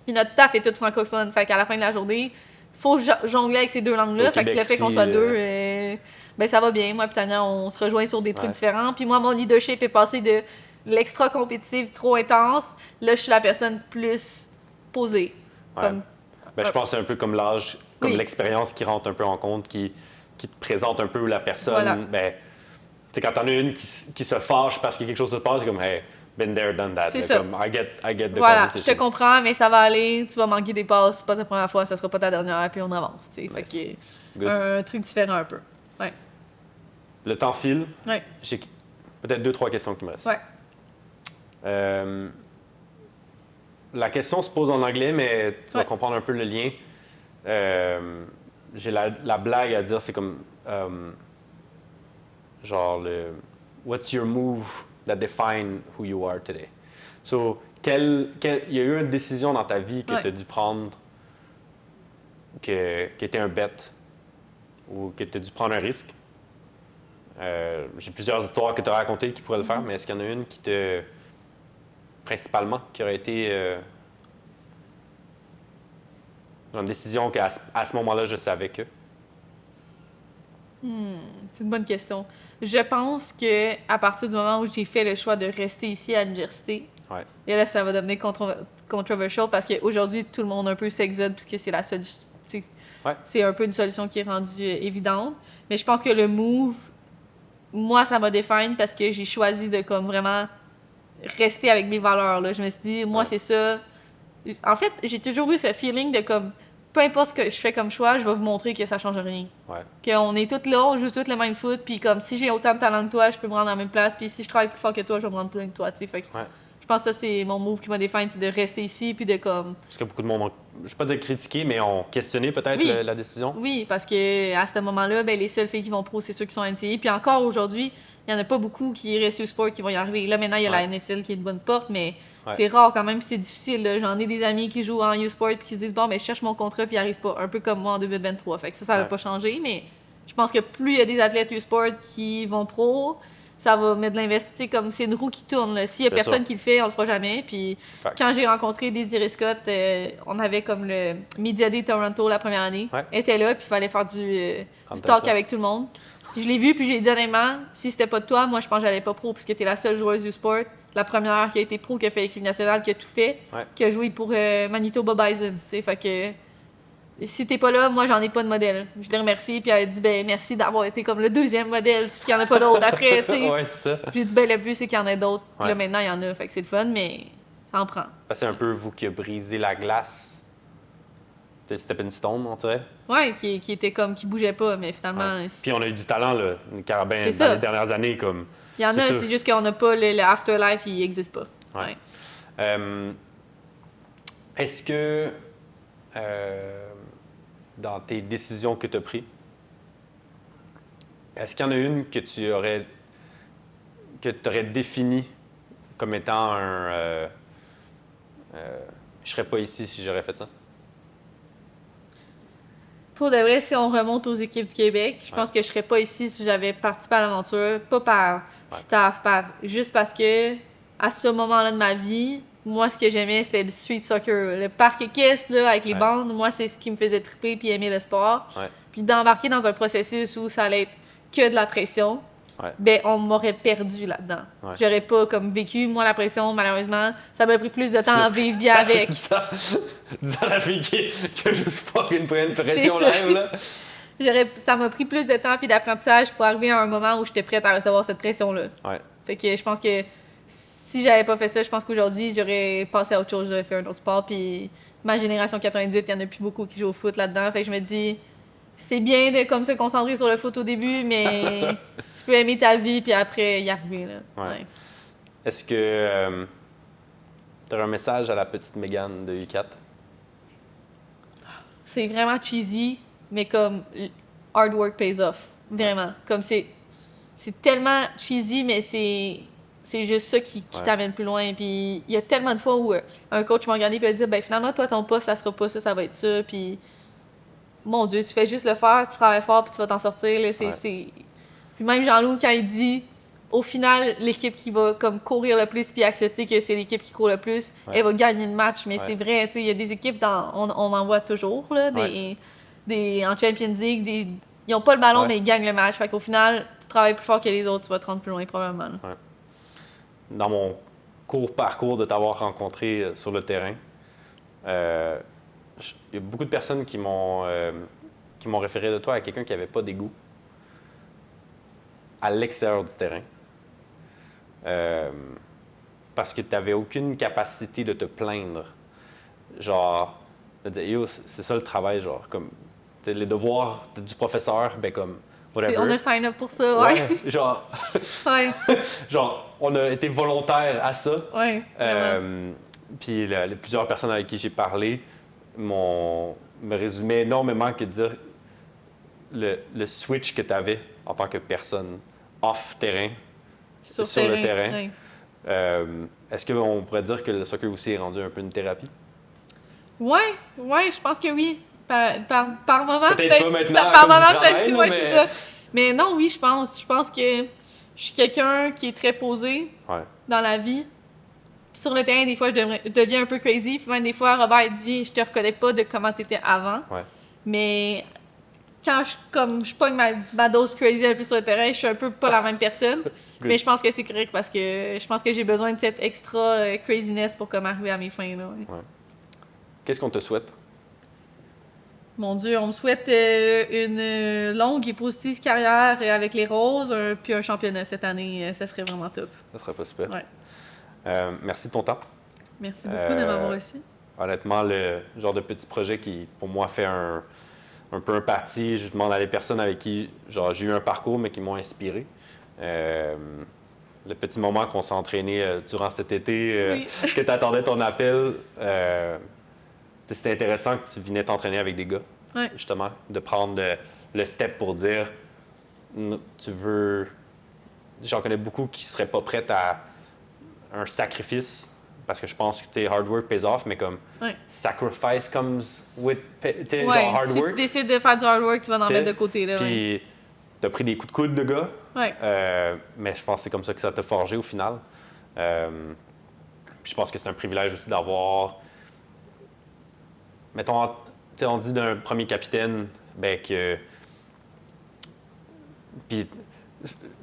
Speaker 2: Puis notre staff est tout francophone. Fait qu'à la fin de la journée, faut jongler avec ces deux langues-là.
Speaker 3: Au
Speaker 2: Fait que
Speaker 3: Québec
Speaker 2: le fait qu'on
Speaker 3: aussi,
Speaker 2: soit deux, ben ça va bien. Moi et Tania, on se rejoint sur des trucs différents. Puis moi, mon leadership est passé de l'extra compétitive trop intense. Là, je suis la personne plus posée.
Speaker 3: Ouais.
Speaker 2: Comme,
Speaker 3: Ben, je pense que c'est un peu comme l'âge, comme
Speaker 2: Oui.
Speaker 3: l'expérience qui rentre un peu en compte, qui te présente un peu la personne.
Speaker 2: Voilà.
Speaker 3: Ben, tu sais, quand t'en as une qui se fâche parce qu'il y a quelque chose de passe, c'est comme, hey, been there, done that.
Speaker 2: C'est
Speaker 3: Là,
Speaker 2: ça.
Speaker 3: Comme, I get the
Speaker 2: voilà, je
Speaker 3: conversation.
Speaker 2: te comprends, mais ça va aller. Tu vas manquer des passes. C'est pas ta première fois, ça sera pas ta dernière. Puis on avance, tu sais. Fait que
Speaker 3: Good.
Speaker 2: un truc différent un peu. Ouais.
Speaker 3: Le temps file.
Speaker 2: Ouais.
Speaker 3: J'ai peut-être 2-3 questions qui me restent.
Speaker 2: Ouais.
Speaker 3: La question se pose en anglais, mais tu vas
Speaker 2: Ouais.
Speaker 3: comprendre un peu le lien. J'ai la blague à dire, c'est comme genre What's your move that define who you are today? So, il y a eu une décision dans ta vie que
Speaker 2: Ouais.
Speaker 3: tu as dû prendre qui était un bet ou que tu as dû prendre un risque. J'ai plusieurs histoires que tu as racontées qui pourraient le faire, mais est-ce qu'il y en a une qui te. Principalement, qui aurait été. Une décision qu'à ce moment-là, je savais que.
Speaker 2: C'est une bonne question. Je pense que à partir du moment où j'ai fait le choix de rester ici à l'université,
Speaker 3: Ouais.
Speaker 2: et là, ça va devenir controversial parce qu'aujourd'hui, tout le monde un peu s'exode puisque c'est la solution.
Speaker 3: Ouais.
Speaker 2: C'est un peu une solution qui est rendue évidente. Mais je pense que le move, moi, ça m'a défini parce que j'ai choisi de comme vraiment rester avec mes valeurs. Là. Je me suis dit, moi, c'est ça. En fait, j'ai toujours eu ce feeling de comme, peu importe ce que je fais comme choix, je vais vous montrer que ça change rien.
Speaker 3: Ouais.
Speaker 2: Qu'on est toutes là, on joue toutes le même foot, puis comme si j'ai autant de talent que toi, je peux me rendre à la même place, puis si je travaille plus fort que toi, je vais me rendre plus loin que toi, tu sais. Fait que
Speaker 3: Ouais.
Speaker 2: je pense que ça, c'est mon move qui m'a défini, c'est de rester ici, puis de comme...
Speaker 3: Parce que beaucoup de monde ont, je ne vais pas dire critiqué, mais ont questionné peut-être
Speaker 2: Oui.
Speaker 3: la décision.
Speaker 2: Oui, parce que à ce moment-là, ben, les seules filles qui vont pro, c'est ceux qui sont NCAA. Puis encore aujourd'hui, il n'y en a pas beaucoup qui restent au sport qui vont y arriver. Là, maintenant, il y a la NSL qui est une bonne porte, mais c'est rare quand même, puis c'est difficile. Là. J'en ai des amis qui jouent en U-Sport puis qui se disent, bon, ben, je cherche mon contrat, puis ils arrivent pas. Un peu comme moi en 2023. Fait que ça n'a pas changé, mais je pense que plus il y a des athlètes U-Sport qui vont pro, ça va mettre de l'investissement. Comme c'est une roue qui tourne. là. S'il y a
Speaker 3: C'est
Speaker 2: personne
Speaker 3: ça.
Speaker 2: qui le fait, on le fera jamais. Puis
Speaker 3: Facts.
Speaker 2: quand j'ai rencontré Desiree Scott, on avait comme le Media Day Toronto la première année.
Speaker 3: Ouais.
Speaker 2: Elle était là, puis il fallait faire du
Speaker 3: Intéressant.
Speaker 2: talk avec tout le monde. Puis je l'ai vu, puis j'ai dit honnêtement, si c'était pas de toi, moi je pense que j'allais pas pro, parce que t'es la seule joueuse du sport, la première qui a été pro, qui a fait l'équipe nationale, qui a tout fait, qui a joué pour Manitoba Bison, tu sais. Fait que si t'es pas là, moi j'en ai pas de modèle. Je l'ai remercié, puis elle a dit ben merci d'avoir été comme le deuxième modèle, puis qu'il y en a pas d'autres après, tu sais.
Speaker 3: Ouais, c'est ça.
Speaker 2: J'ai dit ben le but c'est qu'il y en ait d'autres. Puis
Speaker 3: Ouais.
Speaker 2: là maintenant il y en a, fait que c'est le fun, mais ça en prend.
Speaker 3: C'est un peu vous qui a brisé la glace de Stepping Stone, on dirait.
Speaker 2: Ouais, qui était comme, qui bougeait pas, mais finalement.
Speaker 3: Ouais. Puis on a eu du talent, là, une carabin
Speaker 2: C'est
Speaker 3: dans
Speaker 2: ça.
Speaker 3: les dernières années. Comme...
Speaker 2: Il y en a,
Speaker 3: ça.
Speaker 2: c'est juste qu'on n'a pas le afterlife, il existe pas.
Speaker 3: Ouais. Est-ce que dans tes décisions que tu as prises, est-ce qu'il y en a une que tu aurais définie comme étant un je serais pas ici si j'aurais fait ça?
Speaker 2: Pour de vrai, si on remonte aux équipes du Québec, je pense que je serais pas ici si j'avais participé à l'aventure, pas par staff, juste parce que à ce moment-là de ma vie, moi ce que j'aimais c'était le street soccer, le parc équestre là avec les bandes, moi c'est ce qui me faisait triper puis aimer le sport.
Speaker 3: Ouais.
Speaker 2: Puis d'embarquer dans un processus où ça allait être que de la pression.
Speaker 3: Ouais.
Speaker 2: Ben, on m'aurait perdu là-dedans.
Speaker 3: Ouais.
Speaker 2: J'aurais pas comme vécu, moi, la pression, malheureusement, ça m'a pris plus de temps à vivre bien avec.
Speaker 3: Disant la fille qui a juste pas une pression
Speaker 2: ça.
Speaker 3: live, là.
Speaker 2: Ça m'a pris plus de temps puis d'apprentissage pour arriver à un moment où j'étais prête à recevoir cette pression-là.
Speaker 3: Ouais.
Speaker 2: Fait que je pense que si j'avais pas fait ça, je pense qu'aujourd'hui, j'aurais passé à autre chose, j'aurais fait un autre sport. Puis ma génération 98, il y en a plus beaucoup qui jouent au foot là-dedans. Fait que je me dis, c'est bien de comme se concentrer sur le foot au début, mais tu peux aimer ta vie puis après y arriver. Là.
Speaker 3: Ouais. Est-ce que tu as un message à la petite Megan de U4?
Speaker 2: C'est vraiment cheesy, mais comme hard work pays off. Vraiment. Comme c'est tellement cheesy, mais c'est juste ça qui t'amène plus loin. Puis il y a tellement de fois où un coach m'a regardé et m'a dit ben finalement, toi, ton poste, ça sera pas ça, ça va être ça. Puis mon Dieu, tu fais juste le faire, tu travailles fort, puis tu vas t'en sortir. Là, Puis même Jean-Loup, quand il dit au final, l'équipe qui va comme courir le plus puis accepter que c'est l'équipe qui court le plus, elle va gagner le match. Mais c'est vrai, il y a des équipes, on en voit toujours, là, en Champions League, ils n'ont pas le ballon, mais ils gagnent le match. Fait qu'au final, tu travailles plus fort que les autres, tu vas te rendre plus loin probablement.
Speaker 3: Ouais. Dans mon court parcours de t'avoir rencontré sur le terrain, il y a beaucoup de personnes qui m'ont référé de toi à quelqu'un qui n'avait pas d'égout à l'extérieur du terrain. Parce que tu n'avais aucune capacité de te plaindre. Genre, de dire, yo, c'est ça le travail, genre, comme les devoirs du professeur, ben comme, whatever.
Speaker 2: On a sign up pour ça, ouais.
Speaker 3: Genre, genre, on a été volontaire à ça.
Speaker 2: Ouais,
Speaker 3: puis les plusieurs personnes avec qui j'ai parlé me résumaient énormément que de dire le switch que tu avais en tant que personne off-terrain, sur le terrain. Est-ce qu'on pourrait dire que le soccer aussi est rendu un peu une thérapie?
Speaker 2: Ouais, je pense que oui. Par moment,
Speaker 3: peut-être pas maintenant.
Speaker 2: Par moment, peut-être.
Speaker 3: Ouais,
Speaker 2: mais... c'est ça. Mais non, oui, je pense. Je pense que je suis quelqu'un qui est très posé dans la vie. Puis sur le terrain, des fois, je deviens un peu crazy. Puis même des fois, Robert dit, je te reconnais pas de comment tu étais avant.
Speaker 3: Ouais.
Speaker 2: Mais quand je pogne ma dose crazy un peu sur le terrain, je suis un peu pas la même personne. Mais je pense que c'est correct parce que je pense que j'ai besoin de cette extra craziness pour comme arriver à mes fins. Là, ouais.
Speaker 3: Qu'est-ce qu'on te souhaite?
Speaker 2: Mon Dieu, on me souhaite une longue et positive carrière avec les Roses, puis un championnat cette année. Ça serait vraiment top.
Speaker 3: Ça serait pas super.
Speaker 2: Ouais.
Speaker 3: Merci de ton temps.
Speaker 2: Merci beaucoup de m'avoir reçu.
Speaker 3: Honnêtement, le genre de petit projet qui, pour moi, fait un peu un parti. Je demande à des personnes avec qui j'ai eu un parcours, mais qui m'ont inspiré. Le petit moment qu'on s'est entraîné durant cet été, que tu attendais ton appel, c'était intéressant que tu venais t'entraîner avec des gars, justement, de prendre le step pour dire tu veux. J'en connais beaucoup qui ne seraient pas prêts à un sacrifice, parce que je pense que hard work pays off, mais comme sacrifice comes with genre hard work.
Speaker 2: Si tu décides de faire du hard work, tu vas en mettre de côté. Là,
Speaker 3: puis tu as pris des coups de coude de gars, mais je pense que c'est comme ça que ça t'a forgé au final. Puis je pense que c'est un privilège aussi d'avoir. Mettons, on dit d'un premier capitaine, ben que. Puis,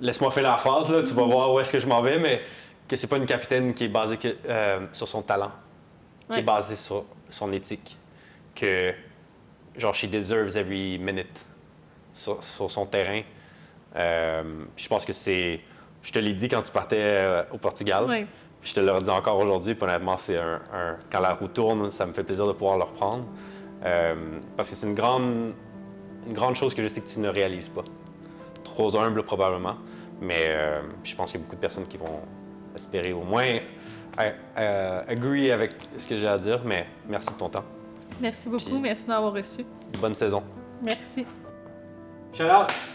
Speaker 3: laisse-moi faire la phrase, là, tu vas voir où est-ce que je m'en vais, mais que c'est pas une capitaine qui est basée sur son talent, qui est basée sur son éthique, que, genre, she deserves every minute sur son terrain. Je pense que c'est. Je te l'ai dit quand tu partais au Portugal. Puis je te le redis encore aujourd'hui, puis honnêtement, c'est quand la roue tourne, ça me fait plaisir de pouvoir le reprendre. Parce que c'est une grande chose que je sais que tu ne réalises pas. Trop humble, probablement. Mais je pense qu'il y a beaucoup de personnes qui vont espérer au moins agree avec ce que j'ai à dire. Mais merci de ton temps.
Speaker 2: Merci beaucoup. Puis, merci de m'avoir reçu.
Speaker 3: Bonne saison.
Speaker 2: Merci.
Speaker 3: Shout out!